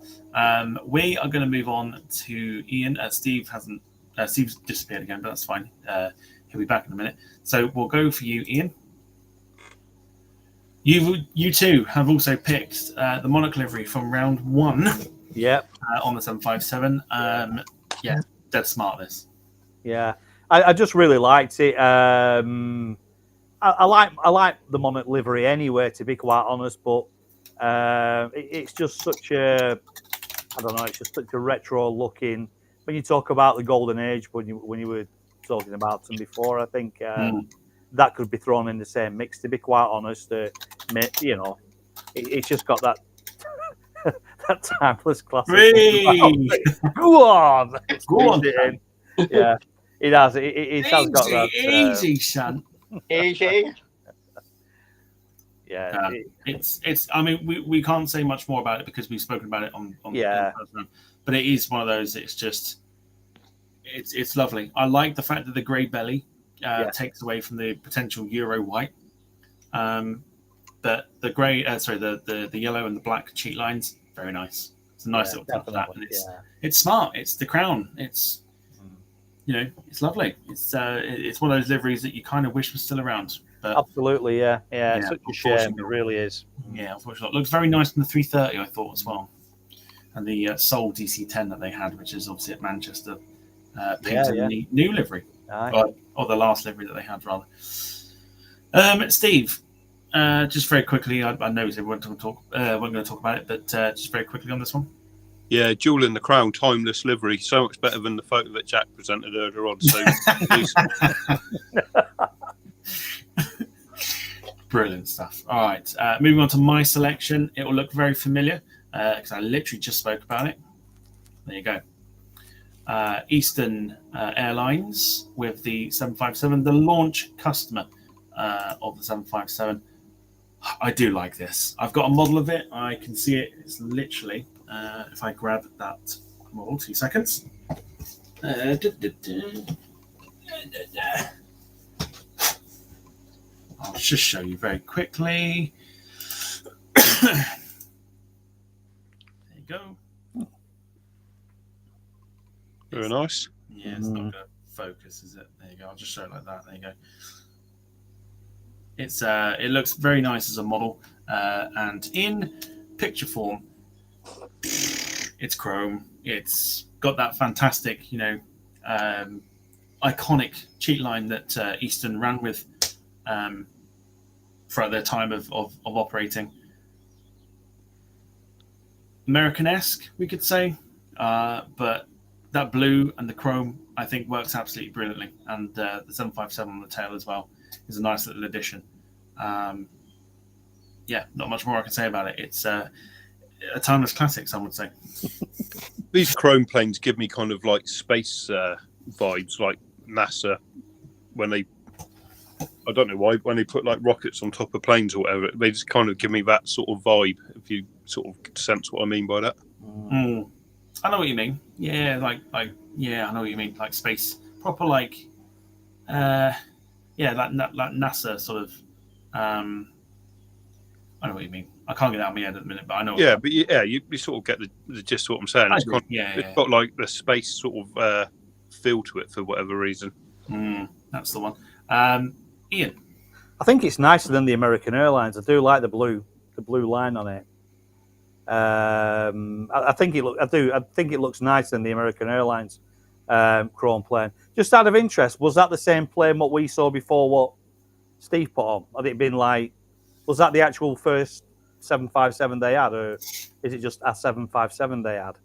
We are going to move on to Ian. Steve's disappeared again, but that's fine. He'll be back in a minute. So we'll go for you, Ian. You too have also picked the Monarch livery from round 1. Yep. On the 757. Yeah, dead smart this. Yeah. I just really liked it. I like the Monarch livery anyway, to be quite honest. But it's just such a, I don't know, it's just such a retro looking. When you talk about the golden age, when you were talking about them before, I think that could be thrown in the same mix. To be quite honest, you know, it's just got that that timeless classic. Go on, yeah. It has. It has got that. Easy, son. Easy. Yeah. It's. I mean, we can't say much more about it because we've spoken about it on yeah. But it is one of those. It's just. It's lovely. I like the fact that the grey belly takes away from the potential Euro white. But the grey, the yellow and the black cheat lines, very nice. It's a nice little touch of that, and it's smart. It's the crown. It's. You know, it's lovely. It's one of those liveries that you kind of wish was still around. But absolutely, yeah. It's such a shame. It really is. Yeah, unfortunately, it looks very nice in the 330. I thought as well, and the Soul DC10 that they had, which is obviously at Manchester, painted in the new livery, or the last livery that they had rather. Steve, just very quickly, I know everyone we're going to talk about it, but just very quickly on this one. Yeah, Jewel in the Crown, timeless livery. So much better than the photo that Jack presented earlier on. So, brilliant stuff. All right, moving on to my selection. It will look very familiar because I literally just spoke about it. There you go. Eastern Airlines with the 757, the launch customer of the 757. I do like this. I've got a model of it. I can see it. It's literally... if I grab that model, 2 seconds. I'll just show you very quickly. There you go. very nice. Yeah, it's not going to focus, is it? There you go. I'll just show it like that. There you go. It's it looks very nice as a model, and in picture form. It's chrome. It's got that fantastic, iconic cheat line that Eastern ran with throughout their time of operating. American-esque, we could say, but that blue and the chrome, I think, works absolutely brilliantly. And the 757 on the tail as well is a nice little addition. Not much more I can say about it. It's a timeless classic, some would say. These chrome planes give me kind of like space vibes, like NASA when they, I don't know why, when they put like rockets on top of planes or whatever, they just kind of give me that sort of vibe, if you sort of sense what I mean by that. I know what you mean. Yeah, I know what you mean. Like space, proper like, like NASA sort of. I know what you mean. I can't get it out of my head at the minute, but I know. But you sort of get the gist of what I'm saying. It's got like the space sort of feel to it for whatever reason. That's the one. Ian, I think it's nicer than the American Airlines. I do like the blue line on it. I think it look. I do. I think it looks nicer than the American Airlines chrome plane. Just out of interest, was that the same plane what we saw before? What Steve put on? Had it been like? Was that the actual first 757 they had, or is it just a 757 they had?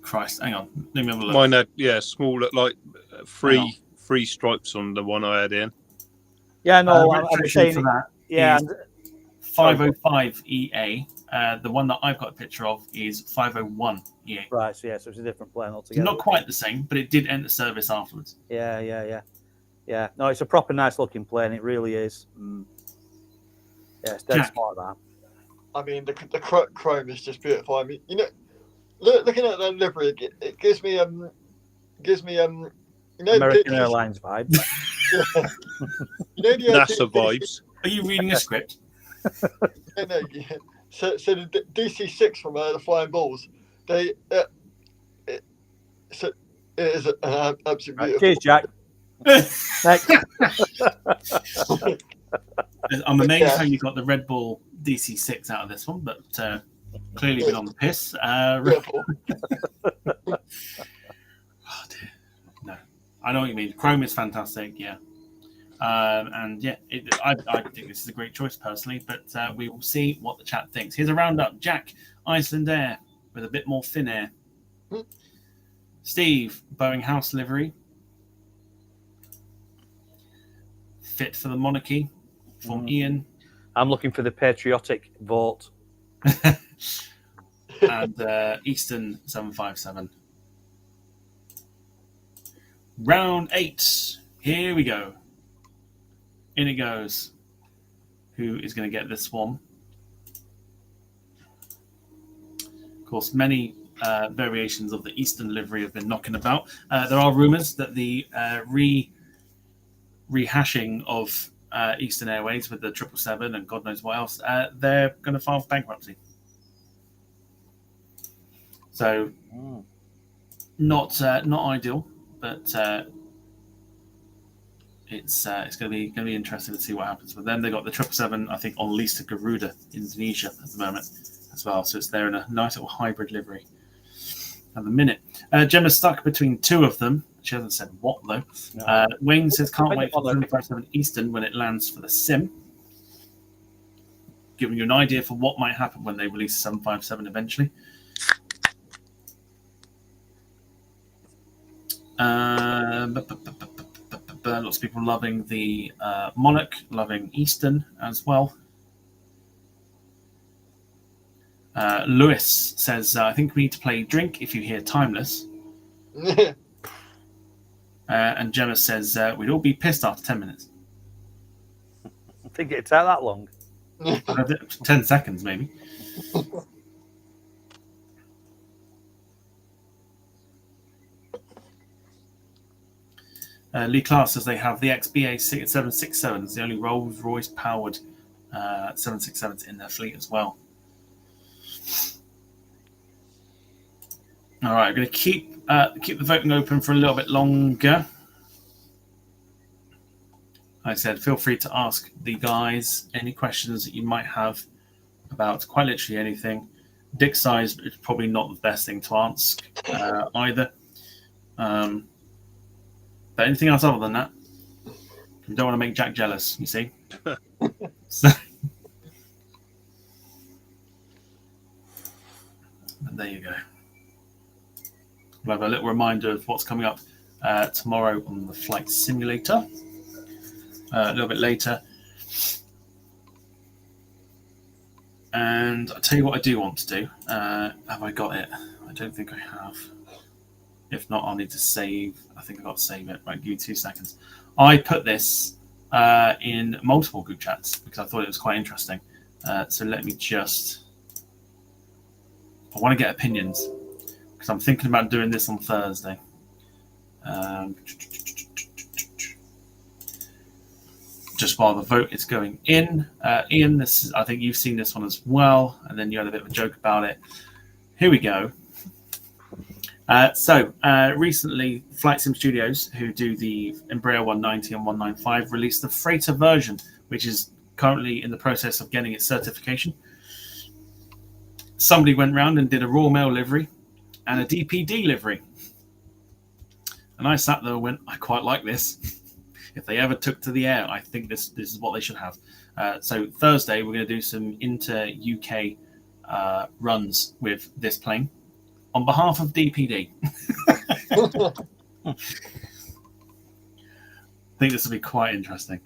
Christ, hang on. Let me have a look. Mine had small, like three stripes on the one I had in. Yeah, no, I'm registration saying for that. yeah. Is 505 EA. The one that I've got a picture of is 501 EA. Right, so it's a different plane altogether. Not quite the same, but it did enter service afterwards. Yeah. No, it's a proper nice looking plane. It really is. Yeah, it's dead Jack. smart that. I mean, the chrome is just beautiful. I mean, looking at that livery, it gives me American Airlines vibe. Yeah. The NASA vibes. Are you reading a script? No. So the DC-6 from the Flying Balls, it is an absolutely beautiful. Cheers, Jack. Next. I'm amazed how you got the Red Bull DC-6 out of this one, but clearly been on the piss. Beautiful. Oh dear. No, I know what you mean. Chrome is fantastic, yeah. And yeah, I think this is a great choice personally, but we will see what the chat thinks. Here's a roundup. Jack, Iceland Air with a bit more thin air. Steve, Boeing House livery. Fit for the monarchy from Ian. I'm looking for the patriotic vote. And Eastern 757. Round 8. Here we go. In it goes. Who is going to get this one? Of course, many variations of the Eastern livery have been knocking about. There are rumours that the rehashing of Eastern Airways with the 777 and God knows what else, they're going to file for bankruptcy. So, not ideal, but it's going to be interesting to see what happens with them. They got the 777, I think, on lease to Garuda, Indonesia, at the moment as well. So it's there in a nice little hybrid livery at the minute. Gemma's stuck between two of them. She hasn't said what though. No. Wayne says can't wait for the 757 Eastern when it lands for the sim. Giving you an idea for what might happen when they release 757 eventually. Lots of people loving the Monarch, loving Eastern as well. Lewis says, I think we need to play Drink if you hear Timeless. And Gemma says, we'd all be pissed after 10 minutes. I think it'd take that long. 10 seconds, maybe. Lee Clark says they have the XBA 767. It's the only Rolls-Royce powered 767s in their fleet as well. All right, I'm going to keep the voting open for a little bit longer. Like I said, feel free to ask the guys any questions that you might have about quite literally anything. Dick size is probably not the best thing to ask either. But anything else other than that, we don't want to make Jack jealous, you see. So, and there you go. We'll have a little reminder of what's coming up tomorrow on the flight simulator. A little bit later. And I'll tell you what I do want to do. Have I got it? I don't think I have. If not, I'll need to save. I think I've got to save it. Right, give me 2 seconds. I put this in multiple group chats because I thought it was quite interesting. So let me just... I want to get opinions because I'm thinking about doing this on Thursday. Just while the vote is going in. Ian, I think you've seen this one as well, and then you had a bit of a joke about it. Here we go. Recently, Flight Sim Studios, who do the Embraer 190 and 195, released the freighter version, which is currently in the process of getting its certification. Somebody went round and did a Royal Mail livery and a DPD livery. And I sat there and went, I quite like this. If they ever took to the air, I think this is what they should have. So Thursday, we're going to do some inter-UK runs with this plane on behalf of DPD. I think this will be quite interesting.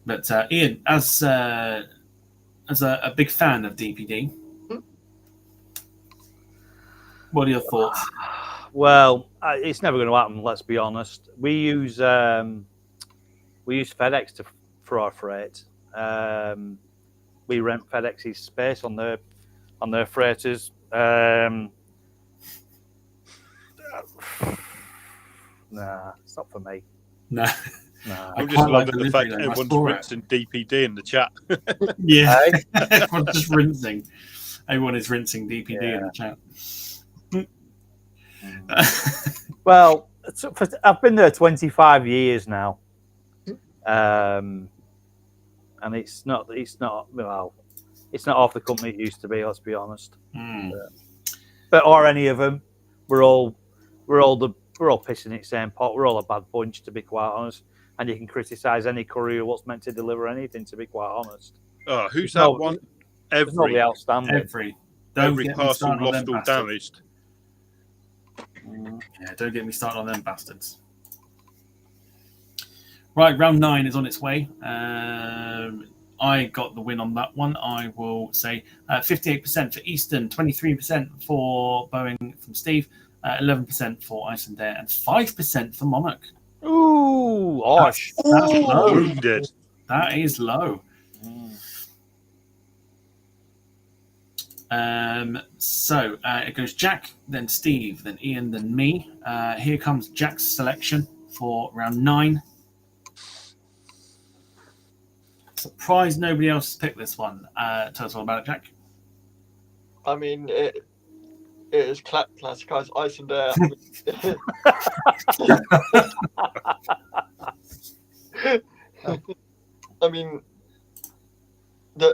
But Ian, as a big fan of DPD, what are your thoughts? Well, it's never going to happen. Let's be honest. We use FedEx for our freight. We rent FedEx's space on their freighters. Nah, it's not for me. No. Nah. I'm just loving the fact livery, that though. everyone's I saw it. rinsing DPD in the chat. Yeah, everyone's just rinsing. Everyone is rinsing DPD in the chat. Well, I've been there 25 years now, and it's not half the company it used to be. Let's be honest. But or any of them, we're all pissing in the same pot. We're all a bad bunch, to be quite honest. And you can criticise any courier what's meant to deliver anything, to be quite honest. Oh, who's that one? There's nobody outstanding. Every parcel lost or damaged. Yeah, don't get me started on them bastards. Right, round 9 is on its way. I got the win on that one. I will say 58% for Eastern, 23% for Boeing from Steve, 11% for Icelandair, and 5% for Monarch. Ooh, gosh. That's low. Wounded. That is low. So it goes Jack, then Steve, then Ian, then me. Here comes Jack's selection for round 9. Surprised nobody else has picked this one. Tell us all about it, Jack. I mean, it is classic Icelandair. I mean, I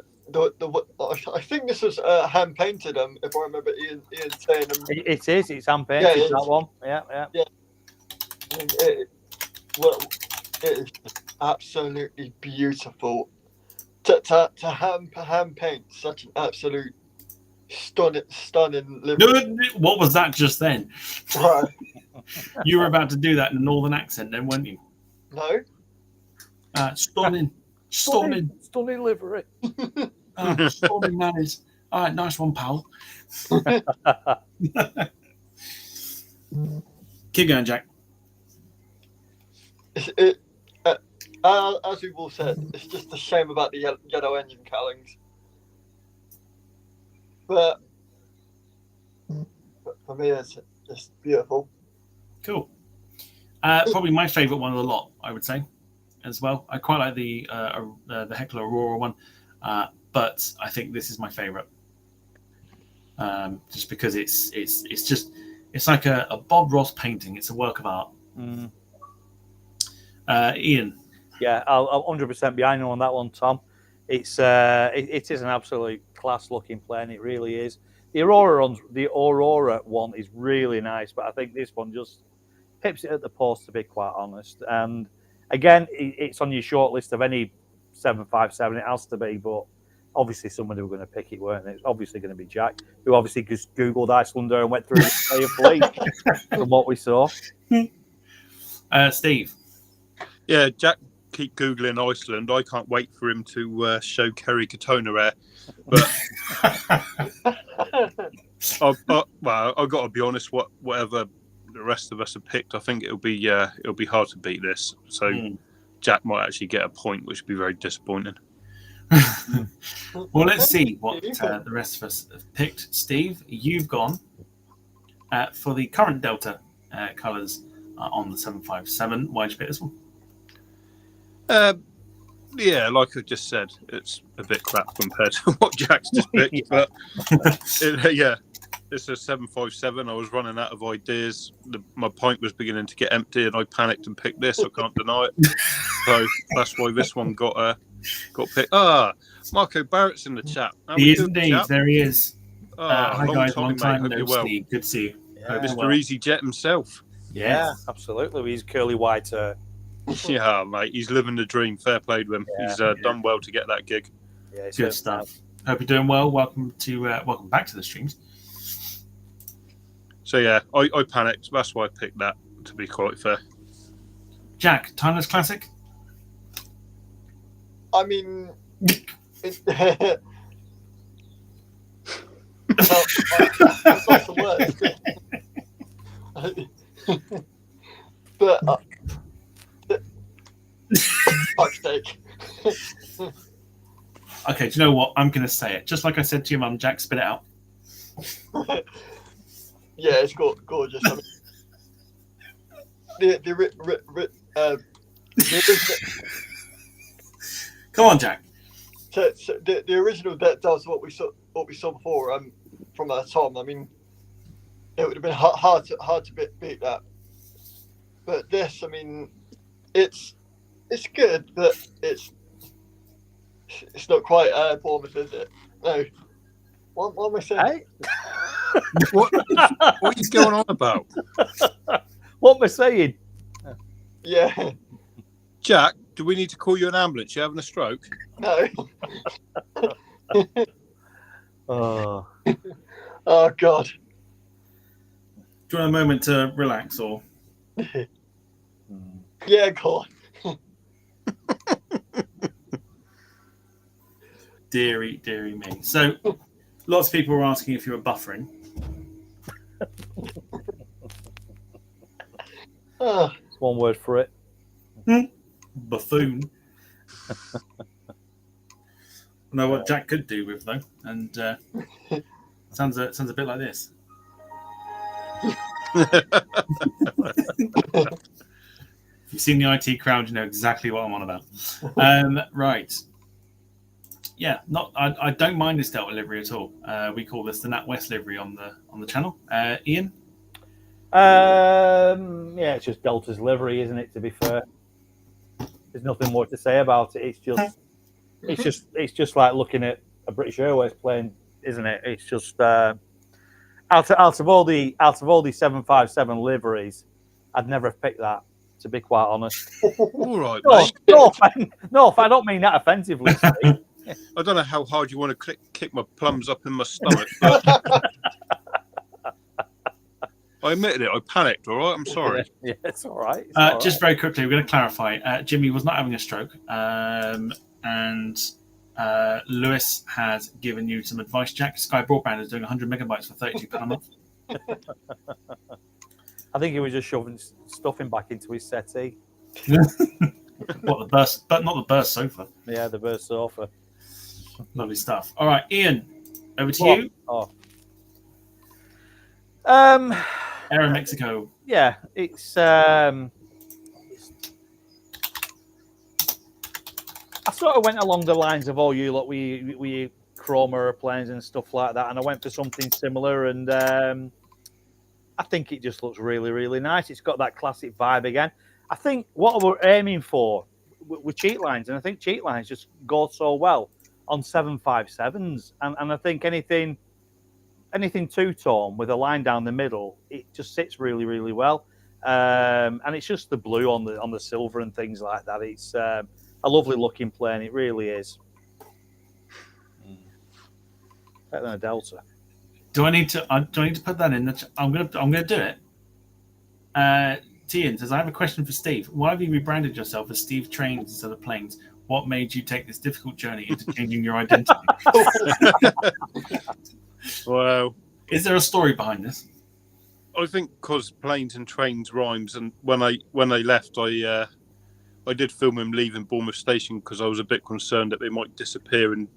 think this was hand painted. If I remember Ian saying. It is. It's hand painted. Yeah, that one. Yeah. I mean, it is absolutely beautiful. To hand paint such an absolute stunning livery. What was that just then? Right. You were about to do that in a northern accent, then, weren't you? No. Stunning livery. Stunning manners. All right, nice one, pal. Keep going, Jack. As we've all said, it's just a shame about the yellow engine cowlings. But for me, it's beautiful. Cool. Probably my favourite one of the lot, I would say, as well. I quite like the Heckler Aurora one, but I think this is my favourite. Just because it's like a Bob Ross painting. It's a work of art. Ian. Yeah, I'll 100% behind you on that one, Tom. It is an absolute class looking plane. It really is. The Aurora one is really nice, but I think this one just pips it at the post, to be quite honest. And again, it's on your short list of any 757. It has to be, but obviously somebody were going to pick it, weren't they? It's obviously going to be Jack, who obviously just Googled Icelander and went through the entire fleet from what we saw. Steve. Yeah, Jack. Keep googling Iceland. I can't wait for him to show Kerry Katona Air. But I've got to be honest. Whatever the rest of us have picked, I think it'll be hard to beat this. So Jack might actually get a point, which would be very disappointing. Well, let's see what the rest of us have picked. Steve, you've gone for the current Delta colours on the 757. Why'd you pick this one? Yeah, like I just said, it's a bit crap compared to what Jack's just picked. But yeah, it's a 757. I was running out of ideas. My pint was beginning to get empty, and I panicked and picked this. I can't deny it. So that's why this one got picked. Marco Barrett's in the chat. How He we is doing, indeed. chap? There he is. Hi long guys, time, long mate. time Hope no you're well. see. Good to see you. Yeah, Mr. well. EasyJet himself. Yeah, absolutely. With his curly white hair. Yeah, mate. He's living the dream. Fair play to him. Yeah. He's done well to get that gig. Yeah, it's Good stuff. Hope you're doing well. Welcome back to the streams. So yeah, I panicked. That's why I picked that. To be quite fair. Jack, timeless classic. I mean, that's not the word. But fuck's sake. Okay, do you know what? I'm going to say it. Just like I said to your mum, Jack, spit it out. Yeah, it's gorgeous. I mean, the Come on, Jack. the original that does what we saw before from Tom. I mean, it would have been hard to beat that. But this, I mean, it's good, but it's not quite Bournemouth, is it? No. What am I saying? Hey? What are you going on about? What am I saying? Yeah. Jack, do we need to call you an ambulance? You having a stroke? No. Oh. Oh God. Do you want a moment to relax or? Yeah, go on. Deary me. So, lots of people were asking if you were buffering. Oh, It's one word for it. Buffoon. I know what Jack could do with though, and sounds a bit like this. If you've seen the IT crowd, you know exactly what I'm on about. Right. Yeah, I don't mind this Delta livery at all. We call this the NatWest livery on the channel. Ian? Yeah, it's just Delta's livery, isn't it? To be fair, there's nothing more to say about it. It's just like looking at a British Airways plane, isn't it? It's just out of all the 757 liveries, I'd never have picked that. To be quite honest. All right, mate. No, I don't mean that offensively. Steve. I don't know how hard you want to kick my plums up in my stomach, but I admitted it. I panicked, all right? I'm sorry. Yeah, it's all right. Just very quickly, we're going to clarify. Jimmy was not having a stroke, and Lewis has given you some advice, Jack. Sky Broadband is doing 100 megabytes for £32 a month. I think he was just shoving stuffing back into his settee. What, the burst, but not the burst sofa. Yeah, the burst sofa. Lovely stuff. All right, Ian, over to you. Oh. Air in Mexico. Yeah, it's. I sort of went along the lines of all you lot, we chroma airplanes and stuff like that, and I went for something similar, and I think it just looks really, really nice. It's got that classic vibe again. I think what we're aiming for with cheat lines, and I think cheat lines just go so well on 757s, and I think anything two-tone with a line down the middle, it just sits really, really well. And it's just the blue on the silver and things like that. It's a lovely looking plane. It really is. Better than a Delta. Do I need to put that in? I'm gonna do it. Tian says, I have a question for Steve. Why have you rebranded yourself as Steve Trains instead of Planes? What made you take this difficult journey into changing your identity? Wow. Is there a story behind this? I think because Planes and Trains rhymes, and when I left, I did film him leaving Bournemouth Station because I was a bit concerned that they might disappear and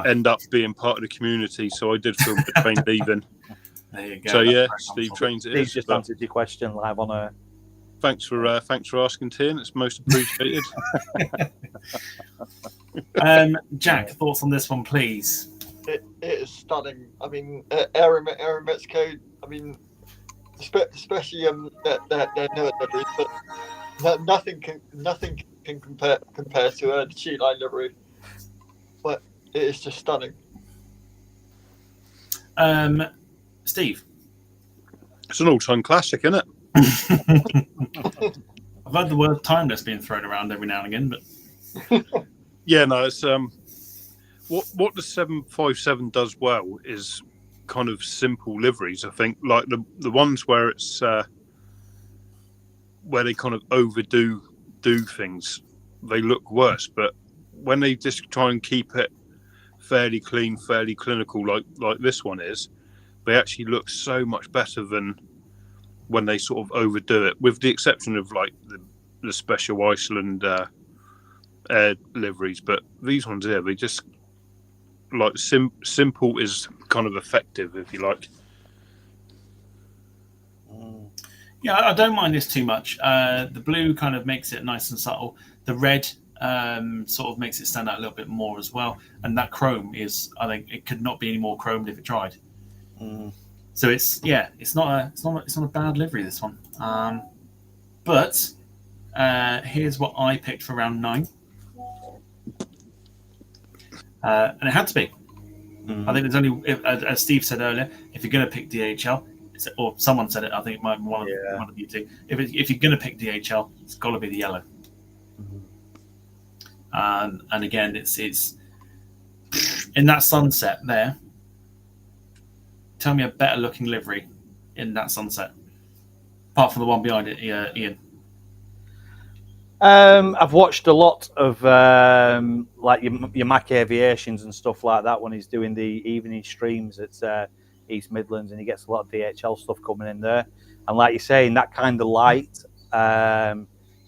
end up being part of the community. So I did film the train leaving. There you go. So yeah, Steve Trains it Steve is. just answered your question live on air. Thanks for asking, Tian. It's most appreciated. Jack, thoughts on this one, please? it is stunning. I mean, Aero Mexico. I mean, especially their newer liveries, but nothing can compare to the cheat line livery. But it is just stunning. Steve. It's an all-time classic, isn't it? I've heard the word timeless being thrown around every now and again, but Yeah, no, it's what the 757 does well is kind of simple liveries. I think like the ones where it's where they kind of overdo things, they look worse. But when they just try and keep it fairly clean, fairly clinical, like this one is, they actually look so much better than when they sort of overdo it. With the exception of like the special Iceland air liveries, but these ones here, they just like simple is kind of effective, if you like. Yeah, I don't mind this too much. The blue kind of makes it nice and subtle. The red sort of makes it stand out a little bit more as well. And that chrome is, I think, it could not be any more chromed if it tried. So it's not a bad livery, this one. But here's what I picked for round 9. And it had to be. I think there's only, as Steve said earlier, if you're going to pick DHL, or someone said it, I think it might be one of you two. If you're going to pick DHL, it's got to be the yellow. And again, it's in that sunset there. Tell me a better looking livery in that sunset, apart from the one behind it, Ian. I've watched a lot of like your Mac Aviations and stuff like that when he's doing the evening streams at East Midlands, and he gets a lot of DHL stuff coming in there. And like you're saying, that kind of light,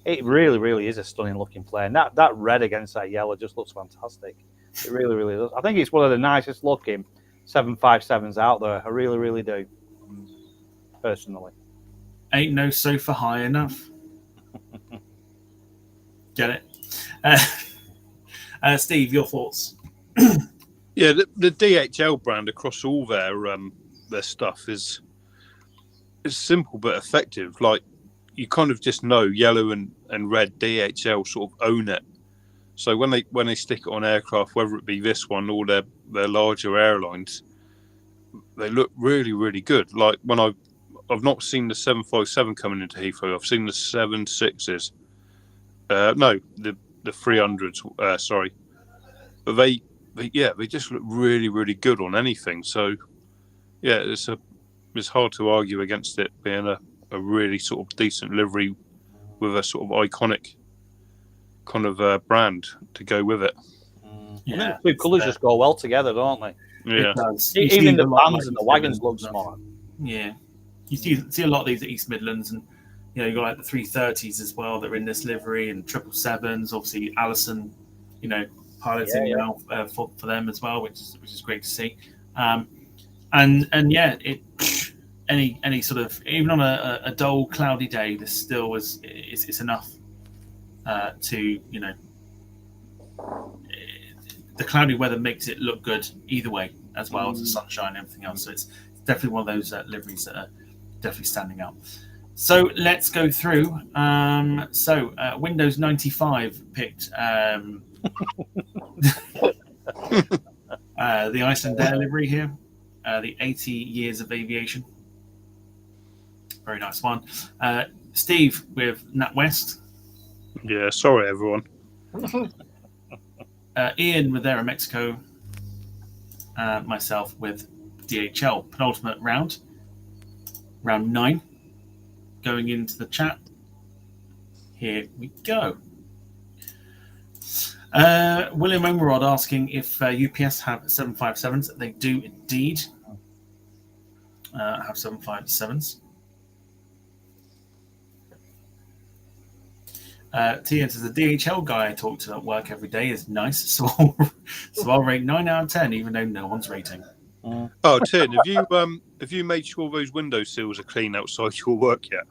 it really, really is a stunning looking plane. That red against that yellow just looks fantastic. It really, really does. I think it's one of the nicest looking 757s out there. I really, really do, personally. Ain't no sofa high enough. Get it? Steve, your thoughts? Yeah, the DHL brand across all their stuff is simple but effective. Like, you kind of just know yellow and red DHL sort of own it. So when they stick it on aircraft, whether it be this one or their larger airlines, they look really, really good. Like when I've not seen the 757 coming into Heathrow, I've seen the 76s. No, the 300s. Sorry, but they just look really, really good on anything. So yeah, it's hard to argue against it being a really sort of decent livery with a sort of iconic kind of brand to go with it. Yeah, the two colours just go well together, don't they? Yeah, it does. Even the vans and the wagons look smart. Yeah, you see a lot of these at East Midlands, and you've got like the 330s as well that are in this livery, and 777s. Obviously, Allison, piloting for them as well, which is great to see. And yeah, any sort of, even on a dull, cloudy day, this still it's enough to the cloudy weather makes it look good either way, as well as the sunshine and everything else. So it's definitely one of those liveries that are definitely standing out. So let's go through. Windows 95 picked the Iceland Air livery here, the 80 years of aviation. Very nice one. Steve with NatWest. Yeah, sorry everyone. Ian with Aero Mexico. Myself with DHL. Penultimate round. Round 9. Going into the chat. Here we go. William Omerod asking if UPS have 757s. They do indeed have 757s. Tian says the DHL guy I talk to at work every day is nice, so I'll rate 9 out of 10, even though no one's rating. Oh, Tin, have you made sure those window sills are clean outside your work yet?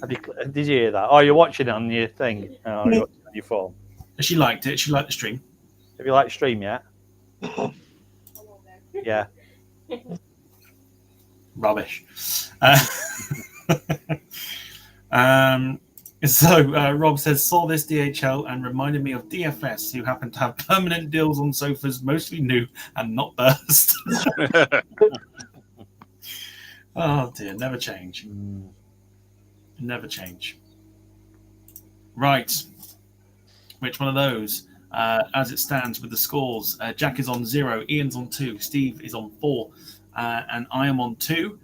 Did you hear that? Oh, you're watching it on your thing, on your phone. She liked it. She liked the stream. Have you liked the stream yet? Yeah. Rubbish. So Rob says, saw this DHL and reminded me of DFS, who happen to have permanent deals on sofas, mostly new and not burst. Oh dear, never change. Never change. Right. Which one of those? As it stands with the scores, Jack is on 0, Ian's on 2, Steve is on 4, and I am on 2.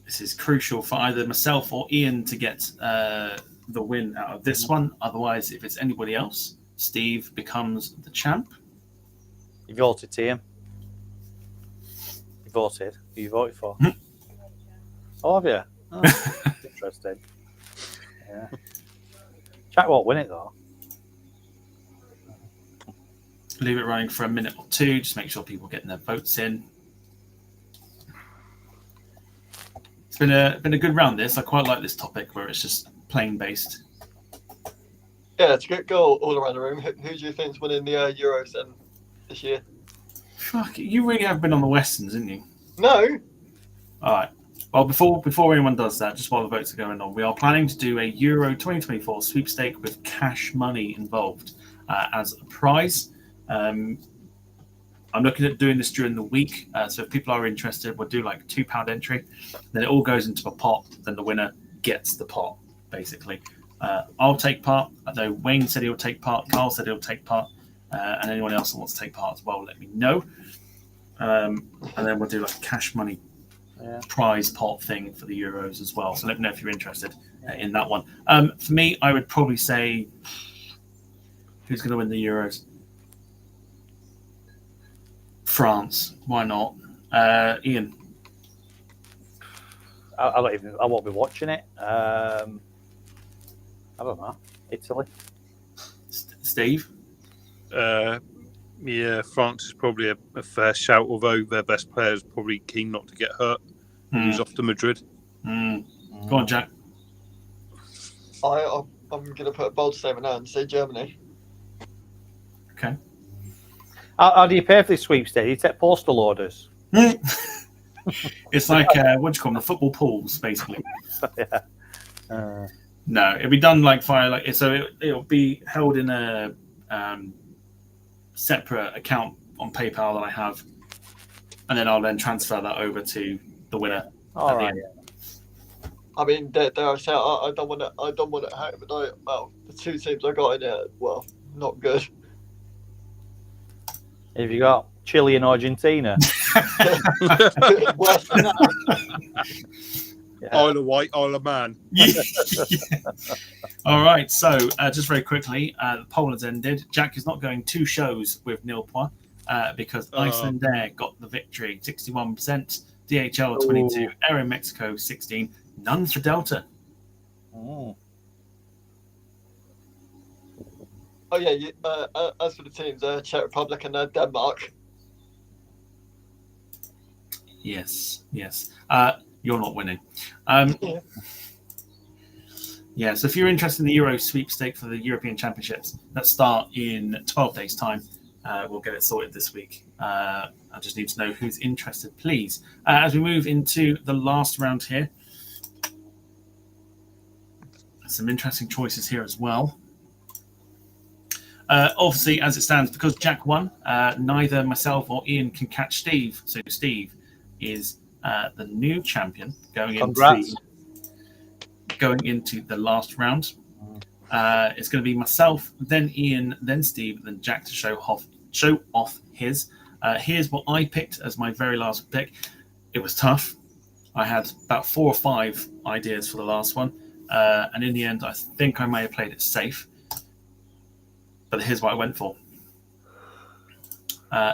This is crucial for either myself or Ian to get the win out of this one. Otherwise, if it's anybody else, Steve becomes the champ. You voted, Ian. You voted. Who you voted for? Oh, have you? Oh, interesting. Yeah. Jack won't win it, though. Leave it running for a minute or two. Just make sure people are getting their votes in. It's been a good round, this. I quite like this topic where it's just plane based. Yeah, it's a good goal all around the room. Who do you think's winning the Euros then this year? Fuck, you really have been on the Westerns, haven't you? No. All right. Well, before anyone does that, just while the votes are going on, we are planning to do a Euro 2024 sweepstake with cash money involved as a prize. I'm looking at doing this during the week, so if people are interested, we'll do like a £2 entry. Then it all goes into a pot. Then the winner gets the pot, basically. I'll take part. I know Wayne said he'll take part. Carl said he'll take part. And anyone else that wants to take part as well, let me know. And then we'll do like a cash money prize pot thing for the Euros as well. So let me know if you're interested in that one. For me, I would probably say, who's going to win the Euros? France. Why not? Ian. I won't be watching it. I don't know. Italy. Steve. Yeah, France is probably a fair shout, although their best player is probably keen not to get hurt. He's off to Madrid. Go on, Jack. I'm going to put a bold statement out and say Germany. Okay. How do you pay for this sweepstake? You take postal orders. It's like what do you call them? The football pools, basically. Yeah. No, it'll be done like via it'll be held in a separate account on PayPal that I have, and then I'll transfer that over to the winner. All right. I mean, dare I say, I don't want to hack, but the two teams I got in there, well, not good. Have you got Chile and Argentina? Worse than that. Yeah. Isle of Wight, Isle of Man. All right, so just very quickly, the poll has ended. Jack is not going 2 shows with nil point because Icelandair got the victory, 61%, DHL 22, Air in Mexico 16, none for Delta. Oh. Oh yeah. As for the teams, Czech Republic and Denmark. Yes. You're not winning. Yeah, so if you're interested in the Euro sweepstake for the European Championships, that start in 12 days' time. We'll get it sorted this week. I just need to know who's interested, please. As we move into the last round here, some interesting choices here as well. Obviously, as it stands, because Jack won, neither myself or Ian can catch Steve. So Steve is the new champion going into the last round. It's going to be myself, then Ian, then Steve, then Jack to show off his. Here's what I picked as my very last pick. It was tough. I had about 4 or 5 ideas for the last one, and in the end, I think I may have played it safe. But here's what I went for: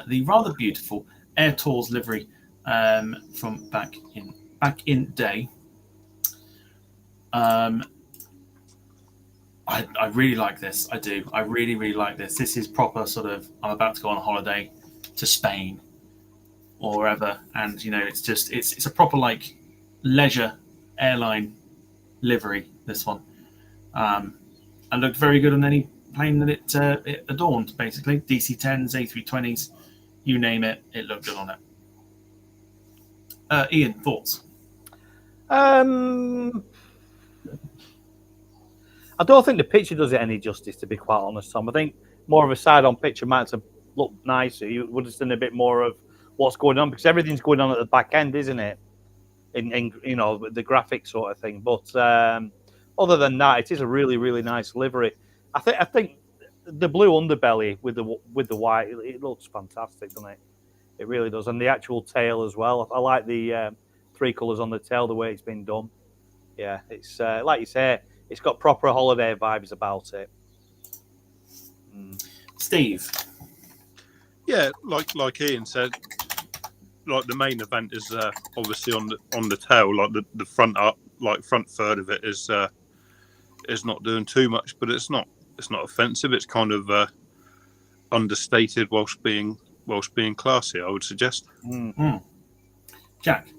the rather beautiful Air Tours livery from back in day. I really like this. I do. I really, really like this. This is proper sort of, I'm about to go on holiday to Spain or wherever. And, it's a proper like leisure airline livery, this one. And looked very good on any plane that it adorned, basically. DC-10s, A320s, you name it, it looked good on it. Ian, thoughts? I don't think the picture does it any justice, to be quite honest, Tom. I think more of a side-on picture might have looked nicer. You would have seen a bit more of what's going on, because everything's going on at the back end, isn't it? In you know, the graphic sort of thing. But other than that, it is a really, really nice livery. I think the blue underbelly with the white, it looks fantastic, doesn't it? It really does, and the actual tail as well. I like the 3 colours on the tail, the way it's been done. Yeah, it's like you say, it's got proper holiday vibes about it. Steve? Yeah, like Ian said, like the main event is obviously on the tail. Like the front third of it is not doing too much, but it's not offensive. It's kind of understated whilst being classy, I would suggest. Jack?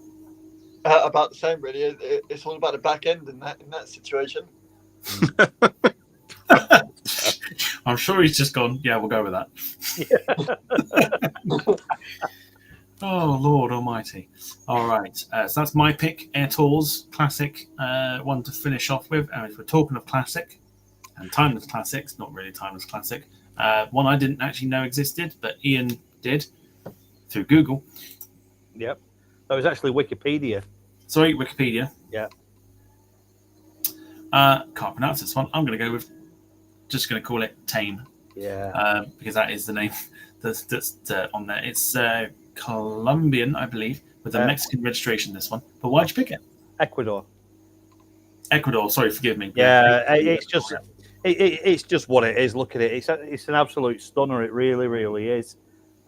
About the same, really. It's all about the back end in that situation. I'm sure he's just gone, yeah, we'll go with that. Oh, Lord almighty. All right, so that's my pick, Air Tours classic one to finish off with. And if we're talking of classic and timeless classics, not really timeless classic, one I didn't actually know existed, but Ian did through Google. Yep. That was actually Wikipedia. Sorry, Wikipedia. Yeah. Can't pronounce this one. I'm going to go with, just going to call it Tame. Yeah. Because that is the name that's on there. It's Colombian, I believe, with a Mexican registration, this one. But why'd you pick it? Ecuador. Ecuador, sorry, forgive me. Yeah, it's just what it is. Look at it. It's an absolute stunner. It really, really is.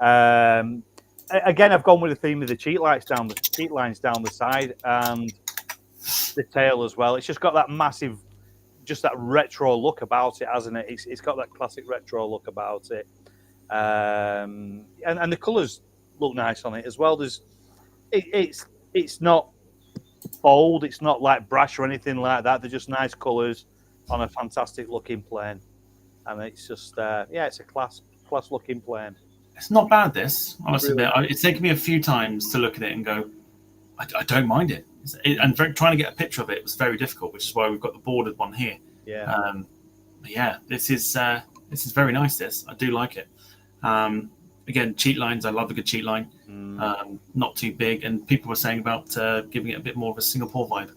Again, I've gone with the theme of the cheat lines down the side and the tail as well. It's just got that massive, just that retro look about it, hasn't it? It's got that classic retro look about it, and the colours look nice on it as well. It's not bold, it's not like brash or anything like that. They're just nice colours on a fantastic looking plane, and it's just it's a class looking plane. It's not bad, this, honestly. Really? It's taken me a few times to look at it and go, I don't mind it. And trying to get a picture of it was very difficult, which is why we've got the bordered one here. Yeah. But yeah, this is very nice. This, I do like it. Again, cheat lines. I love a good cheat line. Not too big, and people were saying about giving it a bit more of a Singapore vibe.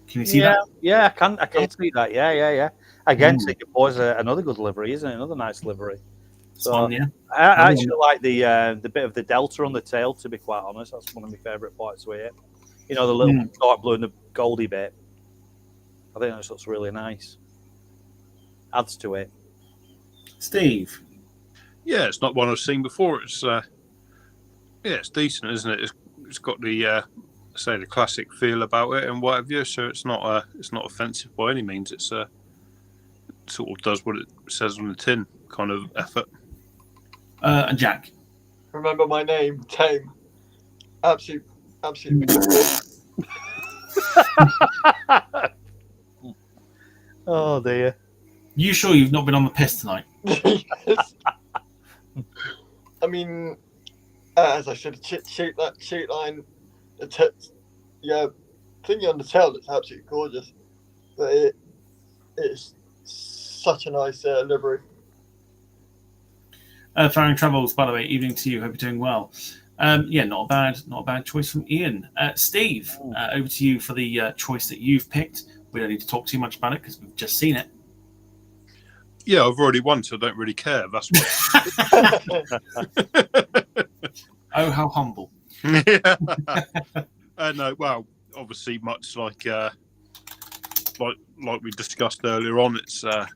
Can you see that? Yeah, I can see that. Yeah. Again, Singapore's another good livery, isn't it? Another nice livery. So fun, yeah. I actually like the bit of the delta on the tail, to be quite honest. That's one of my favourite parts with it. You know, the little dark blue and the goldy bit. I think that looks really nice. Adds to it. Steve? Yeah, it's not one I've seen before. It's it's decent, isn't it? It's got the the classic feel about it and what have you. So it's not offensive by any means. It's sort of does what it says on the tin kind of effort. And Jack? Remember my name, Tame. Absolutely ridiculous. Oh dear. You sure you've not been on the piss tonight? Yes. I mean, as I said, cheat line, the thingy on the tail looks absolutely gorgeous, but it's such a nice livery. Faring Travels, by the way, evening to you. Hope you're doing well. Not a bad choice from Ian. Steve, over to you for the choice that you've picked. We don't need to talk too much about it because we've just seen it. Yeah, I've already won, so I don't really care. That's why. Oh, how humble. Yeah. No, well, obviously, much like we discussed earlier on, it's the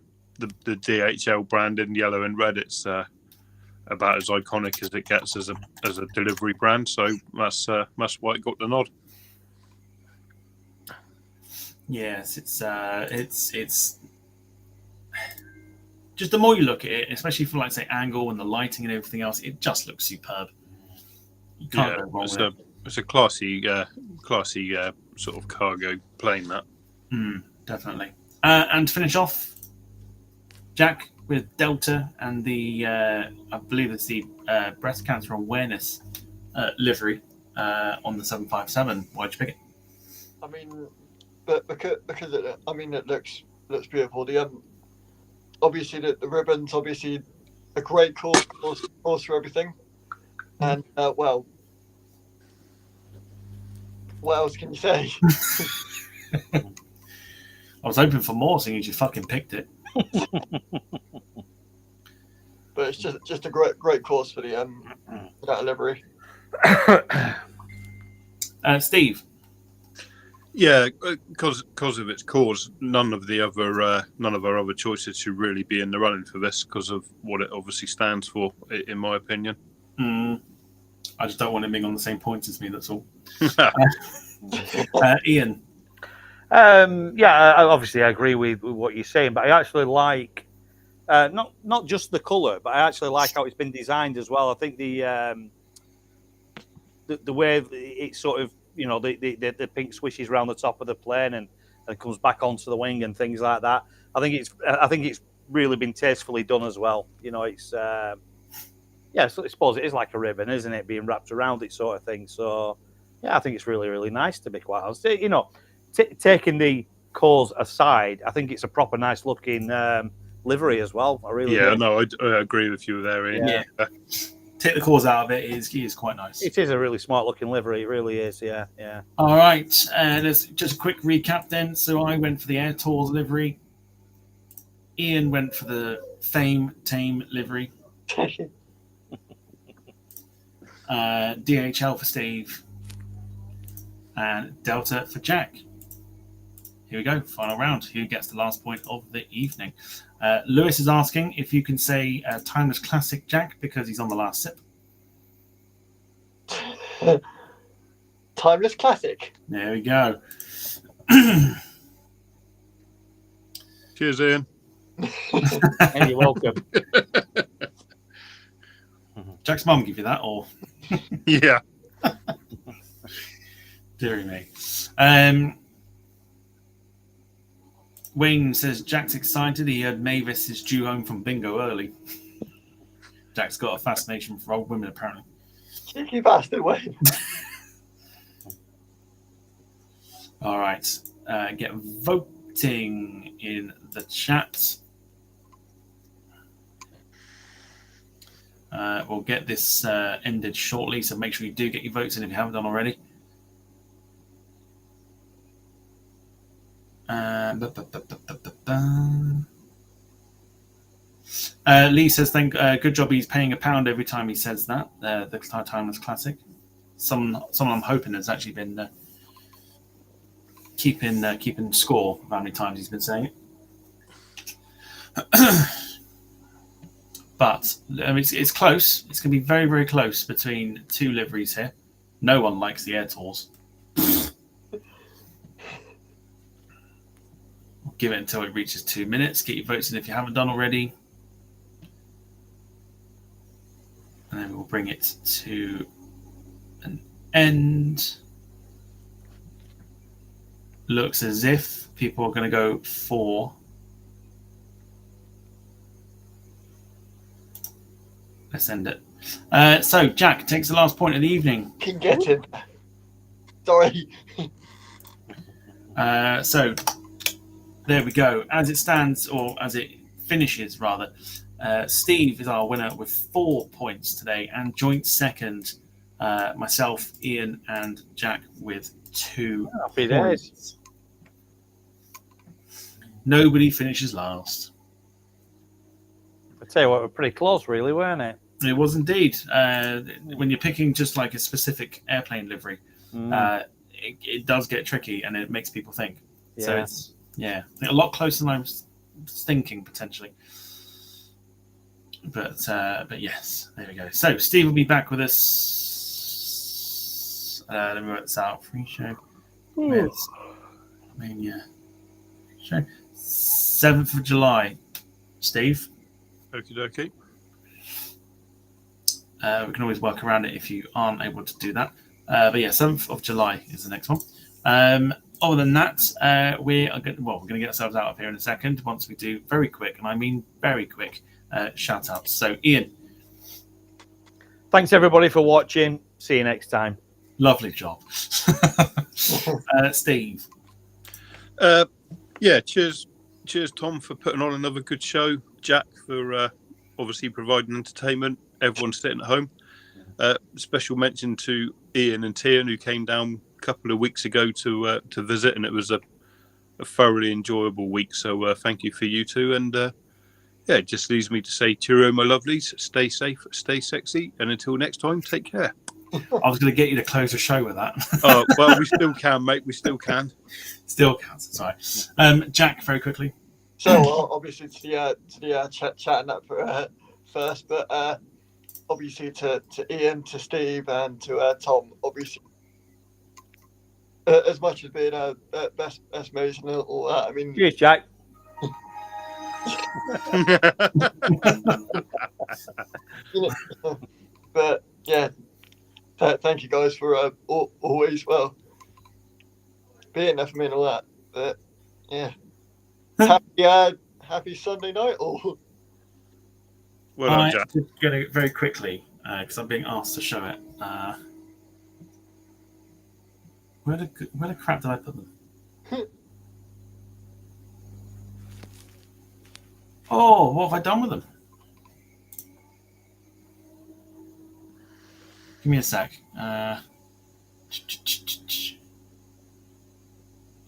DHL brand in yellow and red. It's about as iconic as it gets as a delivery brand. So that's why it got the nod. Yes, it's just the more you look at it, especially from like say angle and the lighting and everything else, it just looks superb. You can't go wrong with it. It's a classy sort of cargo plane. That definitely. And to finish off, Jack with Delta and the I believe it's the breast cancer awareness livery on the 757. Why'd you pick it? I mean, but because it looks beautiful. The obviously the ribbons, obviously a great course for everything, and well, what else can you say? I was hoping for more, seeing as you fucking picked it. But it's just a great course for the for that livery. Steve. Yeah, because of its cause, none of our other choices should really be in the running for this because of what it obviously stands for, in my opinion. I just don't want it being on the same points as me. That's all. Ian. Obviously I agree with what you're saying, but I actually like not just the colour, but I actually like how it's been designed as well. I think the way it's sort of, the pink swishes around the top of the plane and comes back onto the wing and things like that. I think it's really been tastefully done as well. It's so I suppose it is like a ribbon, isn't it, being wrapped around it, sort of thing. So yeah, I think it's really, really nice, to be quite honest. Taking the cause aside, I think it's a proper nice looking livery as well. I really do. No, I agree with you there, Ian. Yeah. Take the cause out of it. It is quite nice. It is a really smart looking livery. It really is. Yeah. All right. There's just a quick recap then. So I went for the Air Tours livery. Ian went for the Fame Tame livery. DHL for Steve. And Delta for Jack. Here we go. Final round. Who gets the last point of the evening? Lewis is asking if you can say Timeless Classic, Jack, because he's on the last sip. Timeless Classic. There we go. Cheers, Ian. And you're welcome. Jack's mum give you that, or? Yeah. Deary me. Wayne says Jack's excited. He heard Mavis is due home from bingo early. Jack's got a fascination for old women, apparently. Cheeky bastard, Wayne. All right. Get voting in the chat. We'll get this ended shortly, so make sure you do get your votes in if you haven't done already. Lee says, good job he's paying £1 every time he says that. The Timeless Classic. Someone I'm hoping has actually been keeping score of how many times he's been saying it. But it's close. It's going to be very, very close between two liveries here. No one likes the Air Tours. Give it until it reaches 2 minutes. Get your votes in if you haven't done already. And then we'll bring it to an end. Looks as if people are going to go for... Let's end it. So, Jack takes the last point of the evening. Can get him. Sorry. So, there we go. As it stands, or as it finishes, rather, Steve is our winner with 4 points today, and joint second, myself, Ian, and Jack with 2 Happy points. days. Nobody finishes last. I tell you what, we're pretty close, really, weren't it? It was indeed. When you're picking just like a specific airplane livery, it does get tricky, and it makes people think. Yeah. So it's a lot closer than I was thinking potentially. But yes, there we go. So Steve will be back with us. Let me work this out. Free show. Mania show. 7th of July. Steve. Okie dokie. We can always work around it if you aren't able to do that. But yeah, 7th of July is the next one. other than that, we're going to get ourselves out of here in a second once we do very quick, and I mean very quick, shout-outs. So, Ian. Thanks, everybody, for watching. See you next time. Lovely job. Steve. Yeah, cheers, Tom, for putting on another good show. Jack for obviously providing entertainment. Everyone sitting at home. Special mention to Ian and Tian, who came down a couple of weeks ago to visit, and it was a thoroughly enjoyable week. So thank you for you two, and yeah, it just leaves me to say cheerio, my lovelies. Stay safe, stay sexy, and until next time, take care. I was going to get you to close the show with that. Oh, well, we still can, mate. We still can. Still counts. Sorry. Jack, very quickly. So obviously to the chatting that for first, but obviously to Ian, to Steve, and to Tom. Obviously, as much as being best mates and all that. I mean, Cheers, Jack. But yeah, thank you guys for always being there for me and all that. But yeah, happy Sunday night all. Well done, I'm Jack. just going to very quickly because I'm being asked to show it. Where the crap did I put them? Oh, what have I done with them? Give me a sec.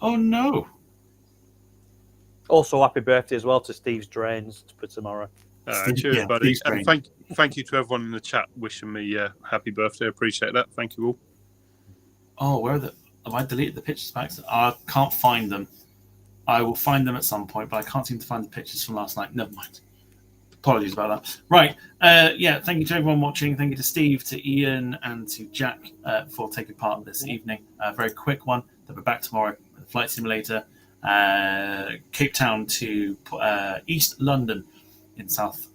Oh no! Also, happy birthday as well to Steve's Drains for tomorrow. Cheers, Yeah, buddy. Steve's And thank you to everyone in the chat wishing me happy birthday. I appreciate that. Thank you all. Oh, where are the? Have I deleted the pictures back? I can't find them. I will find them at some point, but I can't seem to find the pictures from last night. Never mind. Apologies about that. Right. Yeah, thank you to everyone watching. Thank you to Steve, to Ian, and to Jack for taking part this evening. A very quick one. They'll be back tomorrow with a flight simulator. Cape Town to East London in South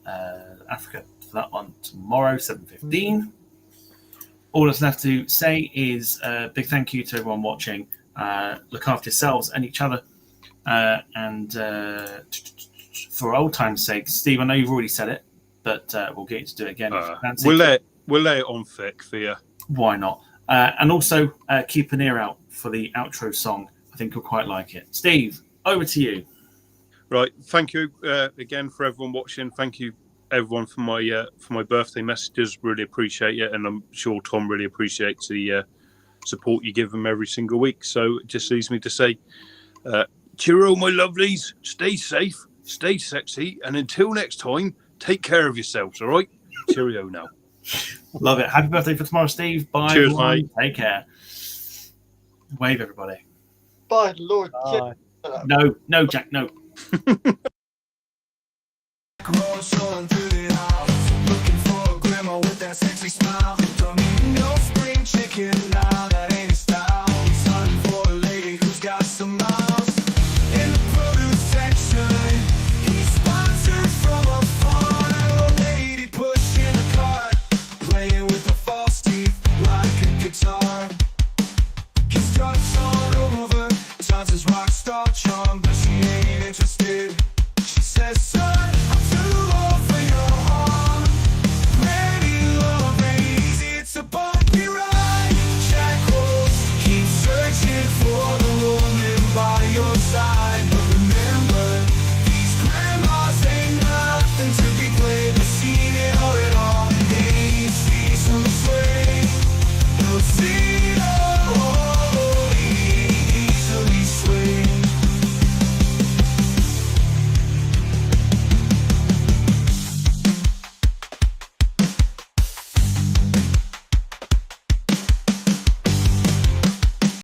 Africa for that one tomorrow, 7:15. All that's left to say is a big thank you to everyone watching. Look after yourselves and each other. And for old time's sake, Steve, I know you've already said it, but we'll get you to do it again. If you fancy. We'll lay it on thick for you. Why not? And also keep an ear out for the outro song. I think you'll quite like it. Steve, over to you. Right. Thank you again for everyone watching. Thank you everyone for my birthday messages. Really appreciate it, and I'm sure Tom really appreciates the support you give him every single week. So it just leaves me to say, cheerio, my lovelies. Stay safe, stay sexy, and until next time, take care of yourselves. All right. Cheerio now. Love it. Happy birthday for tomorrow, Steve. Bye. Cheers, everyone. mate. Take care. Wave, everybody. Bye, Lord. Bye. No, Jack, no. Cross on through the